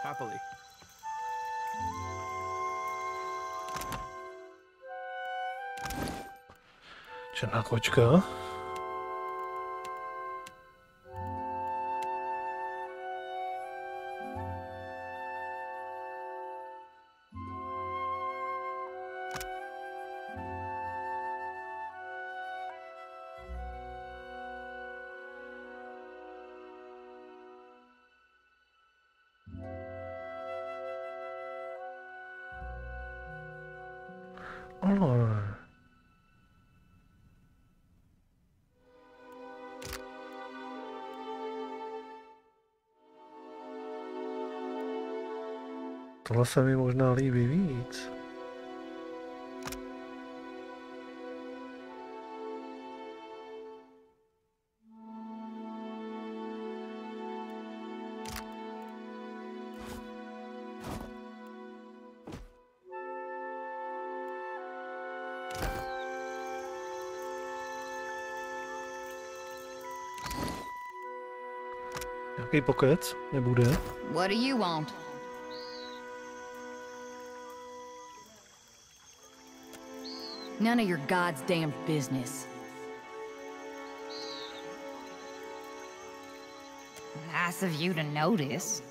Happily. Černá kočka. Tohle se mi možná líbí víc. Nějaký pokec nebude. What do you want? None of your god's damn business. Nice of you to notice.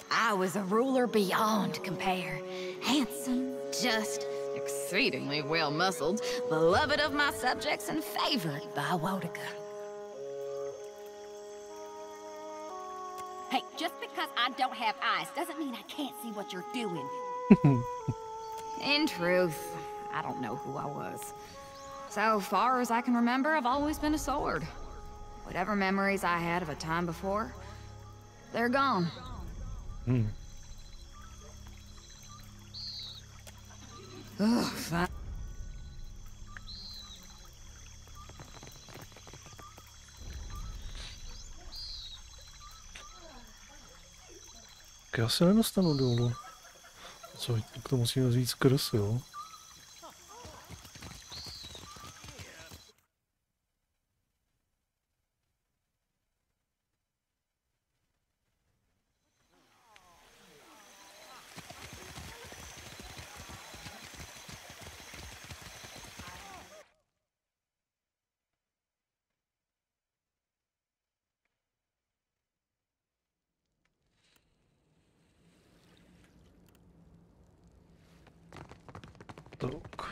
I was a ruler beyond compare. Handsome, just, exceedingly well-muscled, beloved of my subjects and favored by Wotica. Hey, just because I don't have eyes doesn't mean I can't see what you're doing. In truth, I don't know who I was. So far as I can remember, I've always been a sword. Whatever memories I had of a time before, they're gone. Ugh, fine. Já se nedostanu dolů. Co, to musíme vzít skrz, jo? Tak.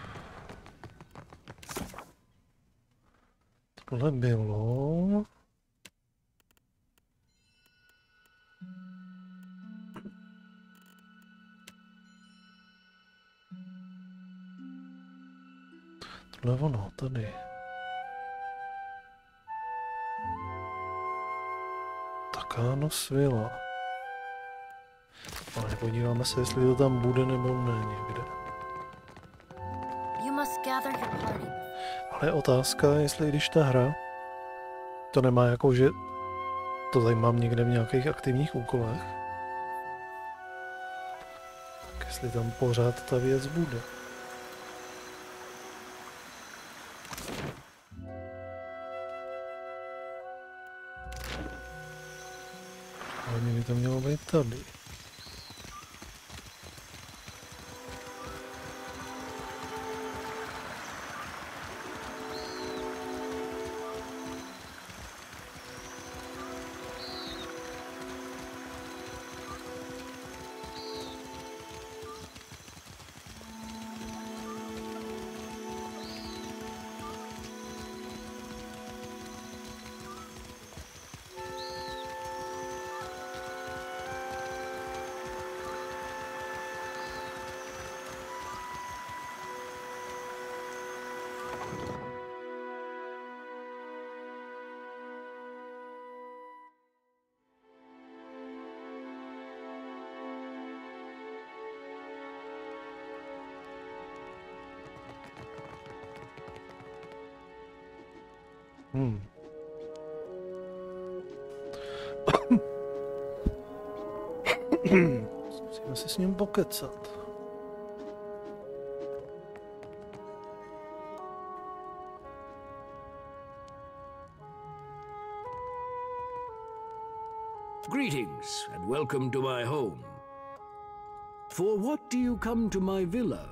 Tohle bylo... Tohle ono, tady. Takáno svila. Ale podíváme se, jestli to tam bude nebo ne někde. Ale je otázka, jestli když ta hra to nemá jako, že to tady mám někde v nějakých aktivních úkolech, tak jestli tam pořád ta věc bude. Ale někdy to mělo být tady. Musíme si s ním pokecat. Greetings and welcome to my home. For what do you come to my villa?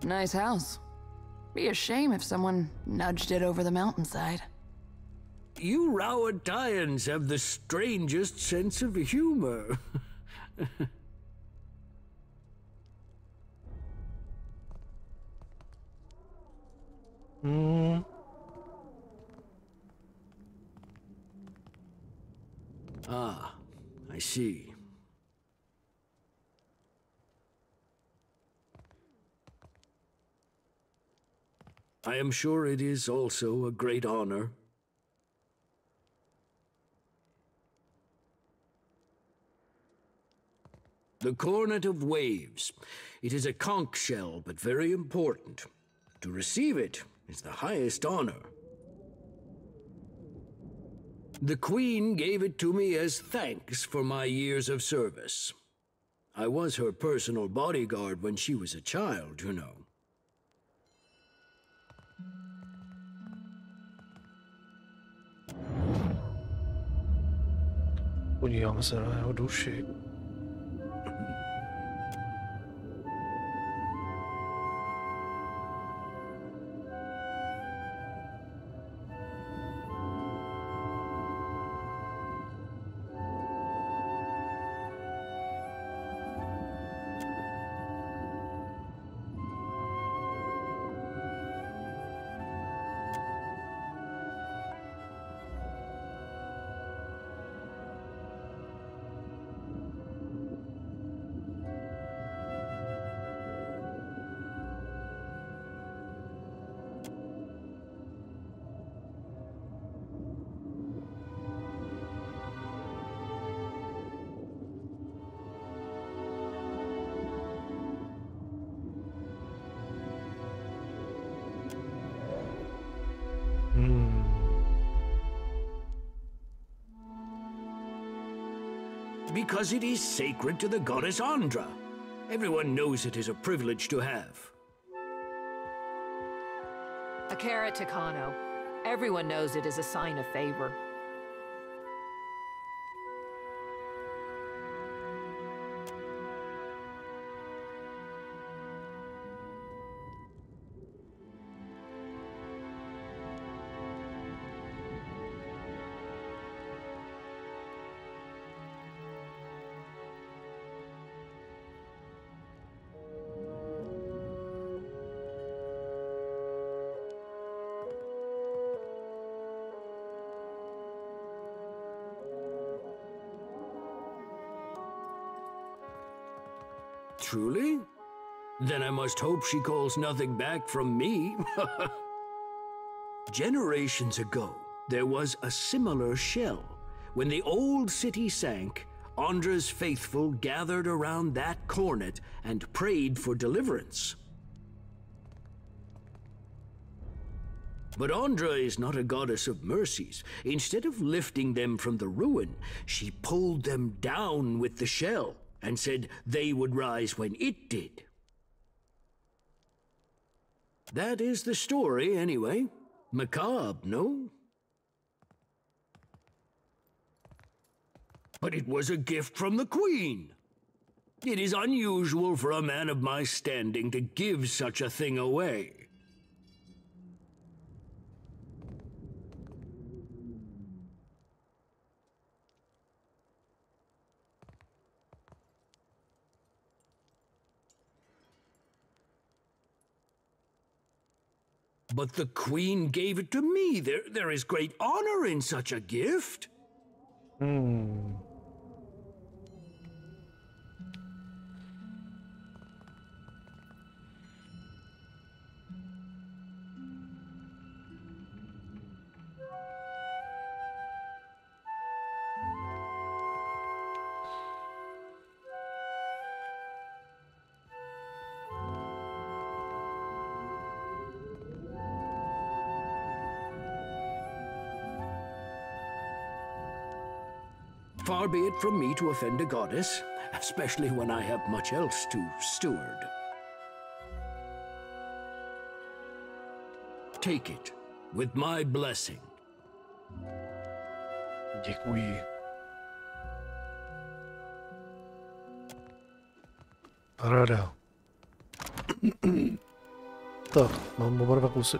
Nice house. Be a shame if someone nudged it over the mountainside. You Rowattians have the strangest sense of humor. Ah, I see. I am sure it is also a great honor. The Cornet of Waves. It is a conch shell, but very important. To receive it is the highest honor. The Queen gave it to me as thanks for my years of service. I was her personal bodyguard when she was a child, you know. Podíváme se na jeho duši. Because it is sacred to the goddess Andra. Everyone knows it is a privilege to have. A carrot to Kano. Everyone knows it is a sign of favor. Truly? Then I must hope she calls nothing back from me. Generations ago, there was a similar shell. When the old city sank, Andra's faithful gathered around that cornet and prayed for deliverance. But Andra is not a goddess of mercies. Instead of lifting them from the ruin, she pulled them down with the shell and said they would rise when it did. That is the story, anyway. Macabre, no? But it was a gift from the Queen. It is unusual for a man of my standing to give such a thing away. But the Queen gave it to me. There is great honor in such a gift. Far be it from me to offend a goddess, especially when I have much else to steward. Take it, with my blessing. Děkuji. Paráda. Tak, mám oba dva kusy.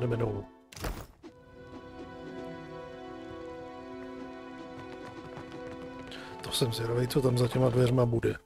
Jdeme dolů. To jsem zvědavý, co tam za těma dveřma bude.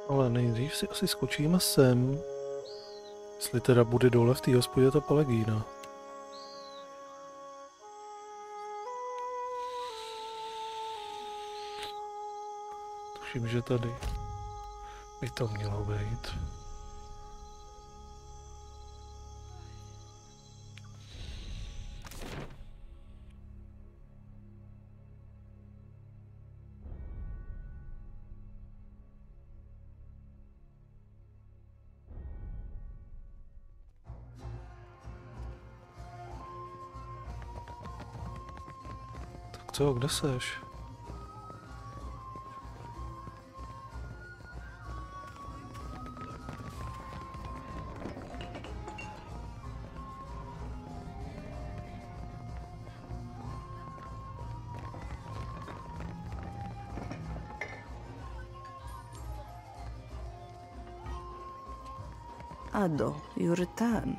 Ale nejdřív si asi skočíme sem. Jestli teda bude dole v té hospodě ta Palegína. Tuším, že tady by to mělo být. Co, kde seš? Ado, you return.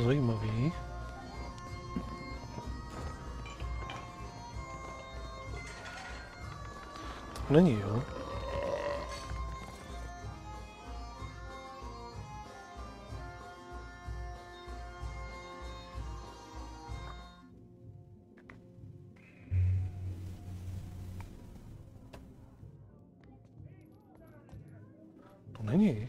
Zajímavý. Tak není, jo? To není.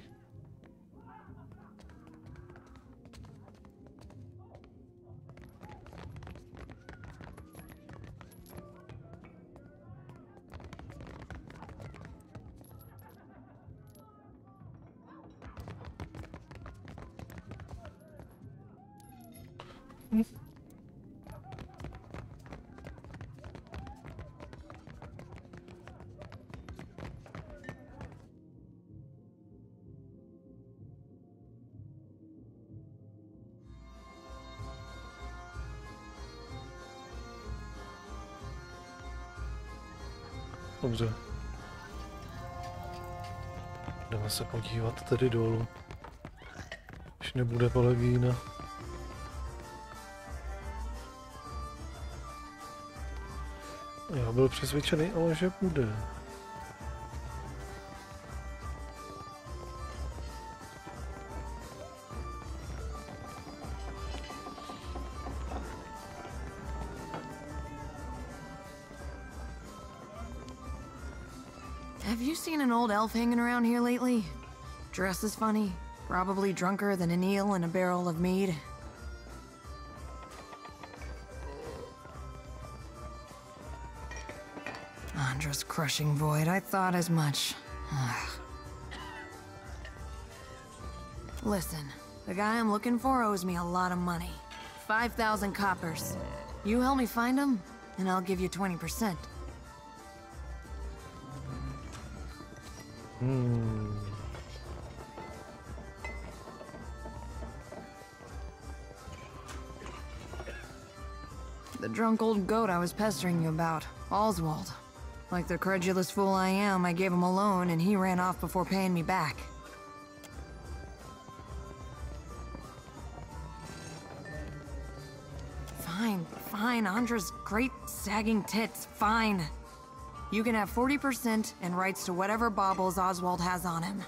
Dobře. Jdeme se podívat tedy dolů. Když nebude Paladína. Já byl přesvědčený, ale že bude. Have you seen an old elf hanging around here lately? Dresses funny, probably drunker than an eel in a barrel of mead. Andra's crushing void, I thought as much. Listen, the guy I'm looking for owes me a lot of money. 5,000 coppers. You help me find him, and I'll give you 20%. The drunk old goat I was pestering you about, Oswald. Like the credulous fool I am, I gave him a loan and he ran off before paying me back. Fine, Andra's great sagging tits, fine. You can have 40% and rights to whatever baubles Oswald has on him.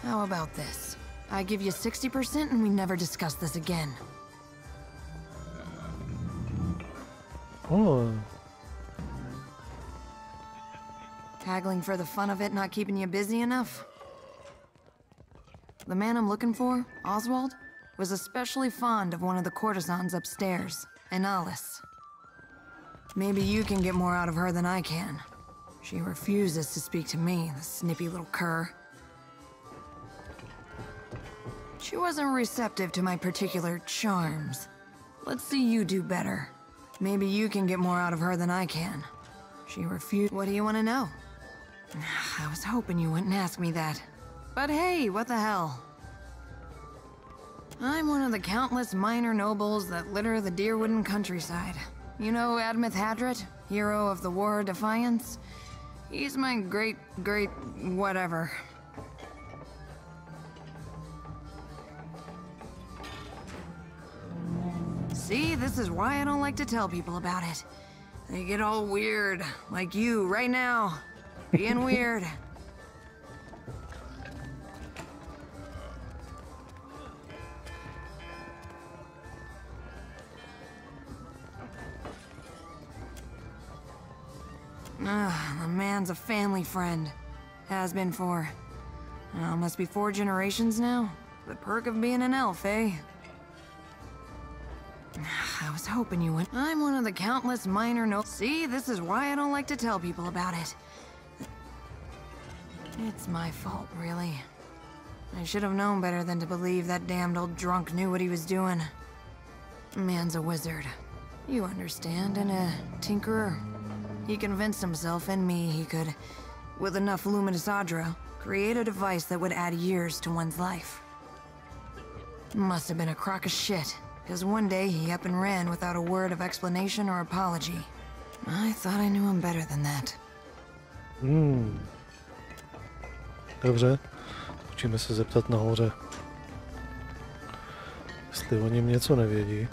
How about this? I give you 60% and we never discuss this again. Haggling for the fun of it not keeping you busy enough? The man I'm looking for, Oswald, was especially fond of one of the courtesans upstairs, Analis. Maybe you can get more out of her than I can. She refuses to speak to me, the snippy little cur. She wasn't receptive to my particular charms. Let's see you do better. Maybe you can get more out of her than I can. She refused. What do you want to know? I was hoping you wouldn't ask me that. But hey, what the hell? I'm one of the countless minor nobles that litter the Deerwooden countryside. You know Admeth Hadret, hero of the War of Defiance? He's my great whatever. See, this is why I don't like to tell people about it. They get all weird, like you right now, being weird. The man's a family friend. Has been for... must be 4 generations now. The perk of being an elf, eh? I was hoping you would. I'm one of the countless minor notes. See, this is why I don't like to tell people about it. It's my fault, really. I should have known better than to believe that damned old drunk knew what he was doing. Man's a wizard. You understand, and a tinkerer. He convinced himself and me he could, with enough luminous Adra, create a device that would add years to one's life. Must have been a crock of shit, because one day he up and ran without a word of explanation or apology. I thought I knew him better than that. Dobře, musíme se zeptat nahoře. Jestli o něm něco nevědí.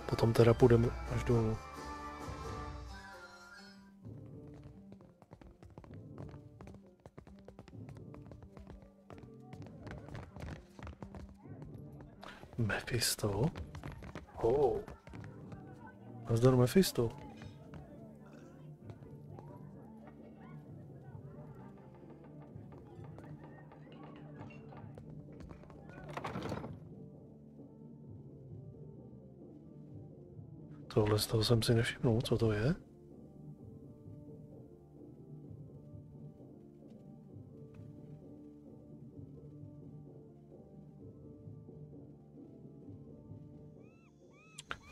Potom teda půjdeme až dolů. Mephisto? Oh. Nazdar Mephisto. Tohle z toho jsem si nevšimnul, co to je?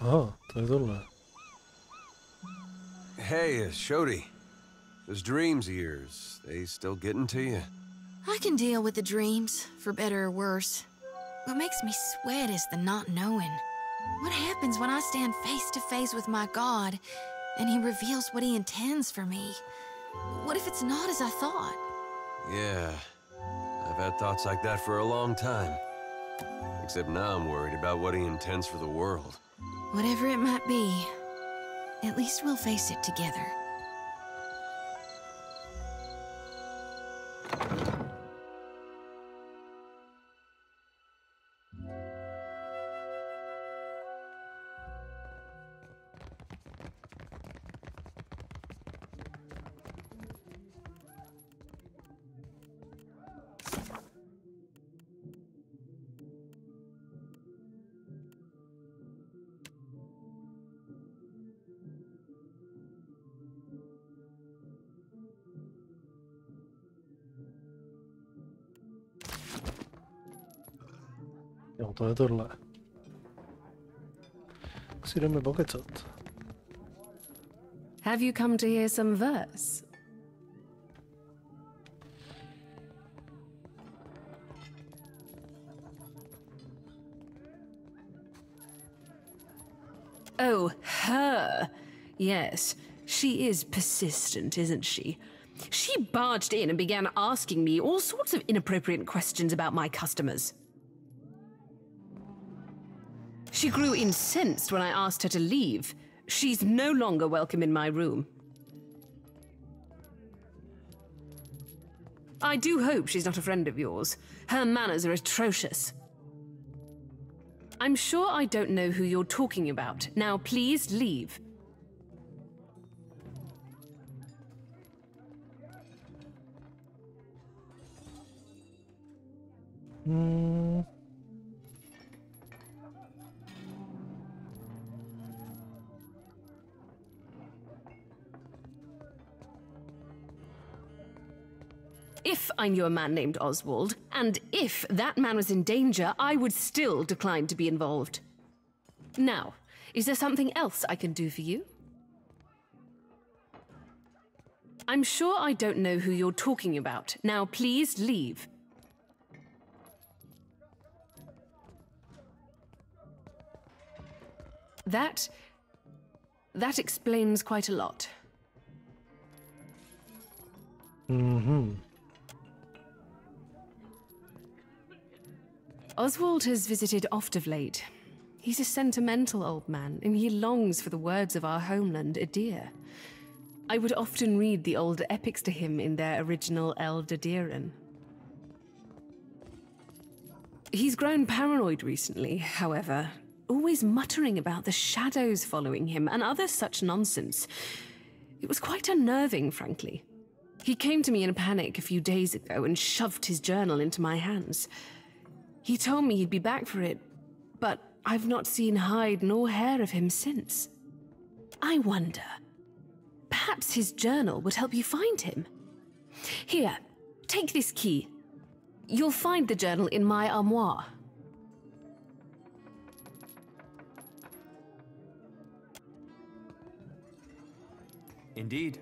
Aha, to je tohle. Hey, Shodi. Those dreams of yours, they still getting to you? I can deal with the dreams, for better or worse. What makes me sweat is the not knowing. What happens when I stand face to face with my God, and he reveals what he intends for me? What if it's not as I thought? Yeah, I've had thoughts like that for a long time. Except now I'm worried about what he intends for the world. Whatever it might be, at least we'll face it together. Jo, to je tohle. Si jdeme pokecat. Have you come to hear some verse? Oh, her. Yes, she is persistent, isn't she? She barged in and began asking me all sorts of inappropriate questions about my customers. She grew incensed when I asked her to leave. She's no longer welcome in my room. I do hope she's not a friend of yours. Her manners are atrocious. I'm sure I don't know who you're talking about. Now, please leave. If I knew a man named Oswald, and if that man was in danger, I would still decline to be involved. Now, is there something else I can do for you? I'm sure I don't know who you're talking about. Now, please leave. That explains quite a lot. Mm-hmm. Oswald has visited oft of late. He's a sentimental old man, and he longs for the words of our homeland, Adir. I would often read the old epics to him in their original Eldadiran. He's grown paranoid recently, however, always muttering about the shadows following him and other such nonsense. It was quite unnerving, frankly. He came to me in a panic a few days ago and shoved his journal into my hands. He told me he'd be back for it, but I've not seen hide nor hair of him since. I wonder, perhaps his journal would help you find him? Here, take this key. You'll find the journal in my armoire. Indeed.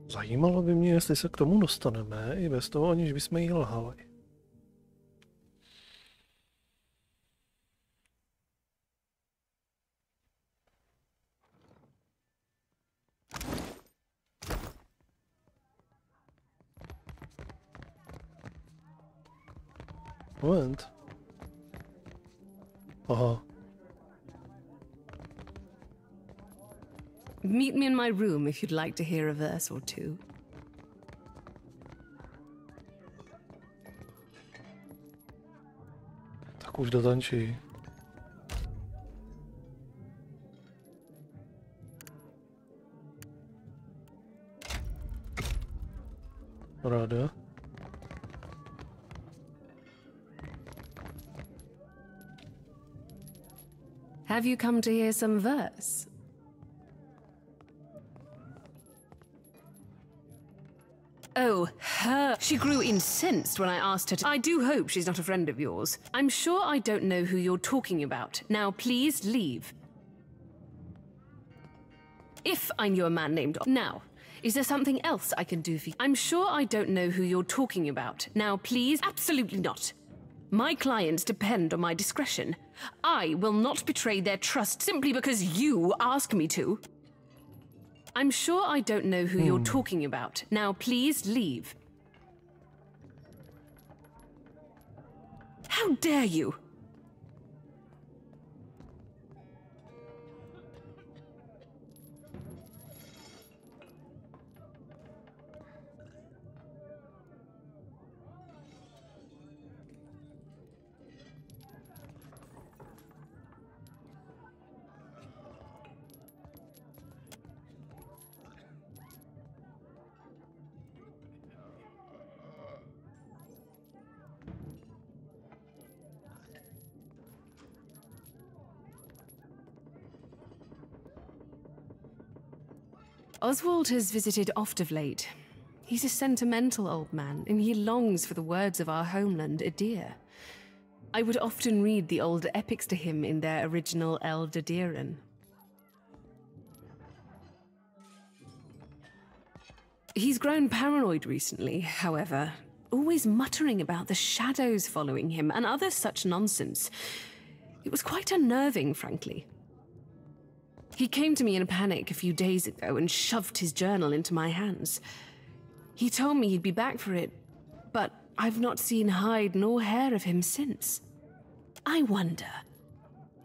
Zajímalo by mě, jestli se k tomu dostaneme, i bez toho, aniž bychom jí lhali. Moment. Aha. Meet me in my room if you'd like to hear a verse or two. Tak už dotančí. Ráda. Have you come to hear some verse? Oh, her. She grew incensed when I asked her to. I do hope she's not a friend of yours. I'm sure I don't know who you're talking about. Now, please leave. If I knew a man named... Now, is there something else I can do for you? I'm sure I don't know who you're talking about. Now, please... Absolutely not. My clients depend on my discretion. I will not betray their trust simply because you ask me to. I'm sure I don't know who you're talking about. Now, please leave. How dare you? Oswald has visited oft of late. He's a sentimental old man, and he longs for the words of our homeland, Adir. I would often read the old epics to him in their original Eldadiran. He's grown paranoid recently, however, always muttering about the shadows following him and other such nonsense. It was quite unnerving, frankly. He came to me in a panic a few days ago and shoved his journal into my hands. He told me he'd be back for it, but I've not seen hide nor hair of him since. I wonder,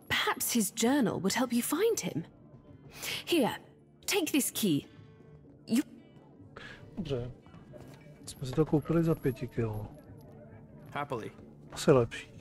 perhaps his journal would help you find him. Here, take this key. You... Dobře. Jsme si to koupili za 5 kilo. Happily. Asi lepší.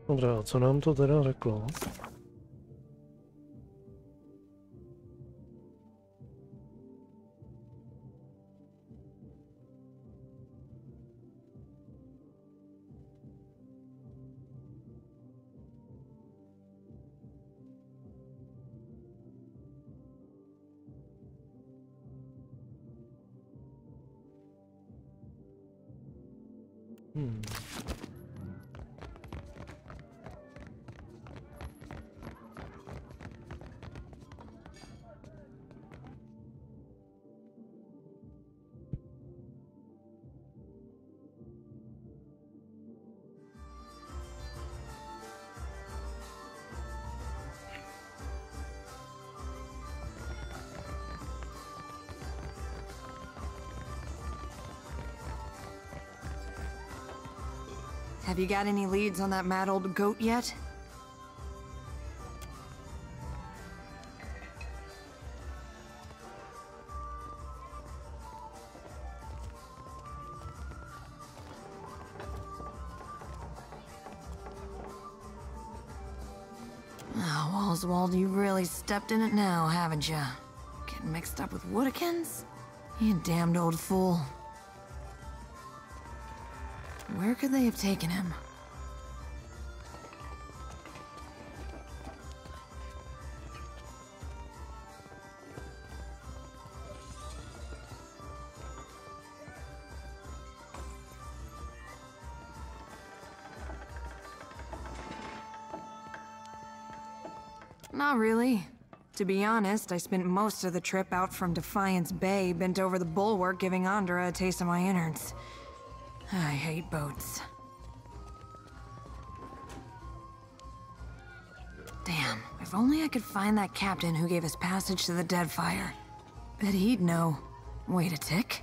Dobře, a co nám to teda řeklo? Have you got any leads on that mad old goat yet? Oswald, you really stepped in it now, haven't you? Getting mixed up with Woodikins? You damned old fool. Where could they have taken him? Not really. To be honest, I spent most of the trip out from Defiance Bay bent over the bulwark giving Andra a taste of my innards. I hate boats. Damn, if only I could find that captain who gave us passage to the Deadfire. Bet he'd know. Wait a tick.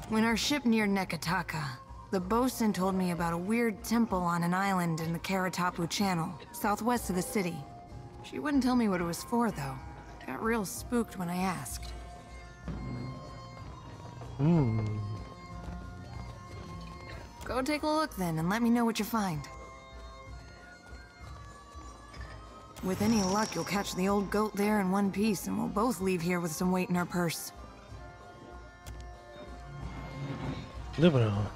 When our ship neared Nekataka, the bosun told me about a weird temple on an island in the Karatapu Channel, southwest of the city. She wouldn't tell me what it was for, though. Got real spooked when I asked. Go take a look then, and let me know what you find. With any luck, you'll catch the old goat there in one piece, and we'll both leave here with some weight in our purse. Dobrá.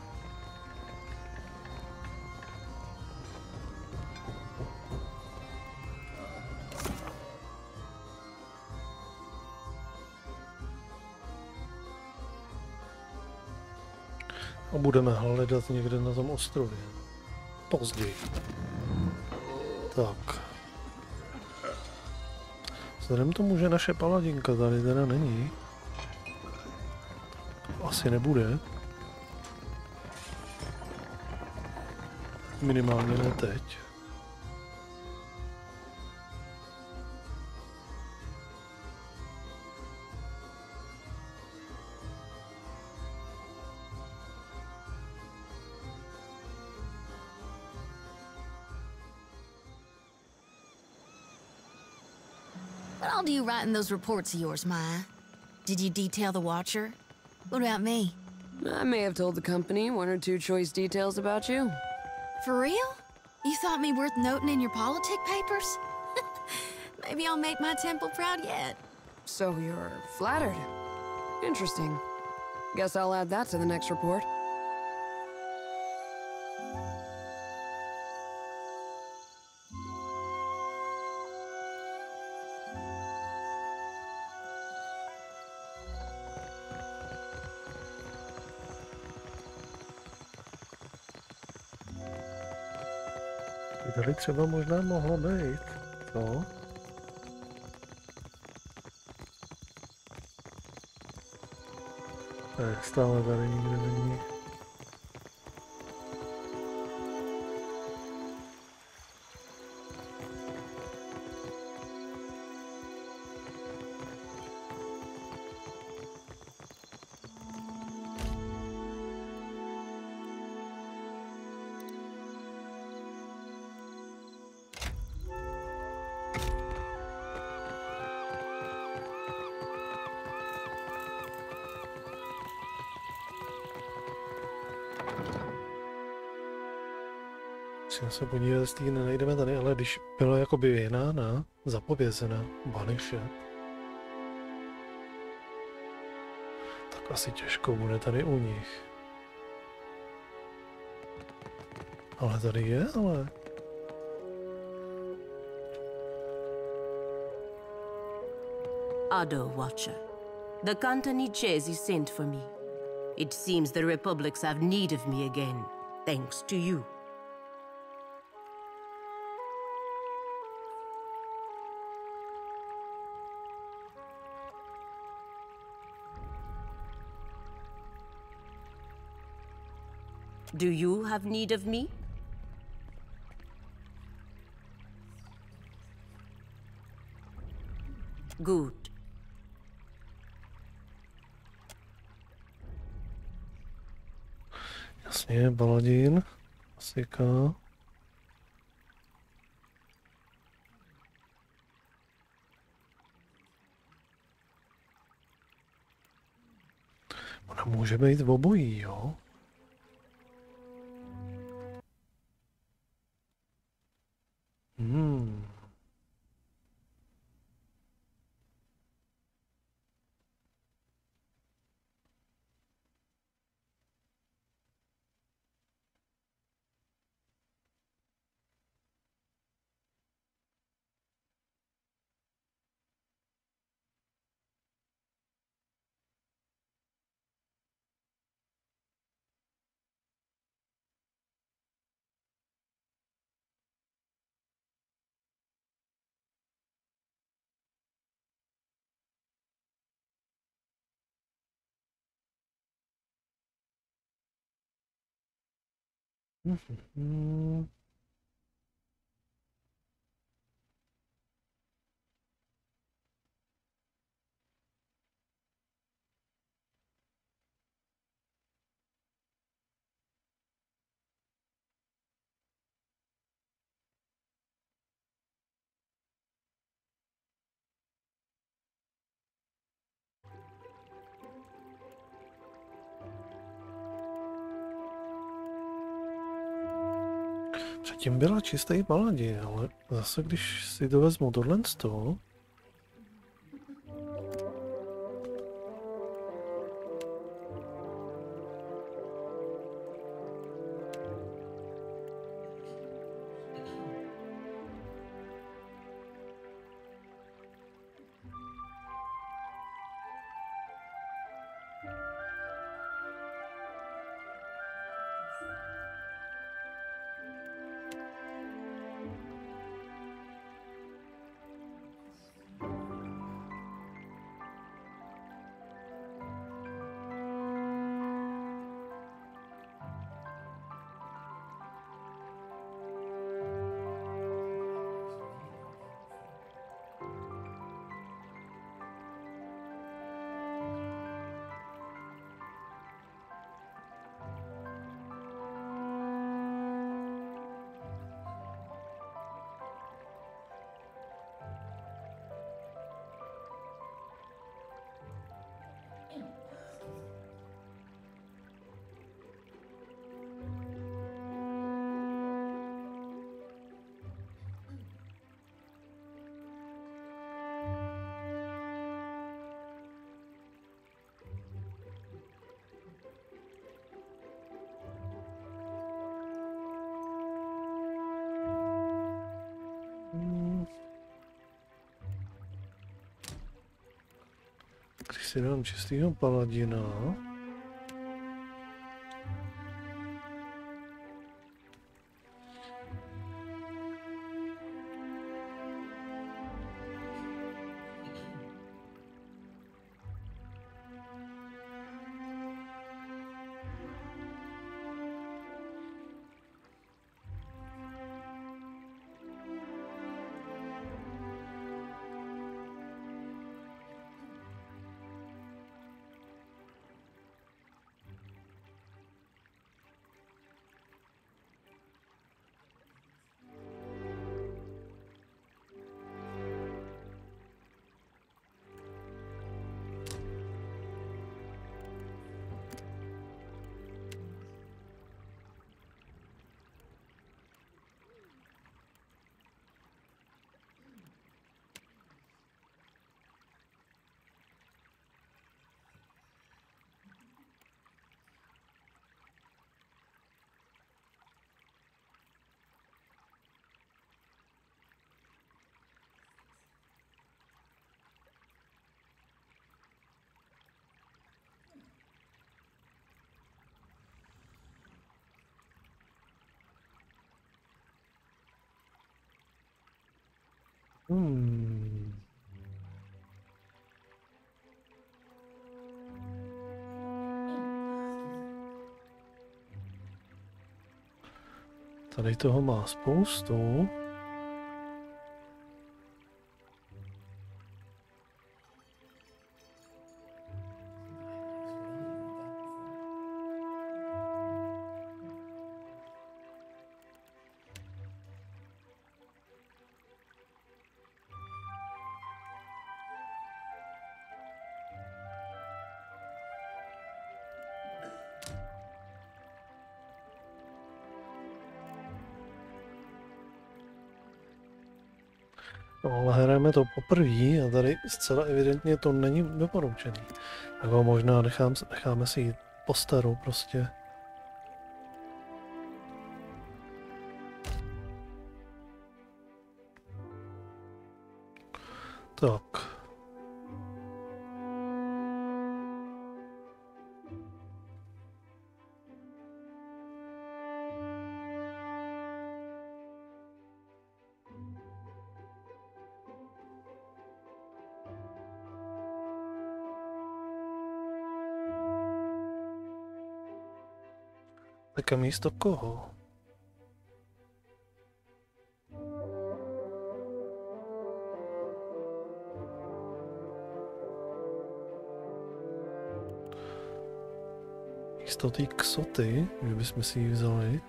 A budeme hledat někde na tom ostrově. Později. Tak. Vzhledem tomu, že naše paladinka tady teda není, asi nebude. Minimálně ne teď. What all do you write in those reports of yours, Maya? Did you detail the Watcher? What about me? I may have told the company one or two choice details about you. For real? You thought me worth noting in your politic papers? Maybe I'll make my temple proud yet. So you're flattered. Interesting. Guess I'll add that to the next report. Tady třeba možná mohlo být, co? Tak, stále tady nikde není. Musím se podívat, jestli ji nenajdeme tady, ale když byla jakoby vyhnána, zapovězena, banished, tak asi těžko bude tady u nich. Ale tady je, ale... Ado, Watcher. The Cantanichesi sent for me. It seems the Republics have need of me again, thanks to you. Do you have need of me? Good. Jasně, Baladín, klasika. Ona může být v obojí, jo? Předtím byla čistý paladin, ale zase když si to vezmu tohle z toho, když si dám čistýho paladina, tady toho má spoustu. No, ale hrajeme to poprvé a tady zcela evidentně to není doporučený. Tak ho možná necháme si jít po starou prostě. Tak. Tak a místo koho? Místo té ksoty, že bychom si ji vzali.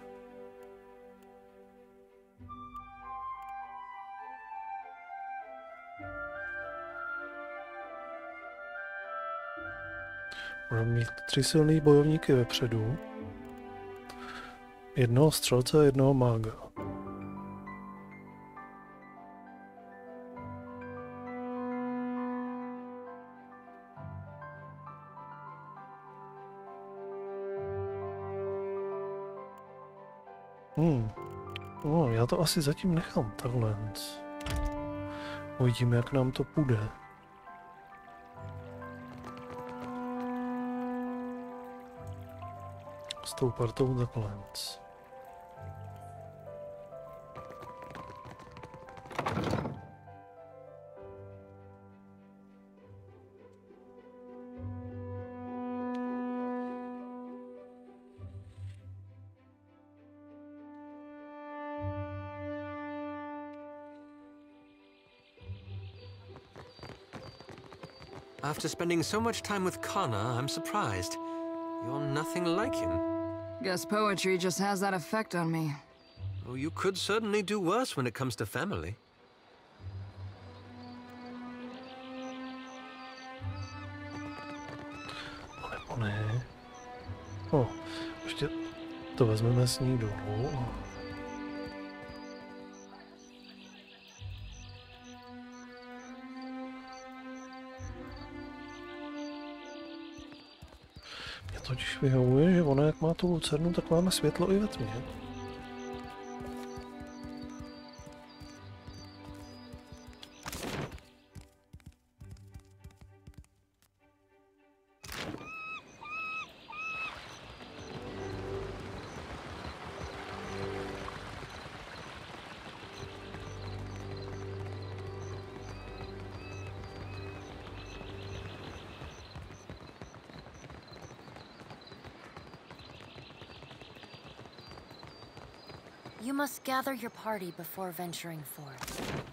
Budeme mít 3 silný bojovníky vepředu. Jednoho střelce a jednoho mága. No, já to asi zatím nechám takhle. Uvidíme, jak nám to půjde. S tou partou takhle. After spending so much time with Connor, I'm surprised. You're nothing like him. Guess poetry just has that effect on me. Oh, you could certainly do worse when it comes to family. Nebo ne. Ještě to vezmeme s ní dolů. Totiž vyhovuje, že ona jak má tu lucernu, tak máme světlo i ve tmě. You must gather your party before venturing forth.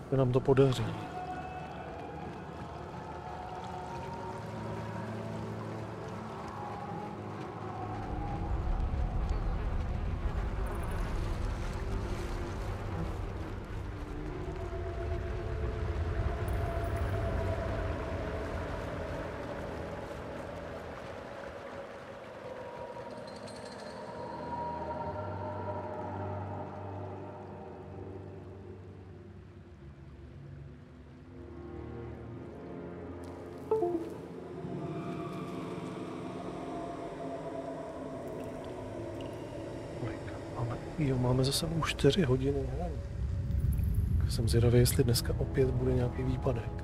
Se nám to podaří. Jo, máme za sebou 4 hodiny. Jsem zvědavý, jestli dneska opět bude nějaký výpadek.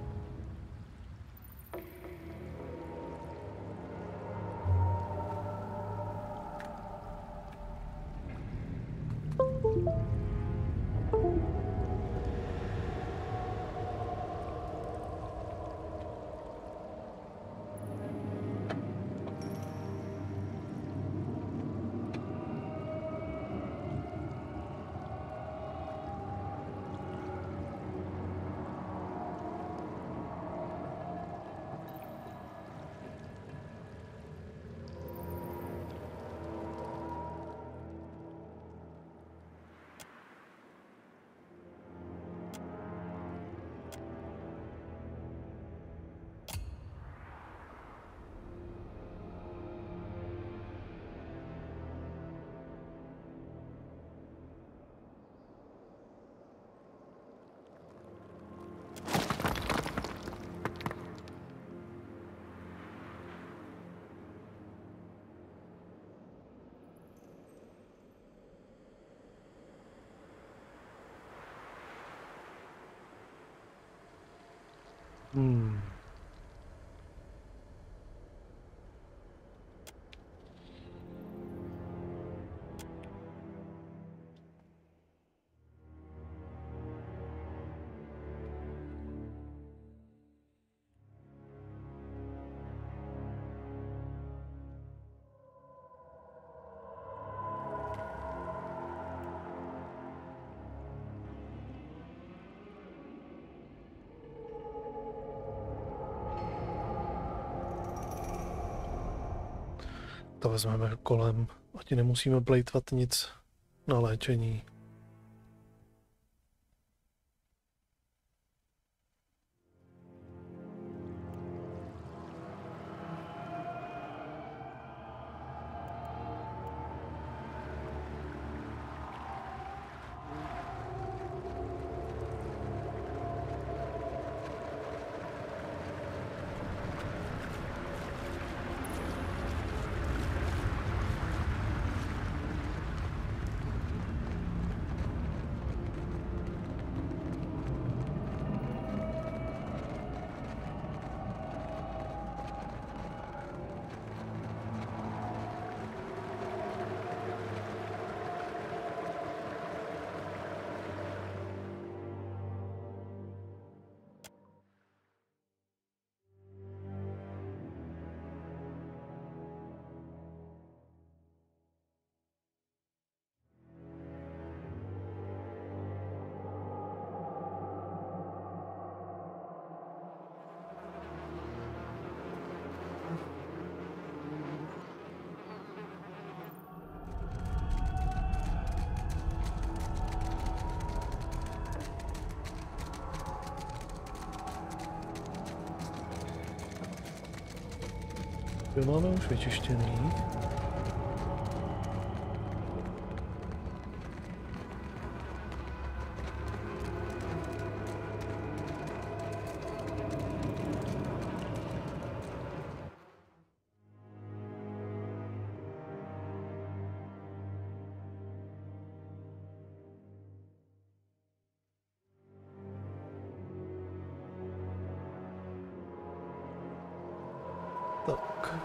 To vezmeme kolem, ať nemusíme plejtvat nic na léčení. To máme už vyčištěný. Tak.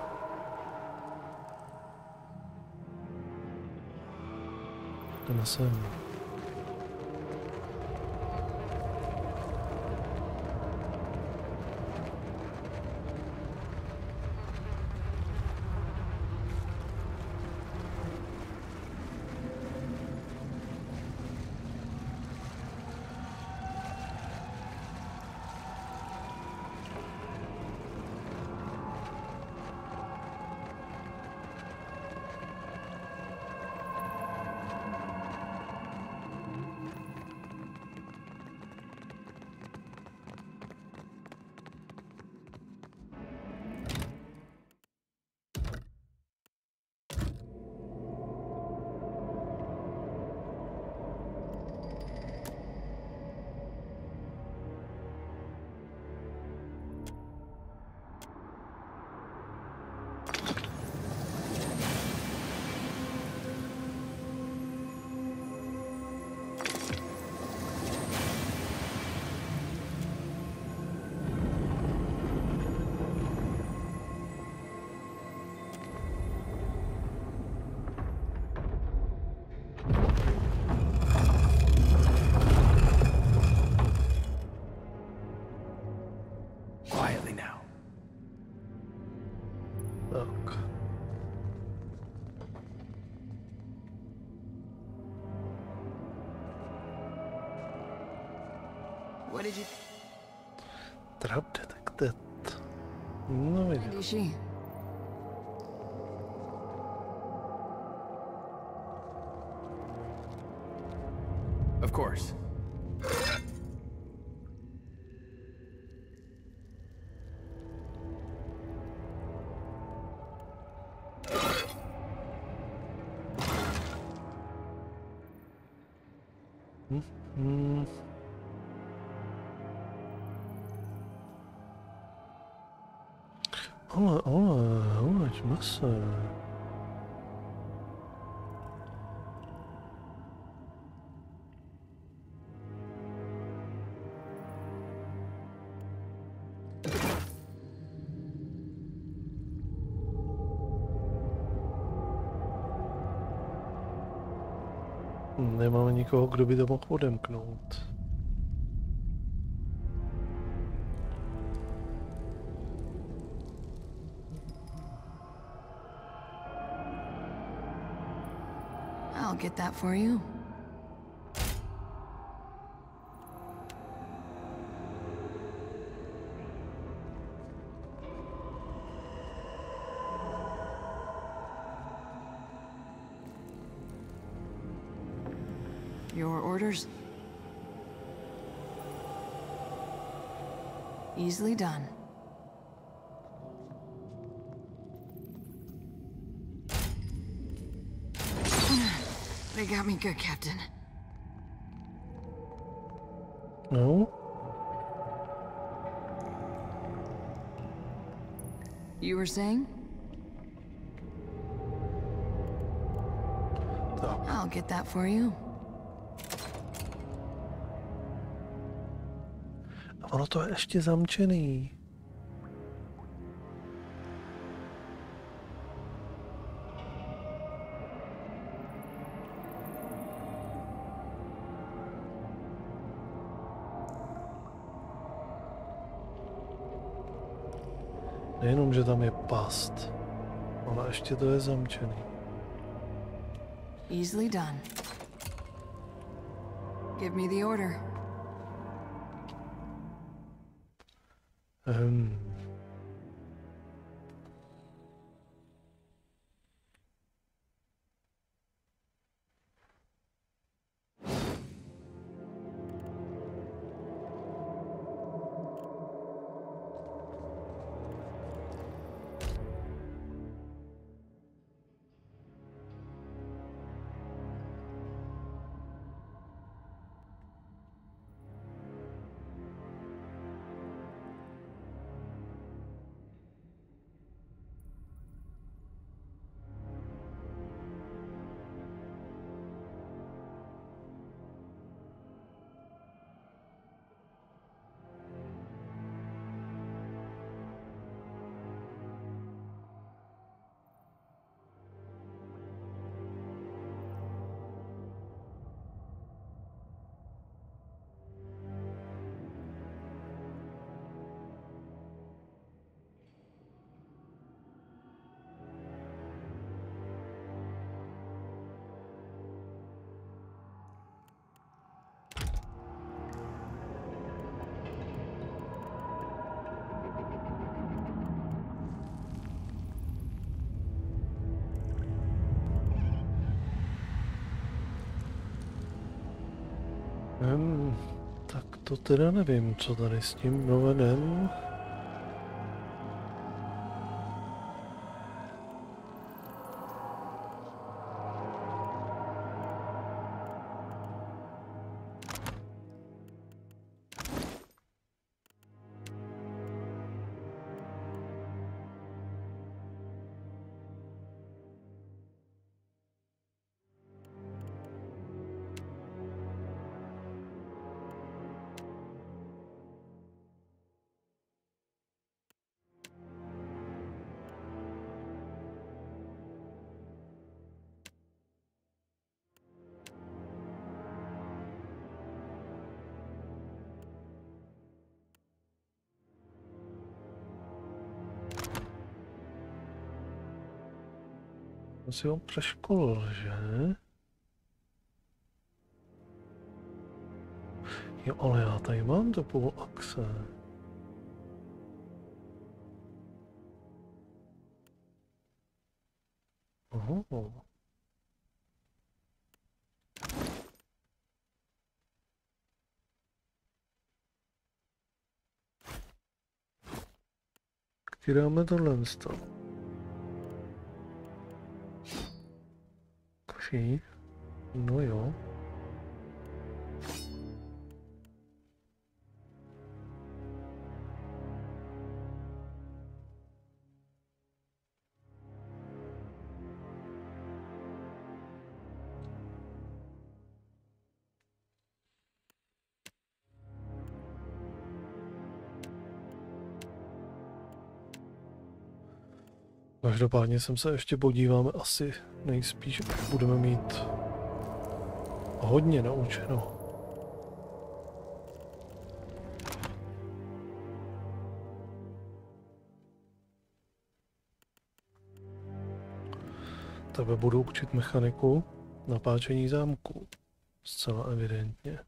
Jdeme sem. What did you... Trap detected. No Is she? Of course. Ať masa. Nemáme nikoho, kdo by to mohl odemknout. I'll get that for you. Your orders? Easily done. They got me good, Captain. No? You were saying? I'll get that for you. A ono to je ještě zamčený. Nejenom, že tam je past, ale ještě to je zamčený. Easily done. Give me the order. Tak to teda nevím, co tady s tím provedem. To si ho přeškolil, že? Jo, ale já tady mám to půl axe. Oho. Kdy dáme tohle stav? No jo. Každopádně sem se ještě podíváme, asi nejspíš budeme mít hodně naučeno. Tebe budu učit mechaniku napáčení zámku. Zcela evidentně.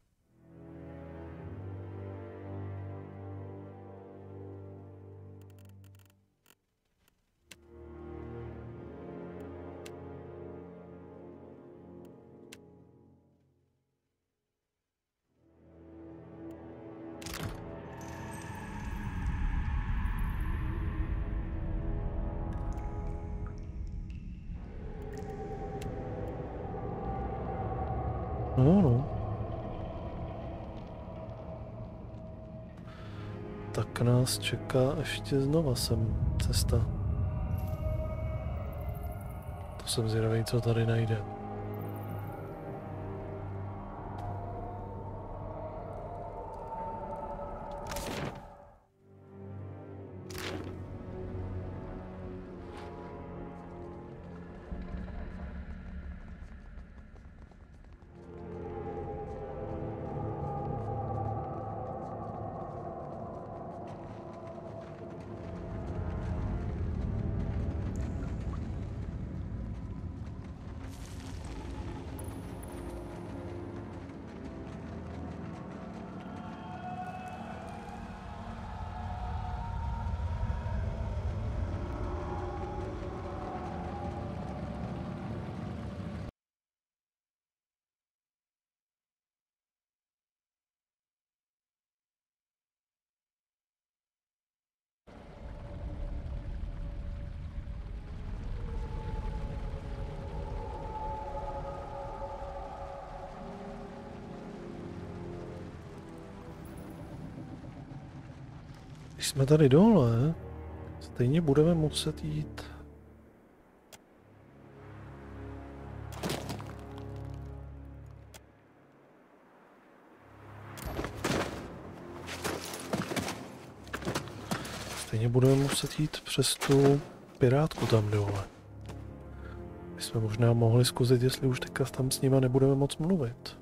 No. Tak nás čeká ještě znova sem cesta. To jsem zvědavý, co tady najde. Když jsme tady dole, stejně budeme muset jít. Stejně budeme muset jít přes tu pirátku tam dole. My jsme možná mohli zkusit, jestli už teďka tam s nima nebudeme moc mluvit.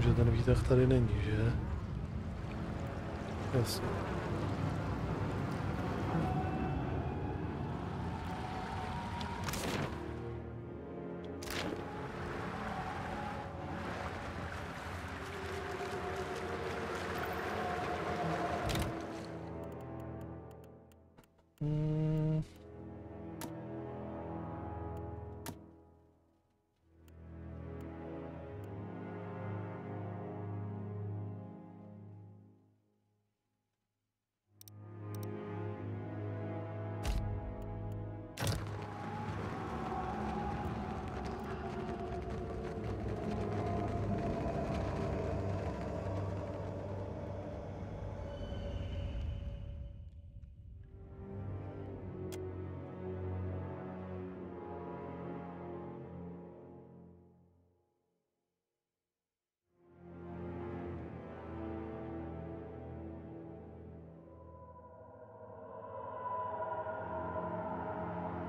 Že ten výtah tady není, že? Jasně.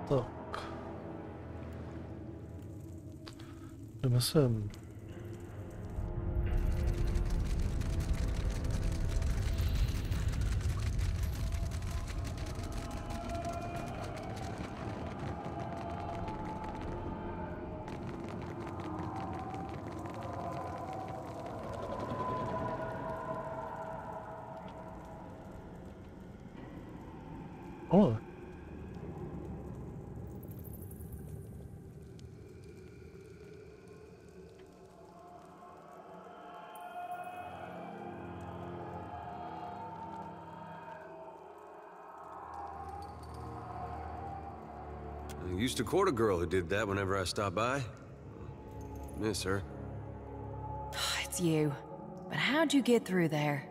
Tak. Jdeme sem. Ale. I used to court a girl who did that whenever I stopped by. Miss her. It's you. But how'd you get through there?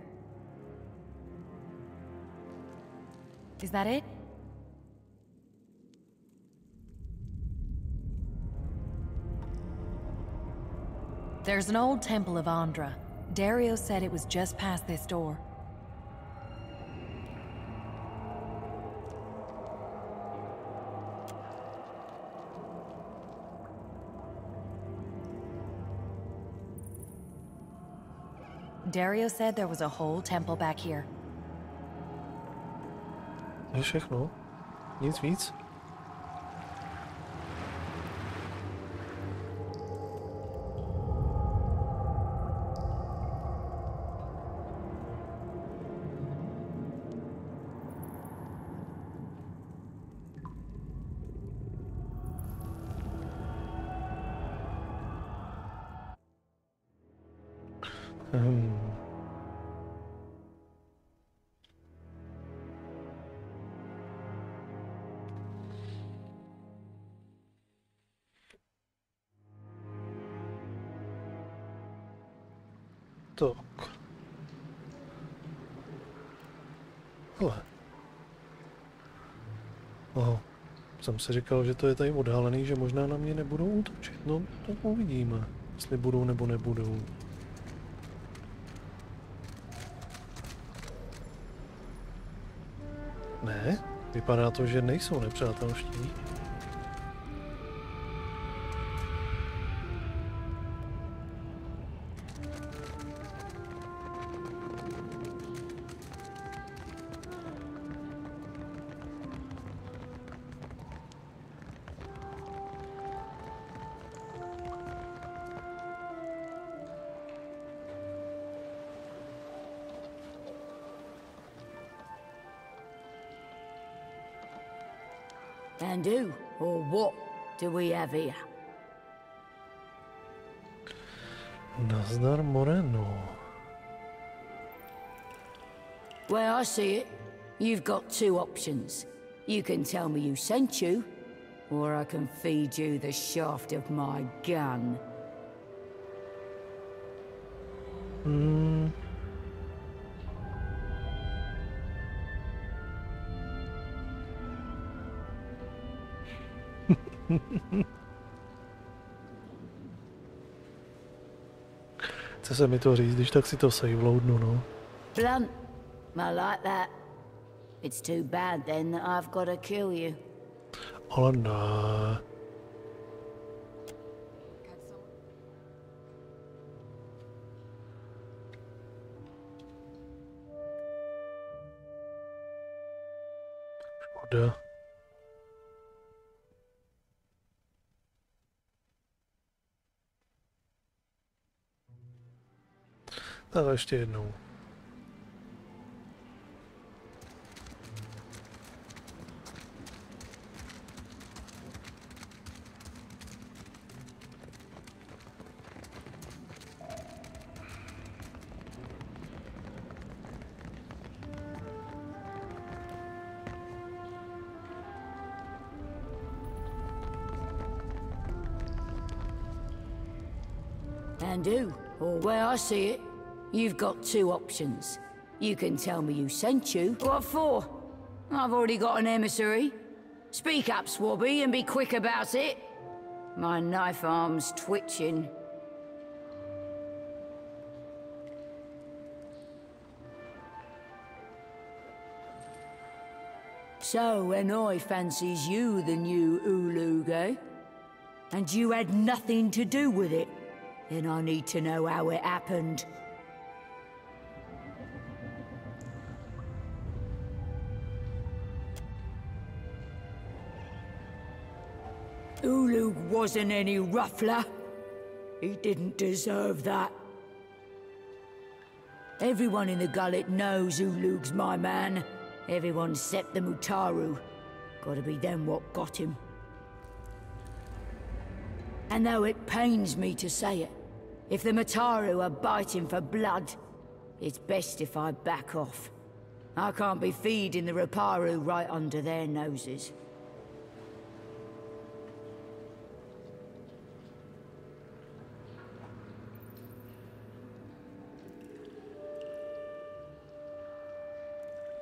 Is that it? There's an old temple of Andra. Dario said it was just past this door. Dario said there was a whole temple back here. Je všechno? Nic víc? Tak. Hele. Aha. Jsem si říkal, že to je tady odhalený, že možná na mě nebudou útočit. No, tak uvidíme, jestli budou nebo nebudou. Ne? Vypadá to, že nejsou nepřátelští. And who or what do we have here? Nazdar, Moreno. Well, I see it. You've got two options. You can tell me who sent you, or I can feed you the shaft of my gun. Chce se mi to říct, když tak si to saveloadnu, no. Blunt. I like that. It's too bad then that I've got to kill you. Ale ne. Škoda. Tak ještě jednou. And who, or where I see it, you've got two options. You can tell me who sent you. What for? I've already got an emissary. Speak up, Swabby, and be quick about it. My knife arm's twitching. So, when I fancies you the new Ulug, eh? And you had nothing to do with it, then I need to know how it happened. Ulug wasn't any ruffler. He didn't deserve that. Everyone in the gullet knows Ulug's my man. Everyone except the Mutaru. Gotta be them what got him. And though it pains me to say it, if the Mutaru are biting for blood, it's best if I back off. I can't be feeding the Raparu right under their noses.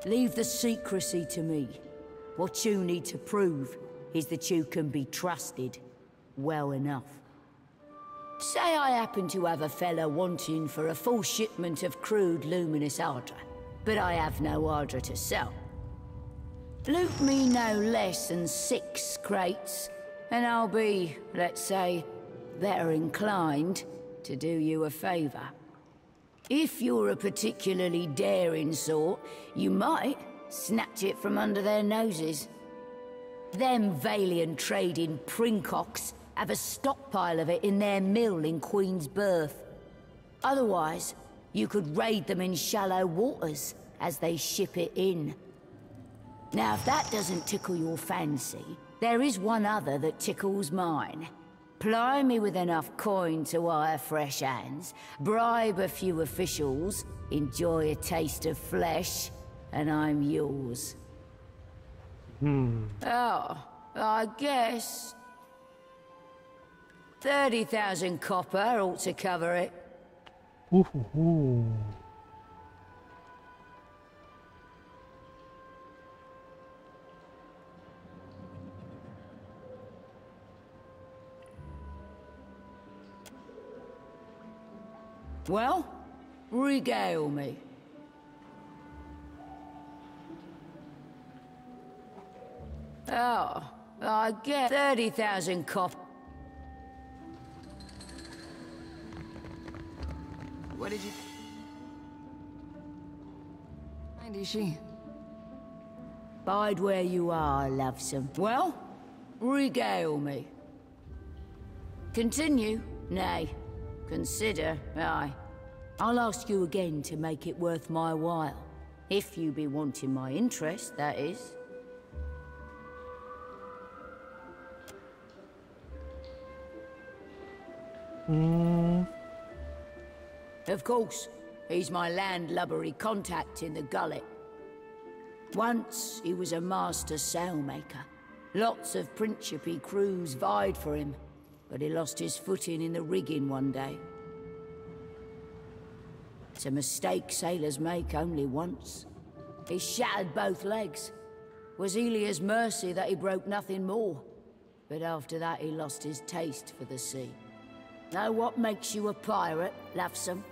Leave the secrecy to me. What you need to prove is that you can be trusted well enough. Say I happen to have a fella wanting for a full shipment of crude luminous ardra, but I have no ardra to sell. Loot me no less than 6 crates, and I'll be, let's say, better inclined to do you a favor. If you're a particularly daring sort, you might snatch it from under their noses. Them Valiant trading princocks have a stockpile of it in their mill in Queen's Berth. Otherwise, you could raid them in shallow waters as they ship it in. Now, if that doesn't tickle your fancy, there is one other that tickles mine. Ply me with enough coin to hire fresh hands, bribe a few officials, enjoy a taste of flesh, and I'm yours. Oh, I guess 30,000 copper ought to cover it. Ooh. Well, regale me. Oh, I get 30,000 copper. What did you... Mind she? Bide where you are, lovesome. Well, regale me. Continue? Nay. Consider, aye. I'll ask you again to make it worth my while. If you be wanting my interest, that is. Of course, he's my landlubbery contact in the gullet. Once, he was a master sailmaker. Lots of Principe crews vied for him, but he lost his footing in the rigging one day. It's a mistake sailors make only once. He shattered both legs. Was Elia's mercy that he broke nothing more. But after that he lost his taste for the sea. Know what makes you a pirate, lovesome?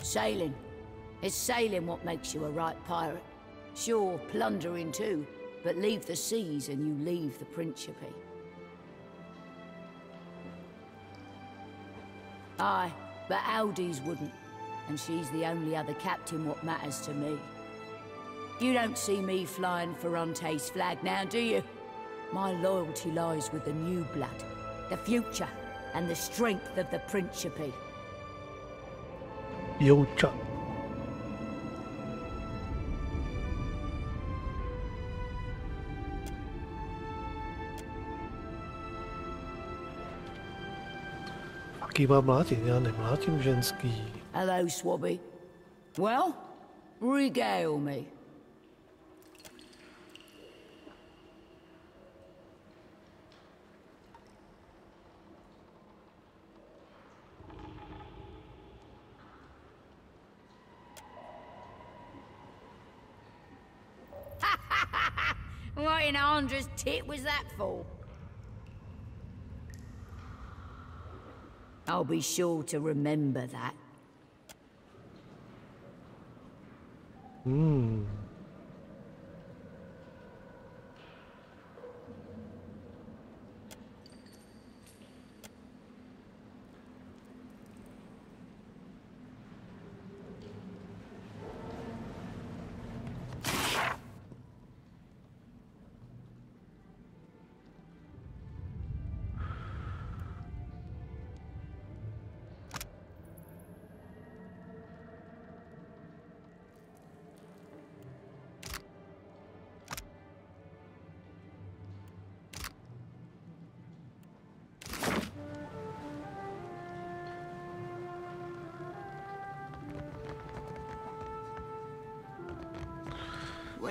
Sailing. It's sailing what makes you a right pirate. Sure, plundering too, but leave the seas and you leave the Principe. Aye, but Aldi's wouldn't, and she's the only other captain what matters to me. You don't see me flying Ferrante's flag now, do you? My loyalty lies with the new blood, the future, and the strength of the Principe. Yocha. Taky mám mlátit, já nemlátím ženský. Hello, Swabby. Well, regale me. What in Andra's tit was that for? I'll be sure to remember that.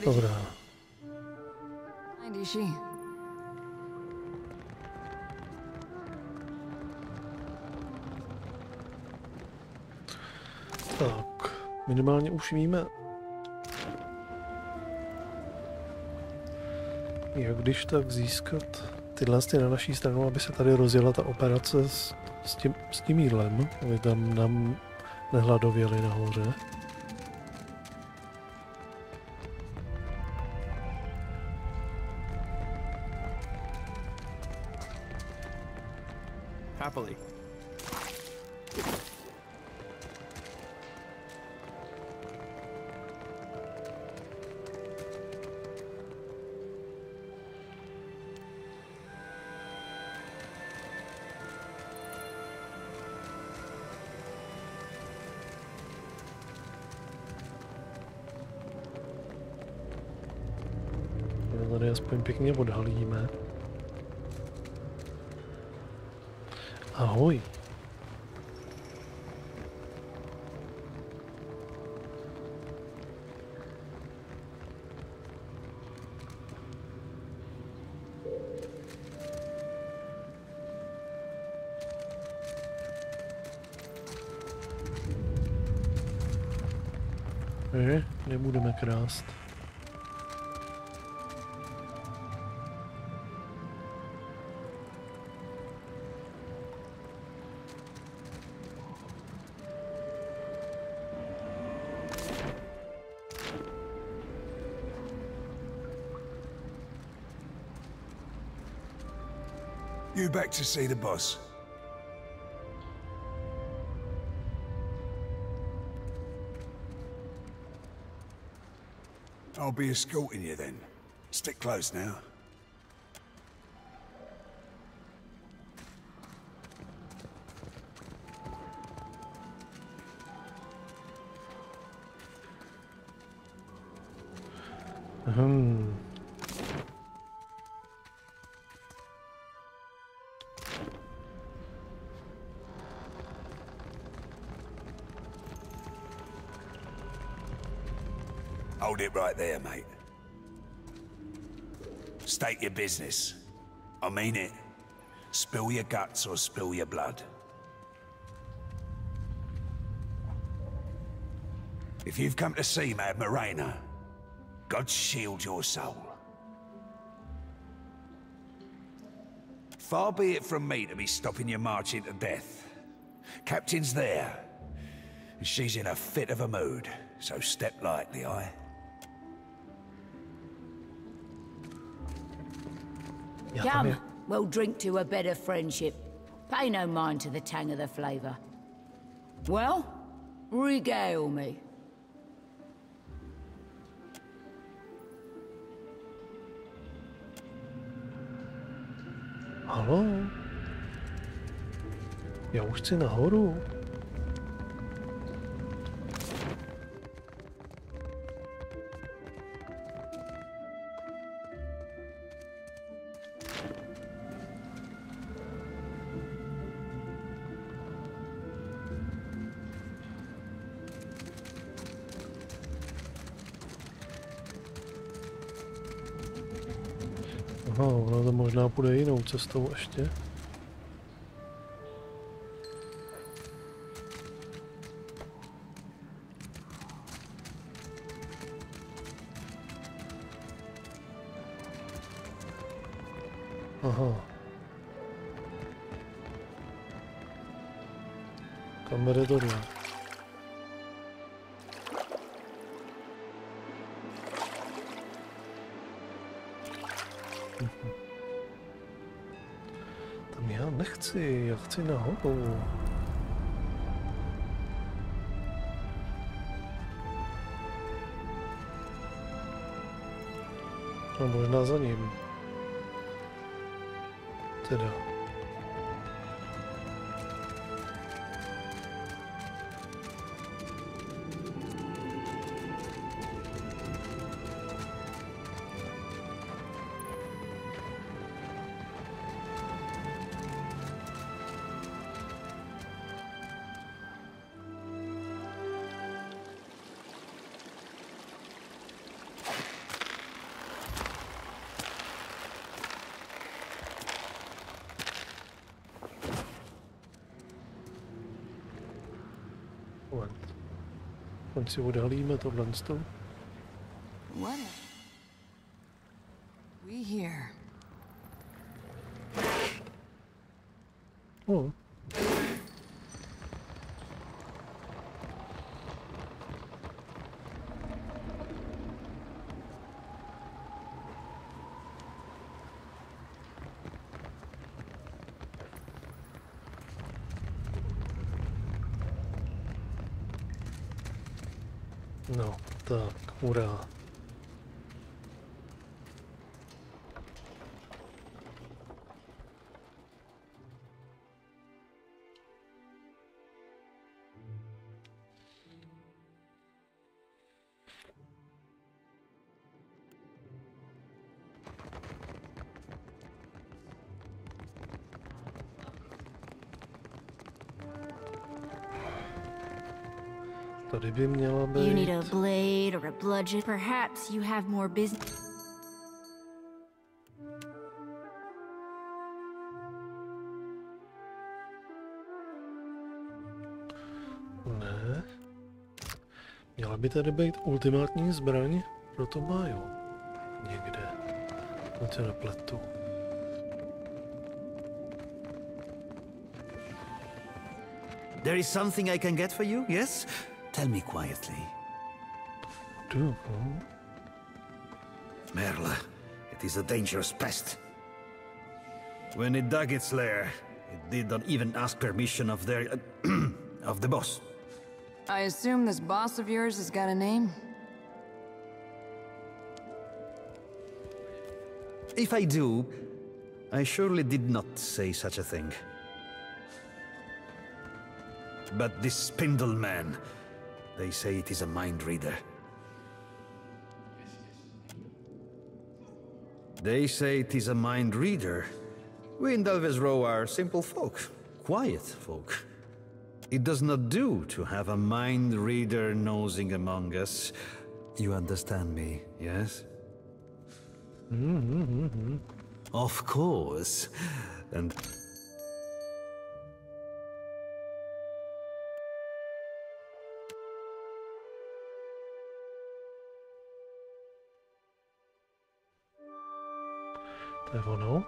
Dobrá. Tak, minimálně už víme, jak když tak získat tyhle na naší stranu, aby se tady rozjela ta operace s tím jídlem, aby tam nám nehladověli nahoře. Happily. Tady aspoň pěkně odhalíme. Ahoj. Nebudeme krást. You back to see the boss? I'll be escorting you then. Stick close now. Hold it right there, mate. State your business. I mean it. Spill your guts or spill your blood. If you've come to see Mad Morena, God shield your soul. Far be it from me to be stopping your march into death. Captain's there. She's in a fit of a mood, so step lightly, aye? Come, we'll drink to a better friendship. Pay no mind to the tang of the flavour. Well, regale me. Halo? Já už chci nahoru. Aha, ono to možná půjde jinou cestou ještě. Aha. Kam vede tohle? Tam já nechci, já chci nahoru. No možná za ním. Teda. aspoň si odhalíme tohle. What? We here. Oh. No, tak, hurá. Tady by měla být... You need a blade or a bludgeon. Perhaps you have more business. Ne. Měla by tady být ultimátní zbraň, proto má jo. Někde. Na tě nepletu. There is something I can get for you, yes? Tell me quietly. Merle, it is a dangerous pest. When it dug its lair, it did not even ask permission of their... of the boss. I assume this boss of yours has got a name? If I do, I surely did not say such a thing. But this spindle man, they say it is a mind reader. They say it is a mind reader. We in Delves Row are simple folk, quiet folk. It does not do to have a mind reader nosing among us. You understand me, yes? Of course. And... To je ono.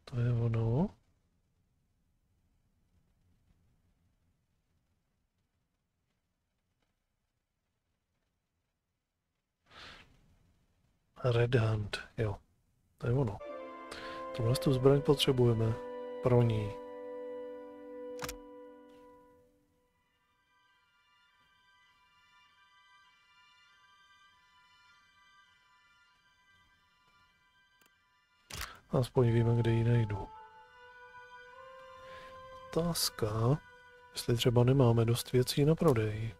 To je ono. Red Hand, jo. To je ono. Tohle tu zbraň potřebujeme pro ní. Aspoň víme, kde ji najdu. Otázka, jestli třeba nemáme dost věcí na prodej.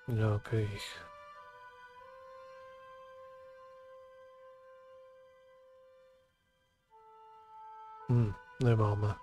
Nějakých. Nemáme.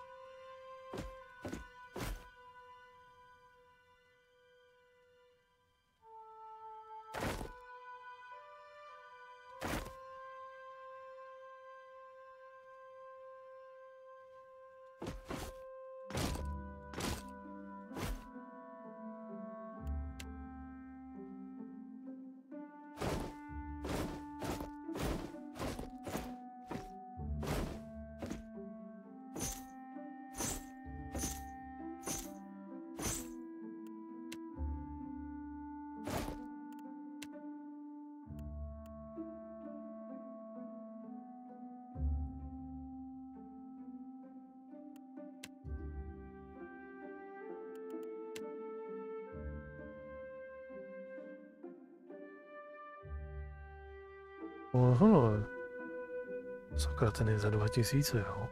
Aha. Sakra, ten je za 2000, jo.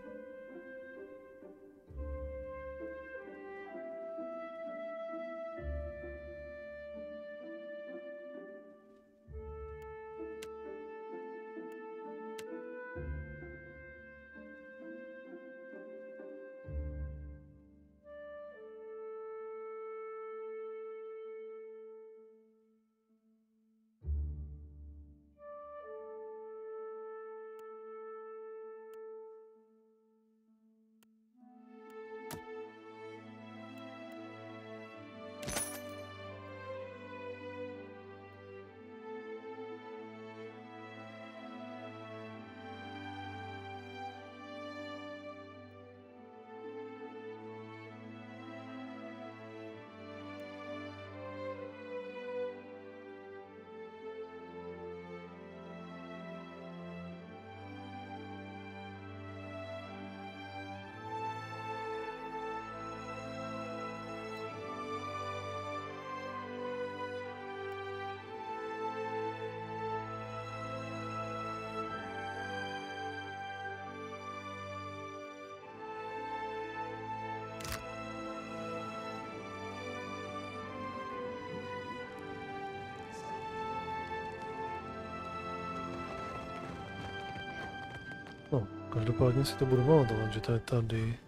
Každopádně si to budu pamatovat, že to je tady.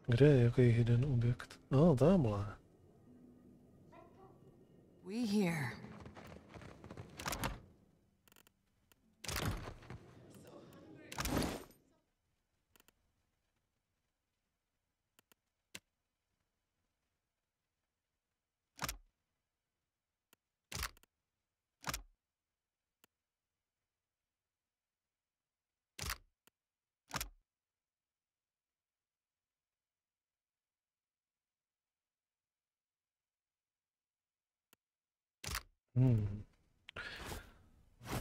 Kde je jaký hidden objekt? No, tamhle. We here.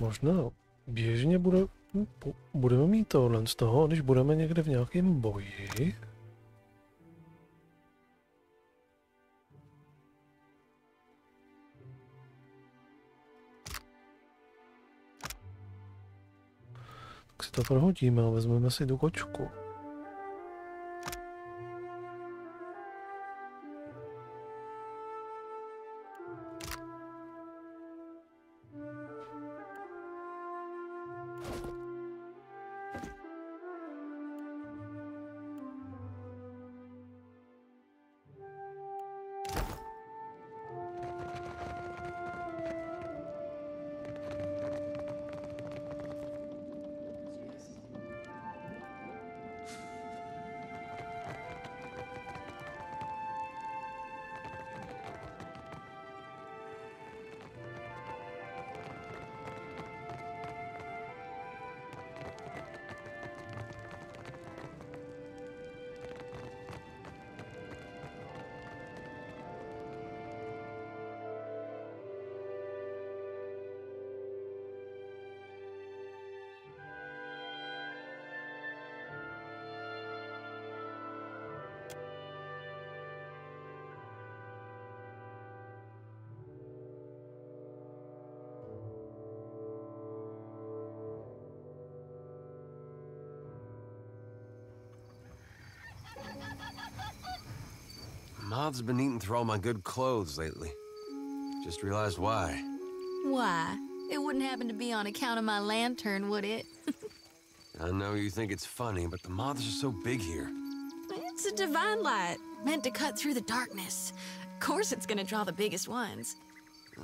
Možná běžně budeme mít tohle z toho, když budeme někde v nějakém boji. Tak si to prohodíme a vezmeme si tu kočku. Moth's been eating through all my good clothes lately. Just realized why. Why? It wouldn't happen to be on account of my lantern, would it? I know you think it's funny, but the moths are so big here. It's a divine light, meant to cut through the darkness. Of course it's gonna draw the biggest ones.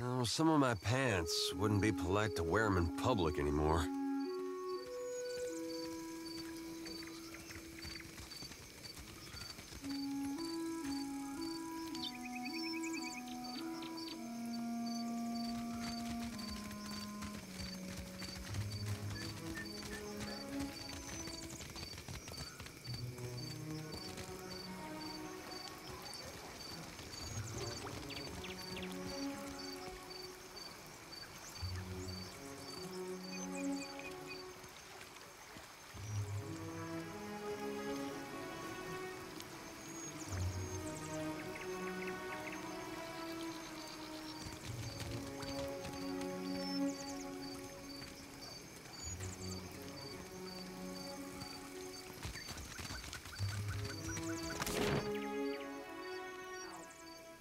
Oh, some of my pants wouldn't be polite to wear them in public anymore.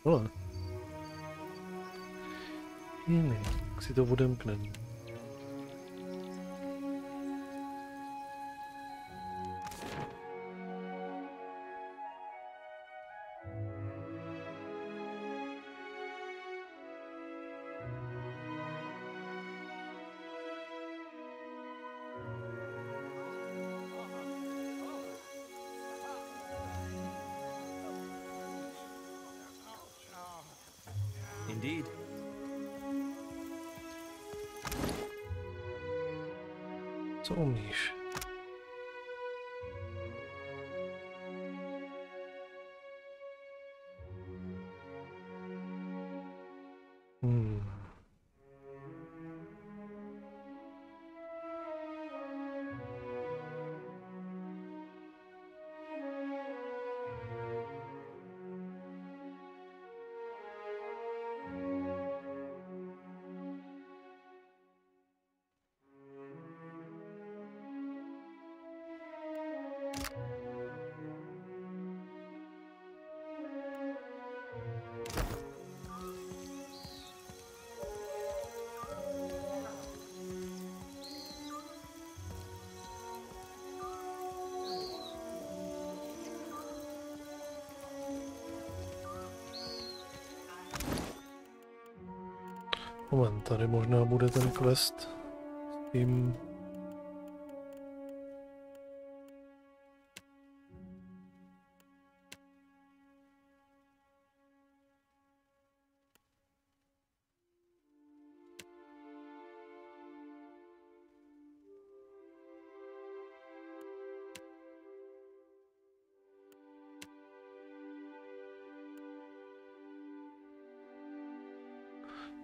Hele. Jiný, jak si to odemknem. Indeed. Co umíš? Moment, tady možná bude ten quest s tím...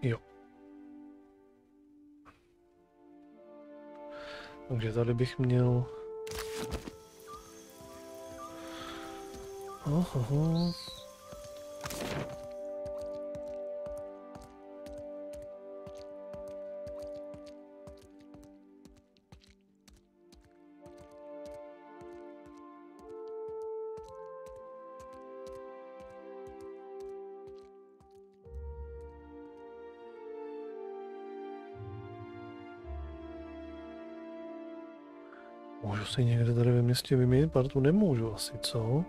Jo. Takže tady bych měl... Ohoho. Můžu si někde tady ve městě vyměnit partu? Nemůžu asi, co?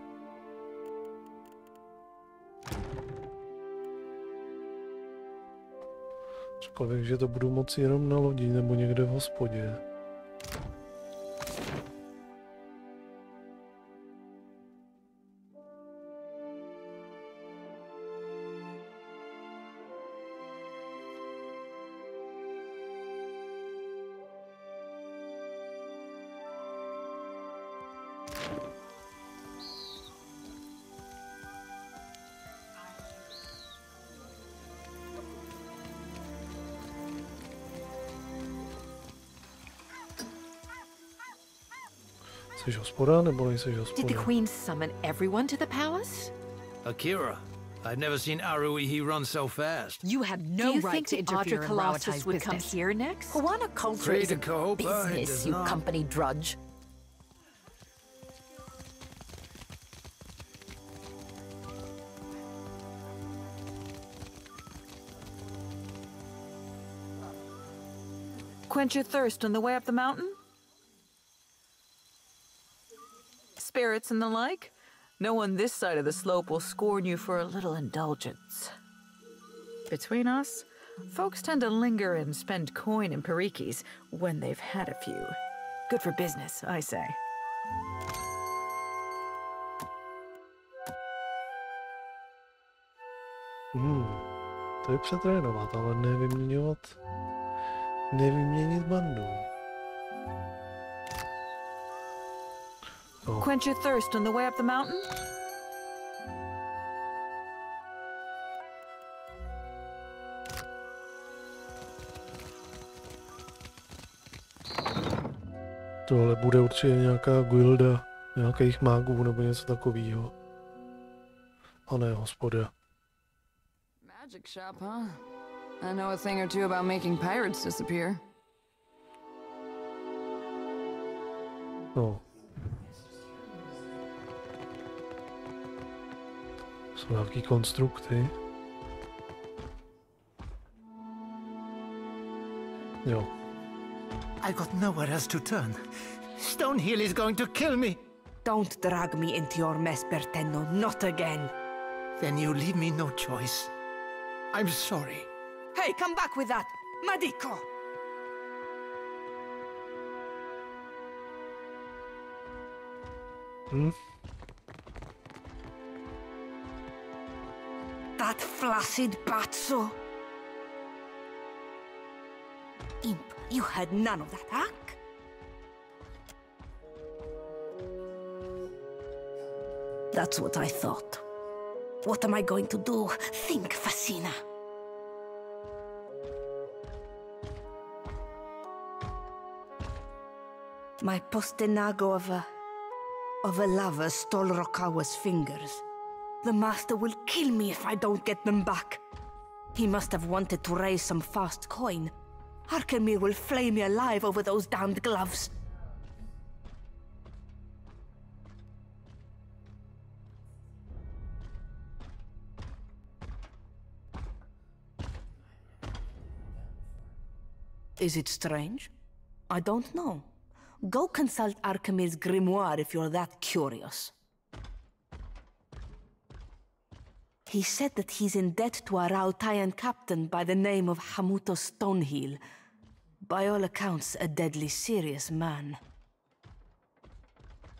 Řekl bych, že to budu moci jenom na lodi nebo někde v hospodě. Jsi hospoda, nebo nejsi hospoda? Did the queen summon everyone to the palace? Akira, I've never seen Arui he run so fast. You have no right to interfere in Rauatai's would come here next? Juana culture is a business, you company drudge. Quench your thirst on the way up the mountain? Spirits and the like? No one this side of the slope will scorn you for a little indulgence. Between us, folks tend to linger and spend coin in parikis when they've had a few. Good for business, I say. To je přetrénovat, ale nevyměňovat... Nevyměnit bandu. Oh. Quench your thirst on the way up the mountain? Tohle bude určitě nějaká guilda nějakých mágů nebo něco takového. A ne hospoda. Magic shop, huh? I know a thing or two about making pirates disappear. No. Jsou nějaký konstrukty. Jo. I got nowhere else to turn. Stonehill is going to kill me. Don't drag me into your mess, Bertenno. Not again. Then you leave me no choice. I'm sorry. Hey, come back with that! Madiko! That flaccid batso! Imp, you had none of that, huh? That's what I thought. What am I going to do? Think, Fascina. My postenago of a lover stole Rokawa's fingers. The master will kill me if I don't get them back. He must have wanted to raise some fast coin. Arkemir will flay me alive over those damned gloves. Is it strange? I don't know. Go consult Arkemir's grimoire if you're that curious. He said that he's in debt to a Rautayan captain by the name of Hamuto Stonehill. By all accounts, a deadly serious man.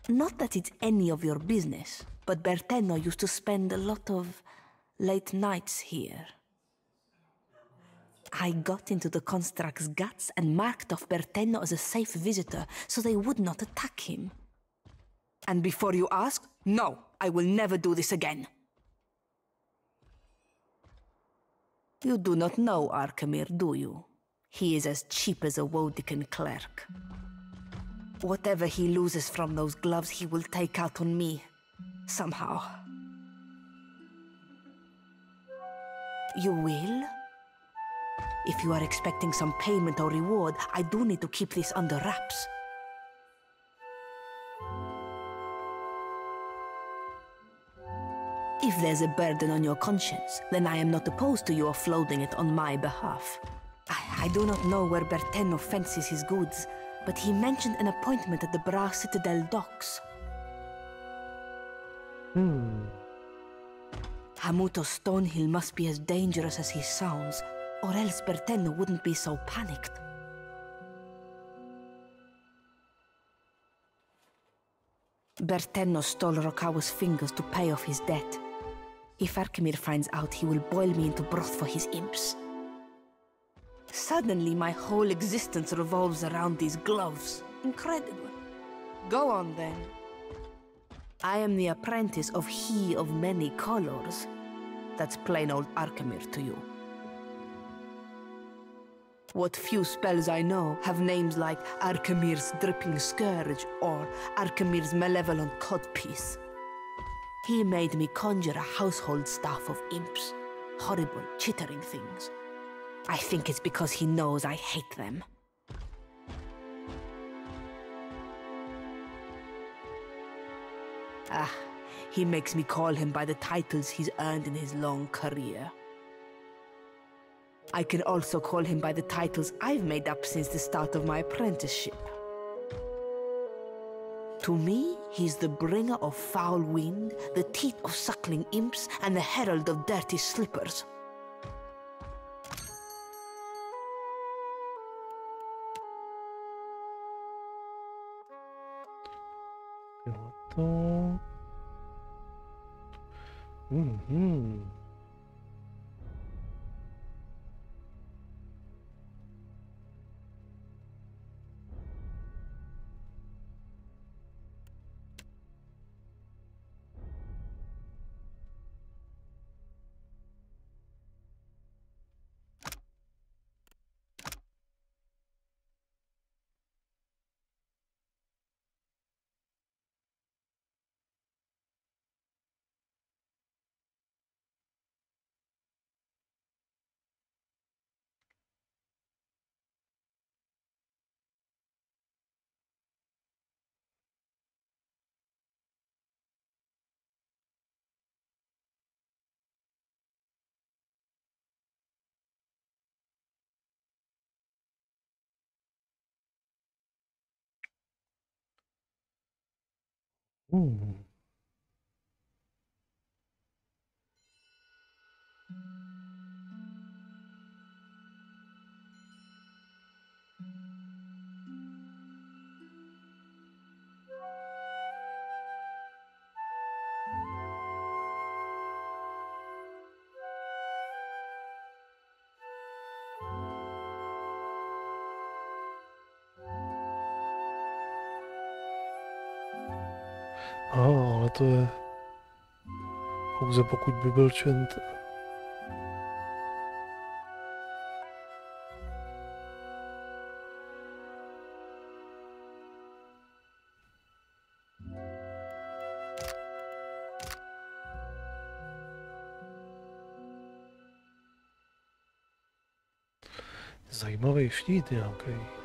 Not that it's any of your business, but Bertenno used to spend a lot of late nights here. I got into the construct's guts and marked off Bertenno as a safe visitor so they would not attack him. And before you ask, no, I will never do this again. You do not know Arkemir, do you? He is as cheap as a Wodican clerk. Whatever he loses from those gloves, he will take out on me. Somehow. You will? If you are expecting some payment or reward, I do need to keep this under wraps. If there's a burden on your conscience, then I am not opposed to you offloading it on my behalf. I do not know where Bertenno fences his goods, but he mentioned an appointment at the Bra Citadel docks. Hamuto Stonehill must be as dangerous as he sounds, or else Bertenno wouldn't be so panicked. Bertenno stole Rokawa's fingers to pay off his debt. If Arkemir finds out, he will boil me into broth for his imps. Suddenly, my whole existence revolves around these gloves. Incredible. Go on, then. I am the apprentice of He of Many Colors. That's plain old Arkemir to you. What few spells I know have names like Arkemir's Dripping Scourge or Arkemir's Malevolent Codpiece. He made me conjure a household staff of imps. Horrible, chittering things. I think it's because he knows I hate them. He makes me call him by the titles he's earned in his long career. I can also call him by the titles I've made up since the start of my apprenticeship. To me, he's the bringer of foul wind, the teeth of suckling imps, and the herald of dirty slippers. Ale to je pouze pokud by byl čent. Zajímavý štít nějaký.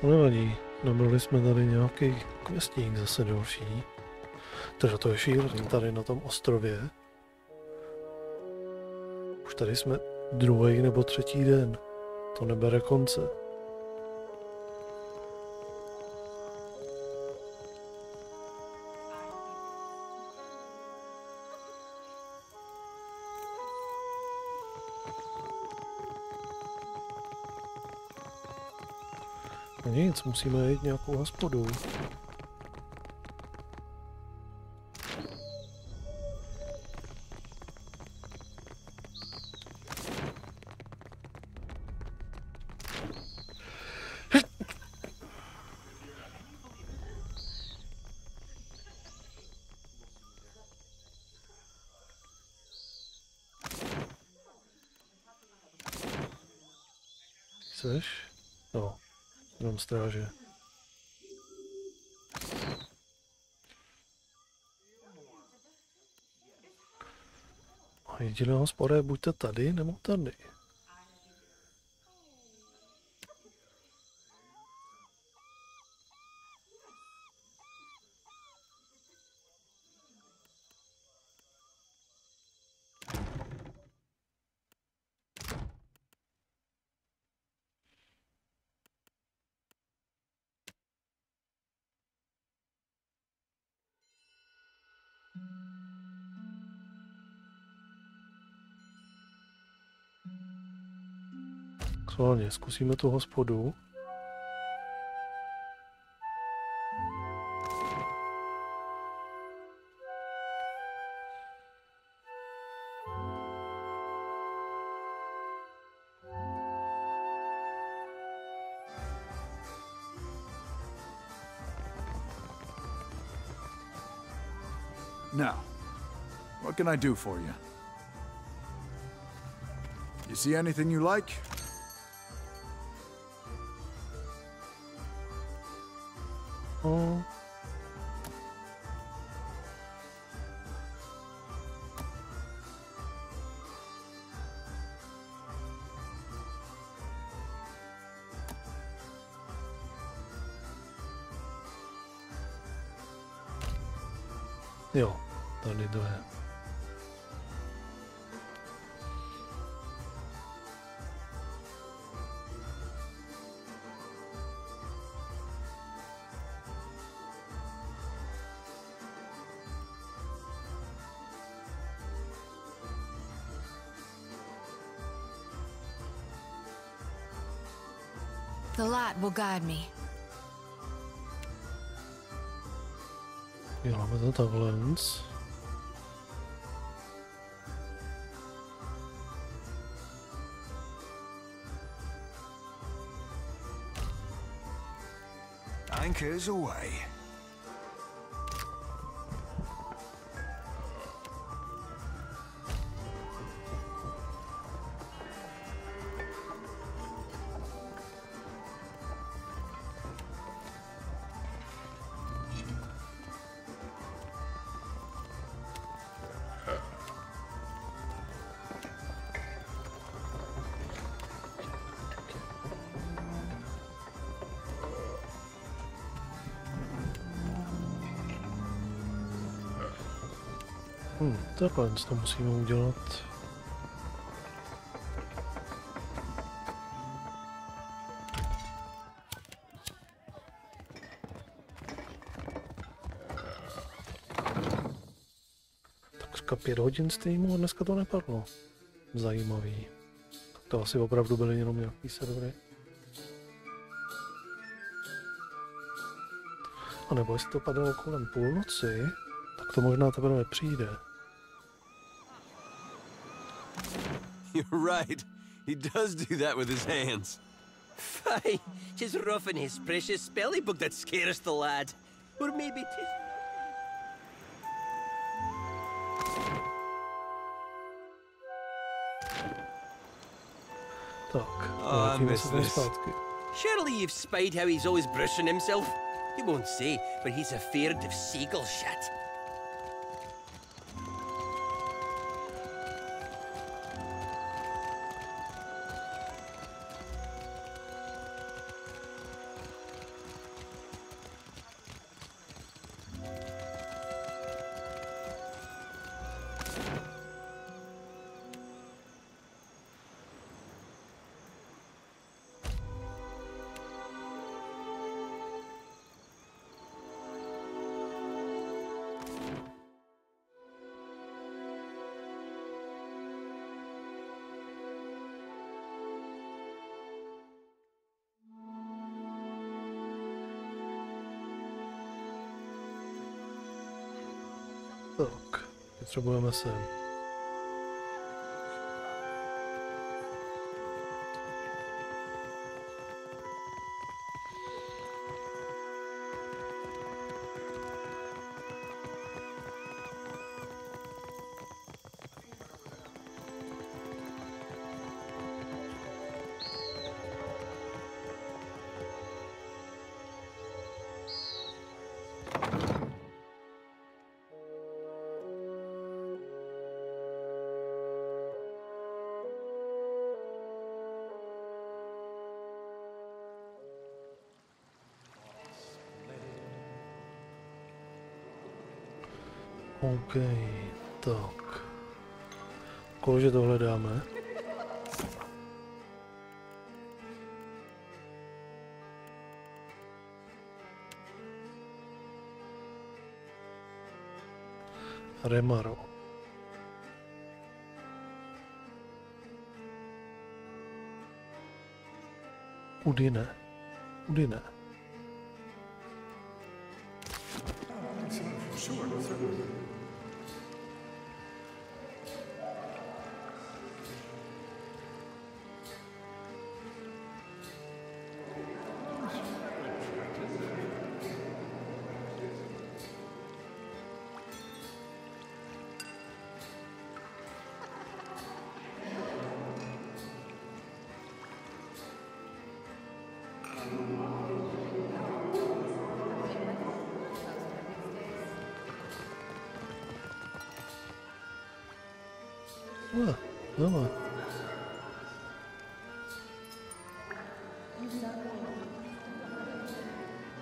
Nevadí, nabrali jsme tady nějaký questík zase další. Takže to je šílený tady na tom ostrově. Už tady jsme druhý nebo třetí den. To nebere konce. No nic, musíme jít nějakou hospodu. Chceš? No. Jenom stráže. A jediná hospoda je buďte tady, nebo tady. Schválně, zkusíme tu hospodu. Now, what can I do for you? You see anything you like? Oh. Jo, tady to je. The light will guide me. Děláme to takhle. Anchors away. Takhle to musíme udělat. Takřka 5 hodin streamu a dneska to nepadlo. Zajímavý. Tak to asi opravdu byly jenom nějaký servery. A nebo jestli to padalo kolem půlnoci, tak to možná teprve přijde. You're right. He does do that with his hands. Fie, 'tis roughing his precious spelling book that scares the lad. Or maybe 'tis... Tak. I miss this. Surely you've spied how he's always brushing himself. He won't say, but he's afeard of seagull shit. Tak, potřebujeme sem. OK, tak. Kože to hledáme? Remaro. Udine. Udine. Ah, no.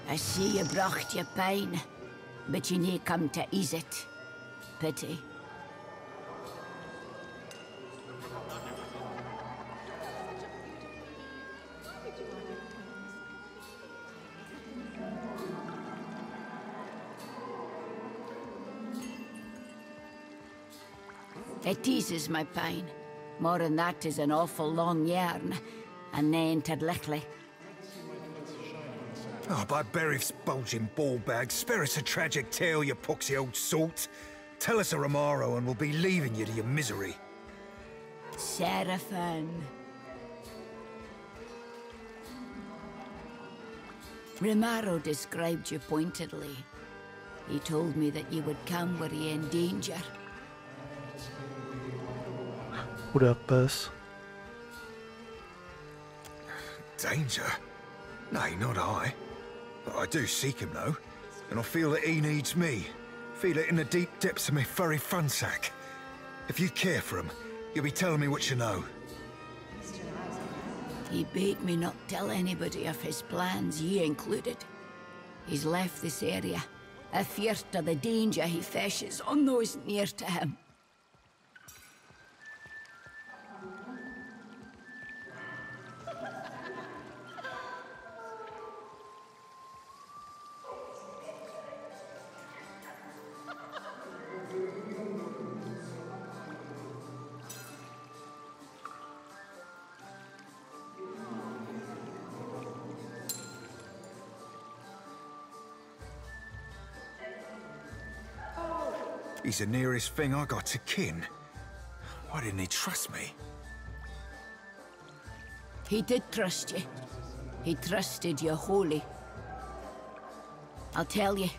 I see you bracht your pain, but you need come to ease it. Pity. It eases my pain. More than that is an awful long yarn, and they entered lickly. Oh, by Berith's bulging ball bag, spare us a tragic tale, you poxy old salt. Tell us a Romaro and we'll be leaving you to your misery. Seraphin. Romaro described you pointedly. He told me that you would come were you in danger. Budapest. Danger? Nay, not I. But I do seek him, though. And I feel that he needs me. Feel it in the deep depths of my furry funsack. If you care for him, you'll be telling me what you know. He bade me not tell anybody of his plans, ye included. He's left this area, afeard of the danger he faces on those near to him. He's the nearest thing I got to kin. Why didn't he trust me? He did trust you. He trusted you wholly. I'll tell you,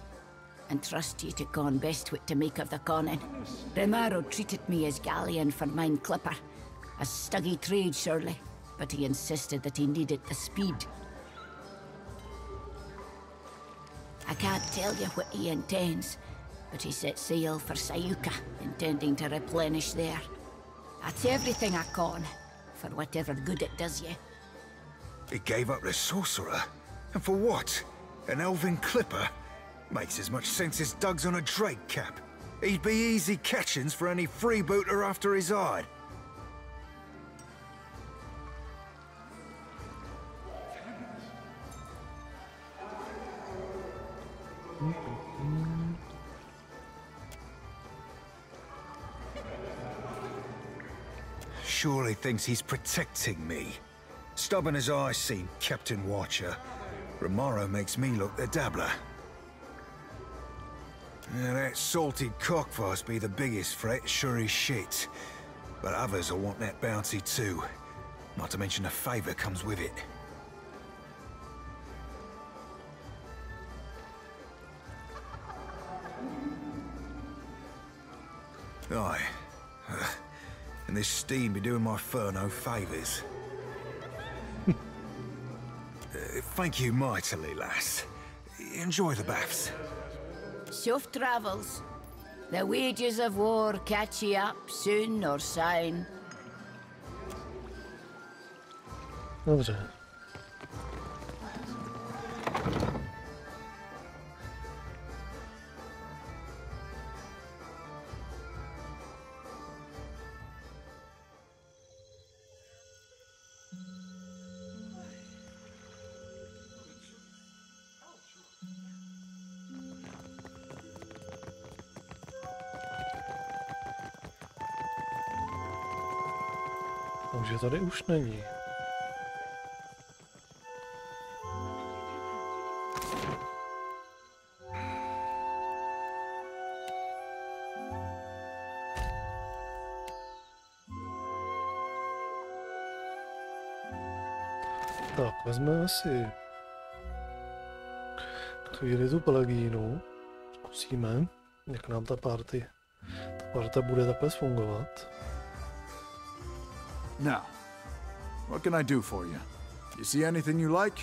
and trust you to con best what to make of the conning. Romaro treated me as galleon for mine clipper. A stuggy trade, surely, but he insisted that he needed the speed. I can't tell you what he intends, but he set sail for Sayuka, intending to replenish there. That's everything I con, for whatever good it does you. He gave up the sorcerer? And for what? An elven clipper? Makes as much sense as Doug's on a Drake cap. He'd be easy catchings for any freebooter after his hide. Surely thinks he's protecting me. Stubborn as I seem, Captain Watcher. Romaro makes me look the dabbler. Yeah, that salted cockfuss be the biggest threat, sure as shit. But others will want that bounty too. Not to mention a favour comes with it. Aye. And this steam be doing my fur no favours. Thank you mightily, lass. Enjoy the baths. Soft travels. The wages of war catch ye up soon or syne. Dobře. Takže tady už není. Tak, vezmeme si chvíli tu Pelegrínu, zkusíme, jak nám ta parta bude takhle fungovat. Now, what can I do for you? You see anything you like?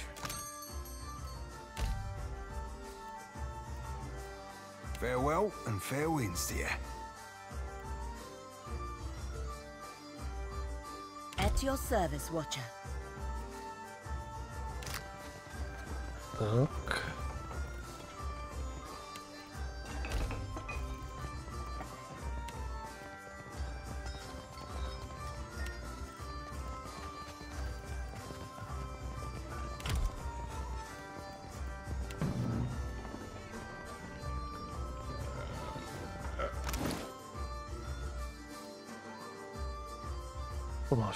Farewell and fair winds to you. At your service, Watcher. Tak.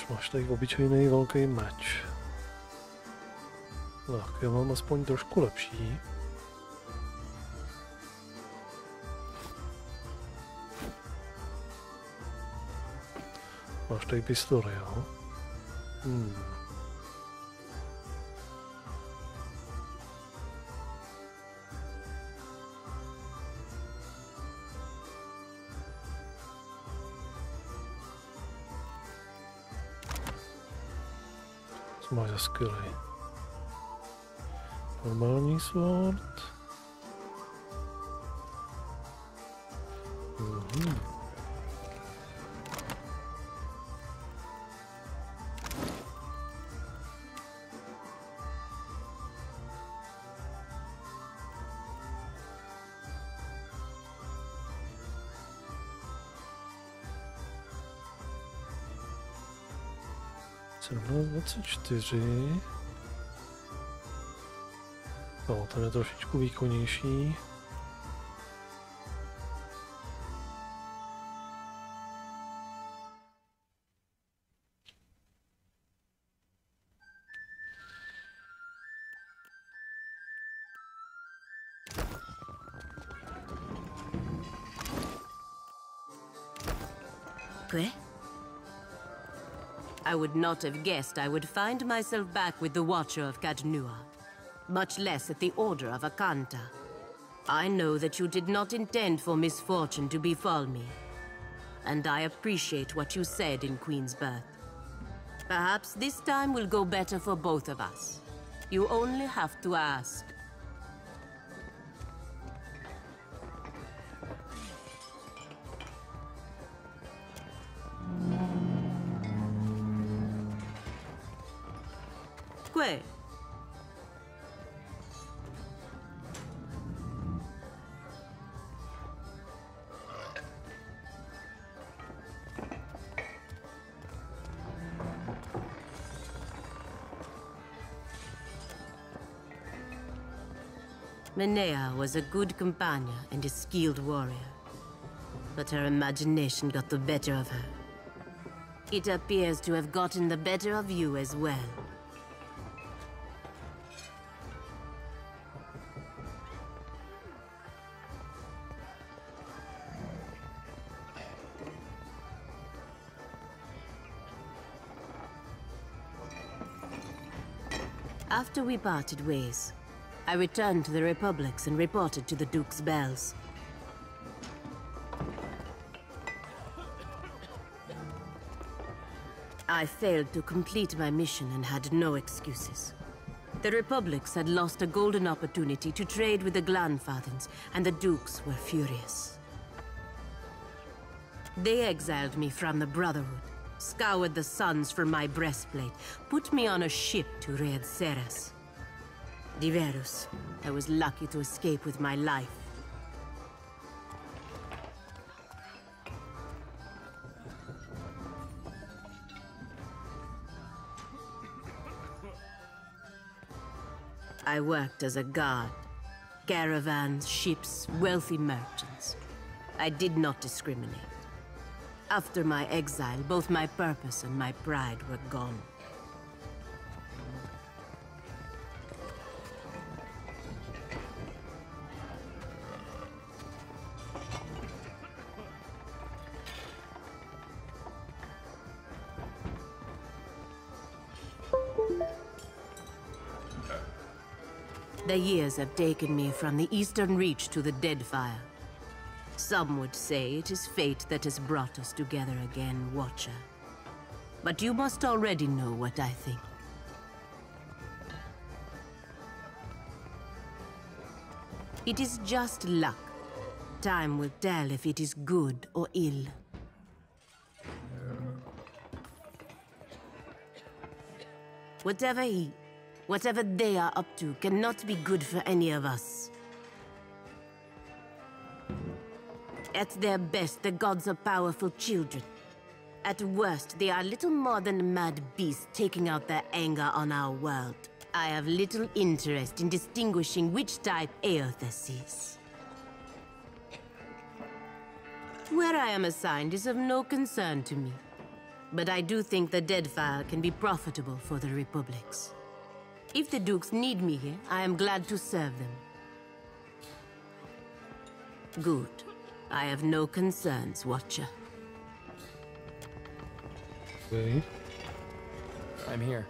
Máš tady obyčejný velký meč. Tak, já mám aspoň trošku lepší. Máš tady pistoli, jo? Co máš za skilly? Normální sword. Co 24. No, ten je trošičku výkonnější. I would not have guessed I would find myself back with the Watcher of Cadnua, much less at the order of Akanta. I know that you did not intend for misfortune to befall me, and I appreciate what you said in Queen's Birth. Perhaps this time will go better for both of us. You only have to ask. Que? Menea was a good companion and a skilled warrior, but her imagination got the better of her. It appears to have gotten the better of you as well. After we parted ways, I returned to the Republics and reported to the Duke's bells. I failed to complete my mission and had no excuses. The Republics had lost a golden opportunity to trade with the Glanfathens, and the Dukes were furious. They exiled me from the Brotherhood, scoured the suns from my breastplate, put me on a ship to raid Ceres. Diverus, I was lucky to escape with my life. I worked as a guard. Caravans, ships, wealthy merchants. I did not discriminate. After my exile, both my purpose and my pride were gone. The years have taken me from the eastern reach to the Deadfire. Some would say it is fate that has brought us together again, Watcher. But you must already know what I think. It is just luck. Time will tell if it is good or ill. Whatever they are up to cannot be good for any of us. At their best, the gods are powerful children. At worst, they are little more than mad beasts taking out their anger on our world. I have little interest in distinguishing which type Eothas is. Where I am assigned is of no concern to me, but I do think the Deadfire can be profitable for the Republics. If the Dukes need me here, I am glad to serve them. Good. I have no concerns, Watcher. Okay. I'm here.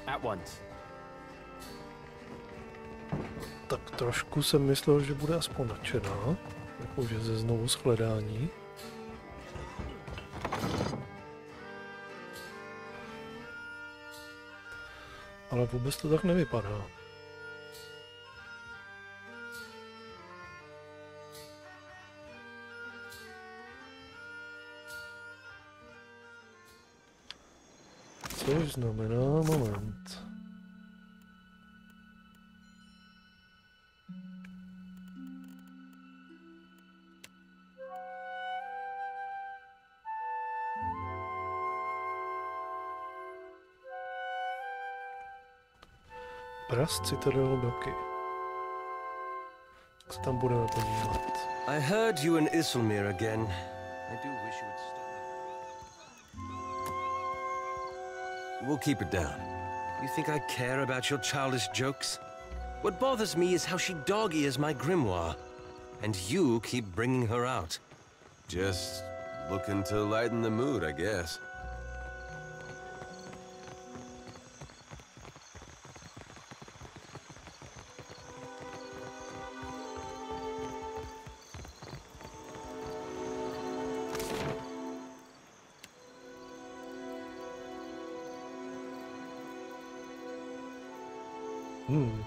At once. Tak trošku jsem myslel, že bude aspoň nadšená, jakože ze znovu shledání. Ale vůbec to tak nevypadá. Což znamená moment. Pras Citadel doky. Tak se tam budeme podívat. I heard you in Isilmir again. I do wish you would stop. We'll keep it down. You think I care about your childish jokes? What bothers me is how she dog-ears my grimoire. And you keep bringing her out. Just looking to lighten the mood, I guess.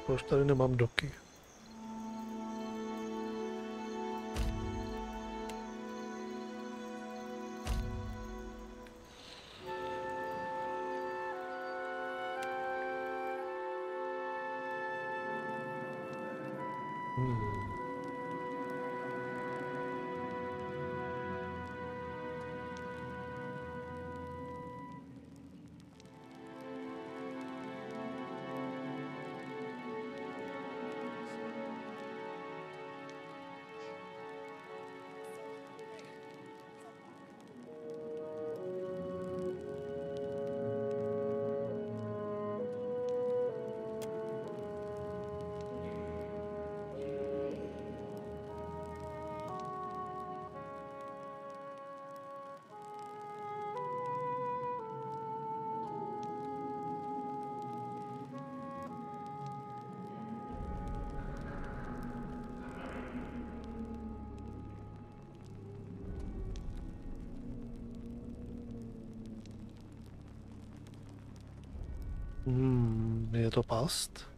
Proč tady nemám doky? Je to past?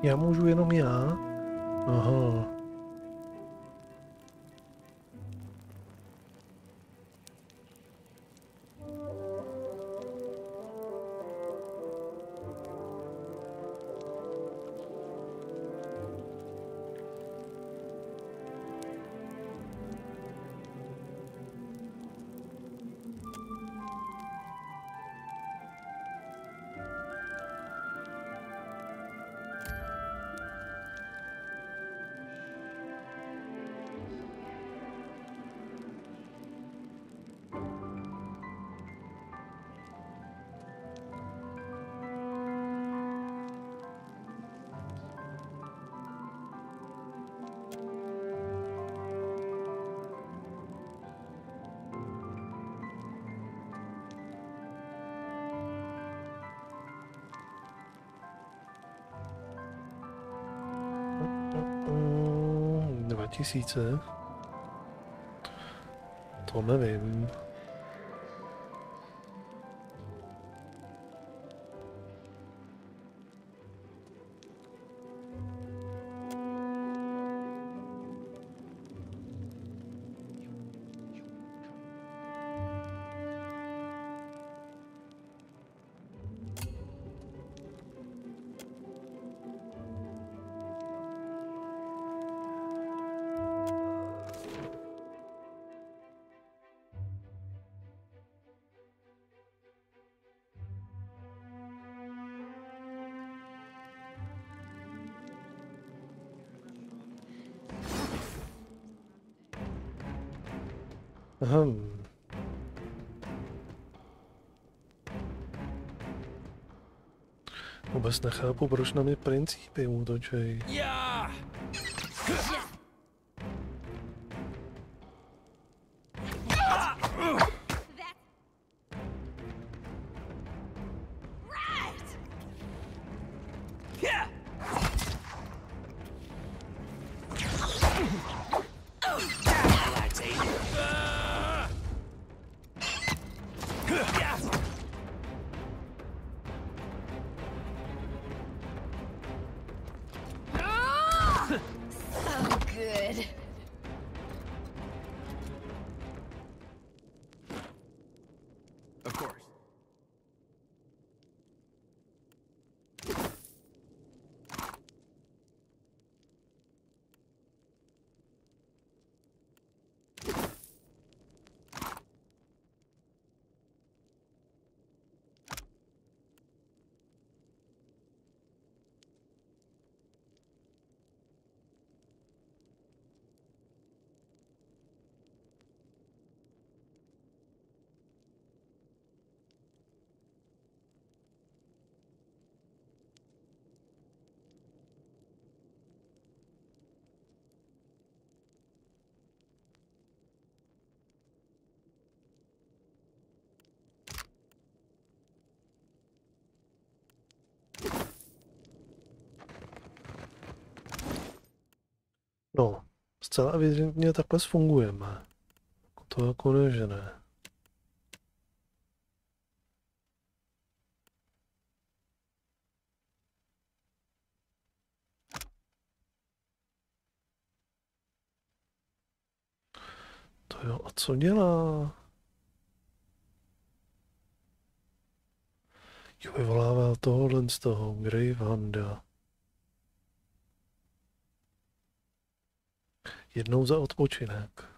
Já můžu jenom já? Aha. Tisíce? To nevím. Vůbec nechápu, proč na mě principy útočej. No, zcela evidentně takhle fungujeme. To jako ne, že ne. To jo, a co dělá? Jo, vyvolává tohohle z toho Gravehanda. Jednou za odpočinek.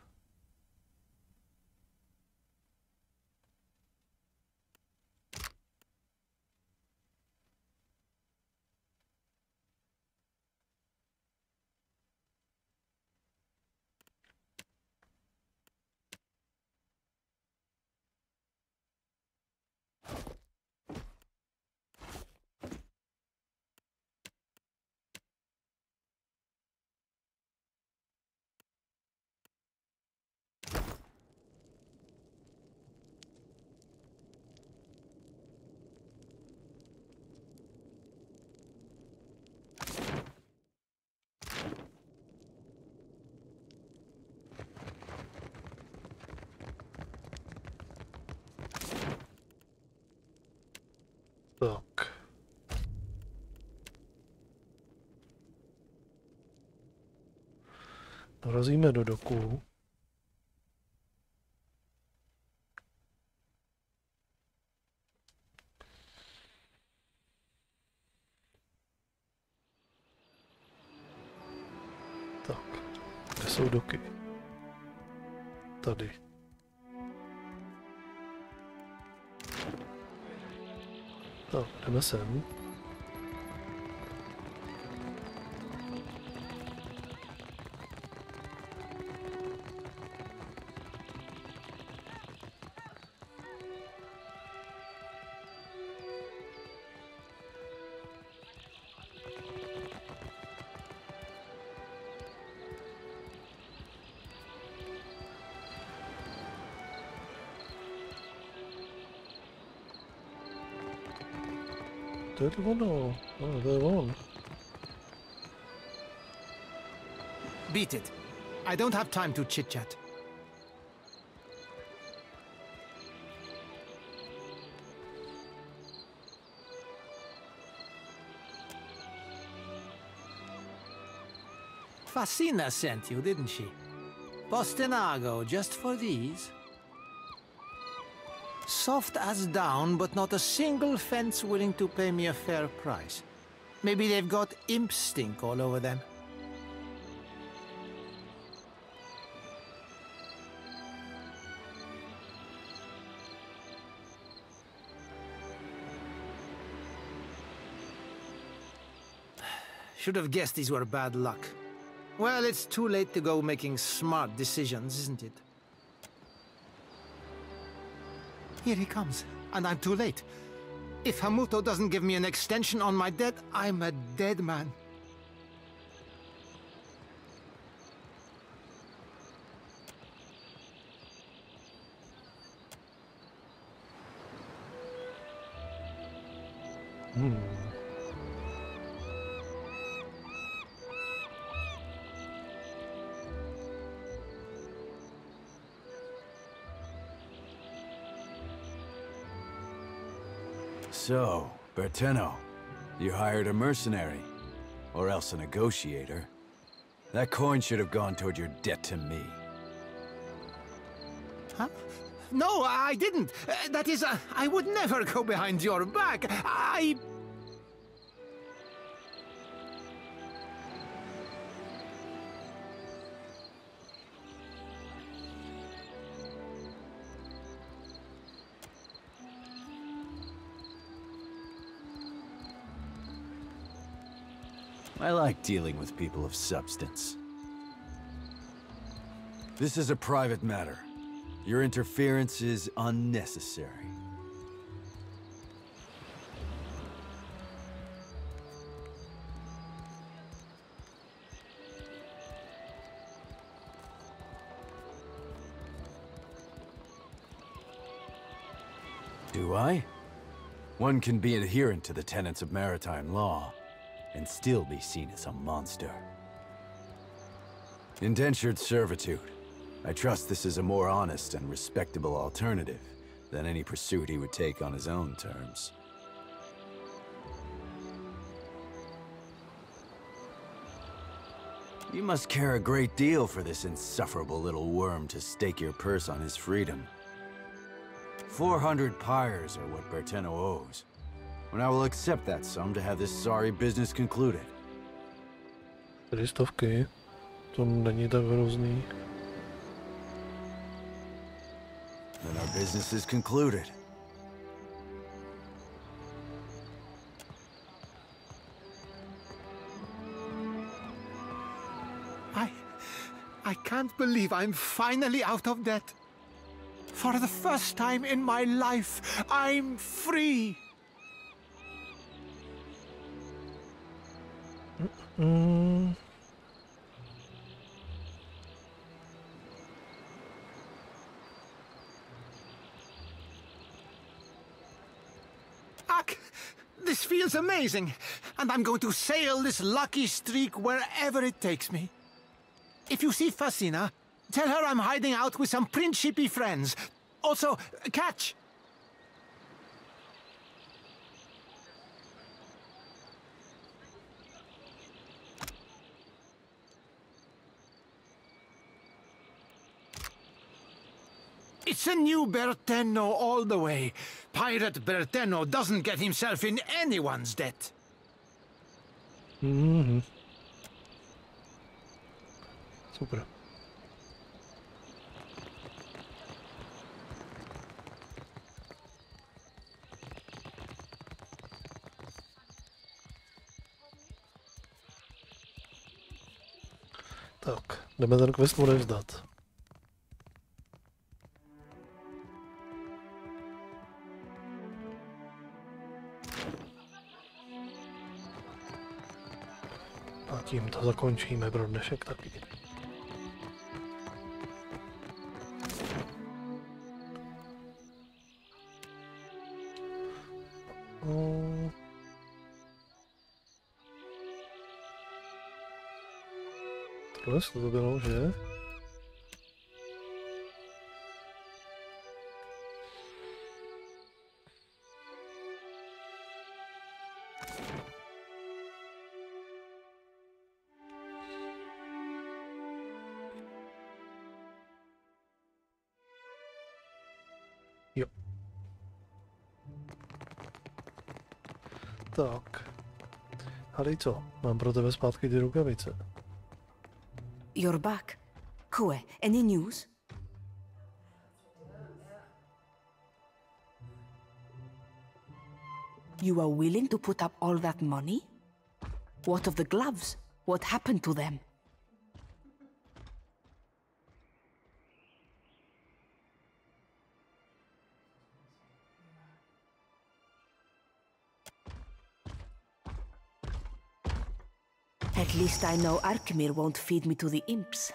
Tak. Dorazíme do doku. Tak, kde jsou doky? Tady. Tak, jdeme sem. To je to ono. No, to je on. Beat it. I don't have time to chit-chat. Fasina sent you, didn't she? Postinago, just for these? Soft as down, but not a single fence willing to pay me a fair price. Maybe they've got imp stink all over them. Should have guessed these were bad luck. Well, it's too late to go making smart decisions, isn't it? Here he comes, and I'm too late. If Hamuto doesn't give me an extension on my debt, I'm a dead man. So, Berteno, you hired a mercenary, or else a negotiator. That coin should have gone toward your debt to me. Huh? No, I didn't. That is, I would never go behind your back. I like dealing with people of substance. This is a private matter. Your interference is unnecessary. Do I? One can be adherent to the tenets of maritime law and still be seen as a monster. Indentured servitude. I trust this is a more honest and respectable alternative than any pursuit he would take on his own terms. You must care a great deal for this insufferable little worm to stake your purse on his freedom. 400 pyres are what Berteno owes, and I will accept that sum to have this sorry business concluded. 400, to není tak hrozný. Then our business is concluded. I can't believe I'm finally out of debt. For the first time in my life, I'm free. This feels amazing, and I'm going to sail this lucky streak wherever it takes me. If you see Fasina, tell her I'm hiding out with some principy friends. Also, catch! It's a new Berteno all the way. Pirate Berteno doesn't get himself in anyone's debt. Super. Tak, jdeme ten quest odevzdat. A tím to zakončíme pro dnešek taky. Tohle to bylo, že? Jo. Tak. Ale co? Mám pro tebe zpátky ty rukavice. You're back. Koe, any news? You are willing to put up all that money? What of the gloves? What happened to them? At least I know Arkmir won't feed me to the imps.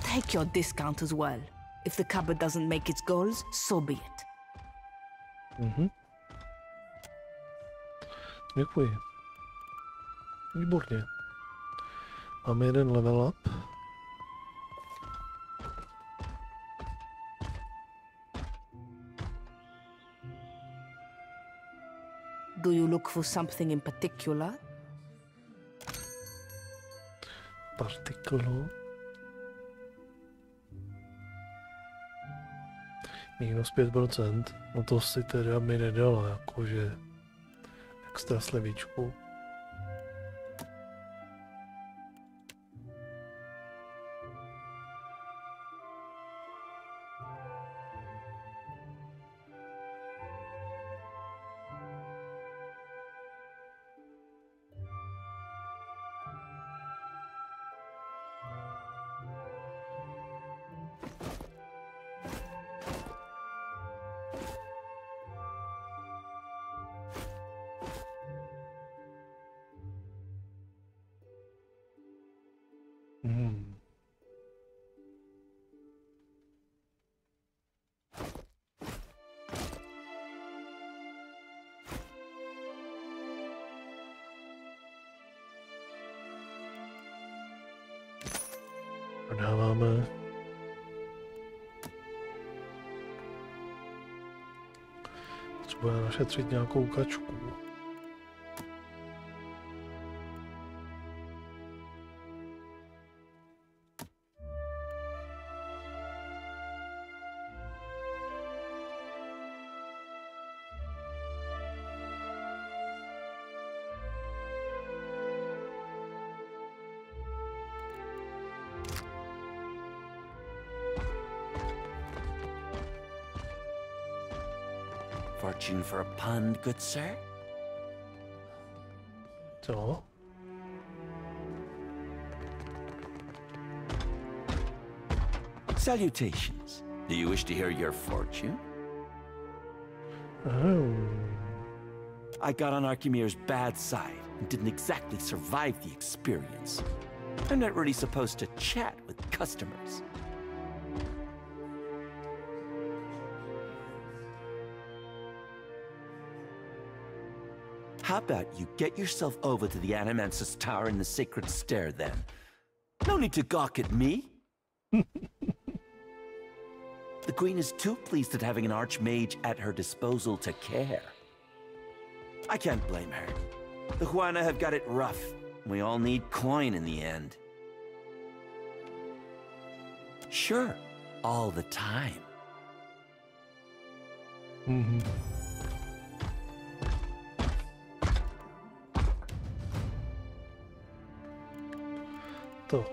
Take your discount as well. If the cupboard doesn't make its goals, so be it. Děkuji. Výborně. Máme jeden level up. Do you look for something in particular? Particular. Minus 5%. No to si teda mi nedala, jakože extra slevičku. Prodáváme. Potřebujeme našetřit nějakou kačku. Fortune for a pond, good sir? Co? Salutations. Do you wish to hear your fortune? Oh. I got on Archimir's bad side and didn't exactly survive the experience. I'm not really supposed to chat with customers. How about you get yourself over to the Animance's Tower in the Sacred Stair, then? No need to gawk at me. The Queen is too pleased at having an Archmage at her disposal to care. I can't blame her. The Juana have got it rough. We all need coin in the end. Sure, all the time. Mm-hmm. Tak.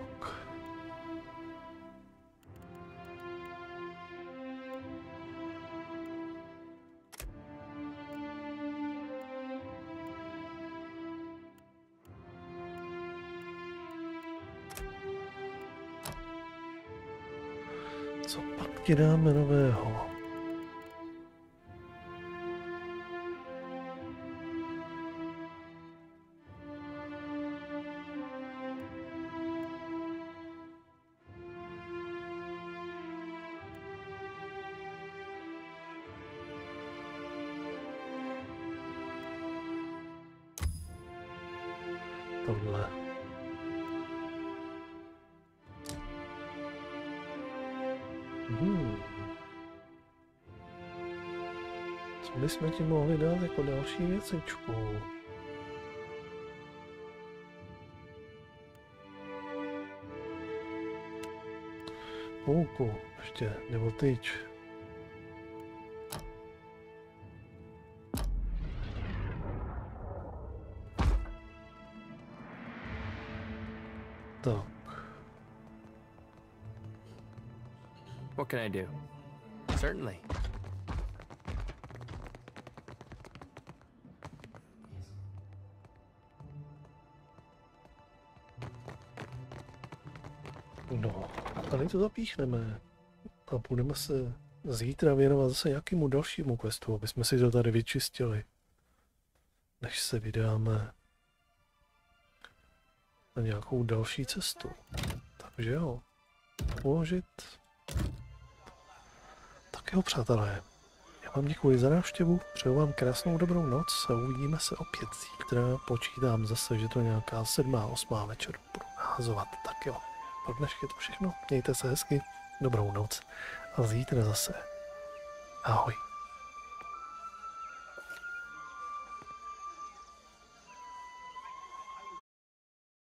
Co pak ti dáme nového? Tohle. Co bychom ti mohli dát jako další věcičku? Půlku, ještě, nebo tyč. Tak. What can I do? Certainly. No, tady to zapíchneme. A budeme se zítra věnovat zase nějakému dalšímu questu, aby jsme si to tady vyčistili. Než se vydáme na nějakou další cestu. Takže jo, uložit. Tak jo, přátelé. Já vám děkuji za návštěvu, přeju vám krásnou dobrou noc a uvidíme se opět zítra. Počítám zase, že to nějaká 7., 8. večer budu nahazovat. Tak jo, pro dnešek je to všechno. Mějte se hezky, dobrou noc a zítra zase. Ahoj.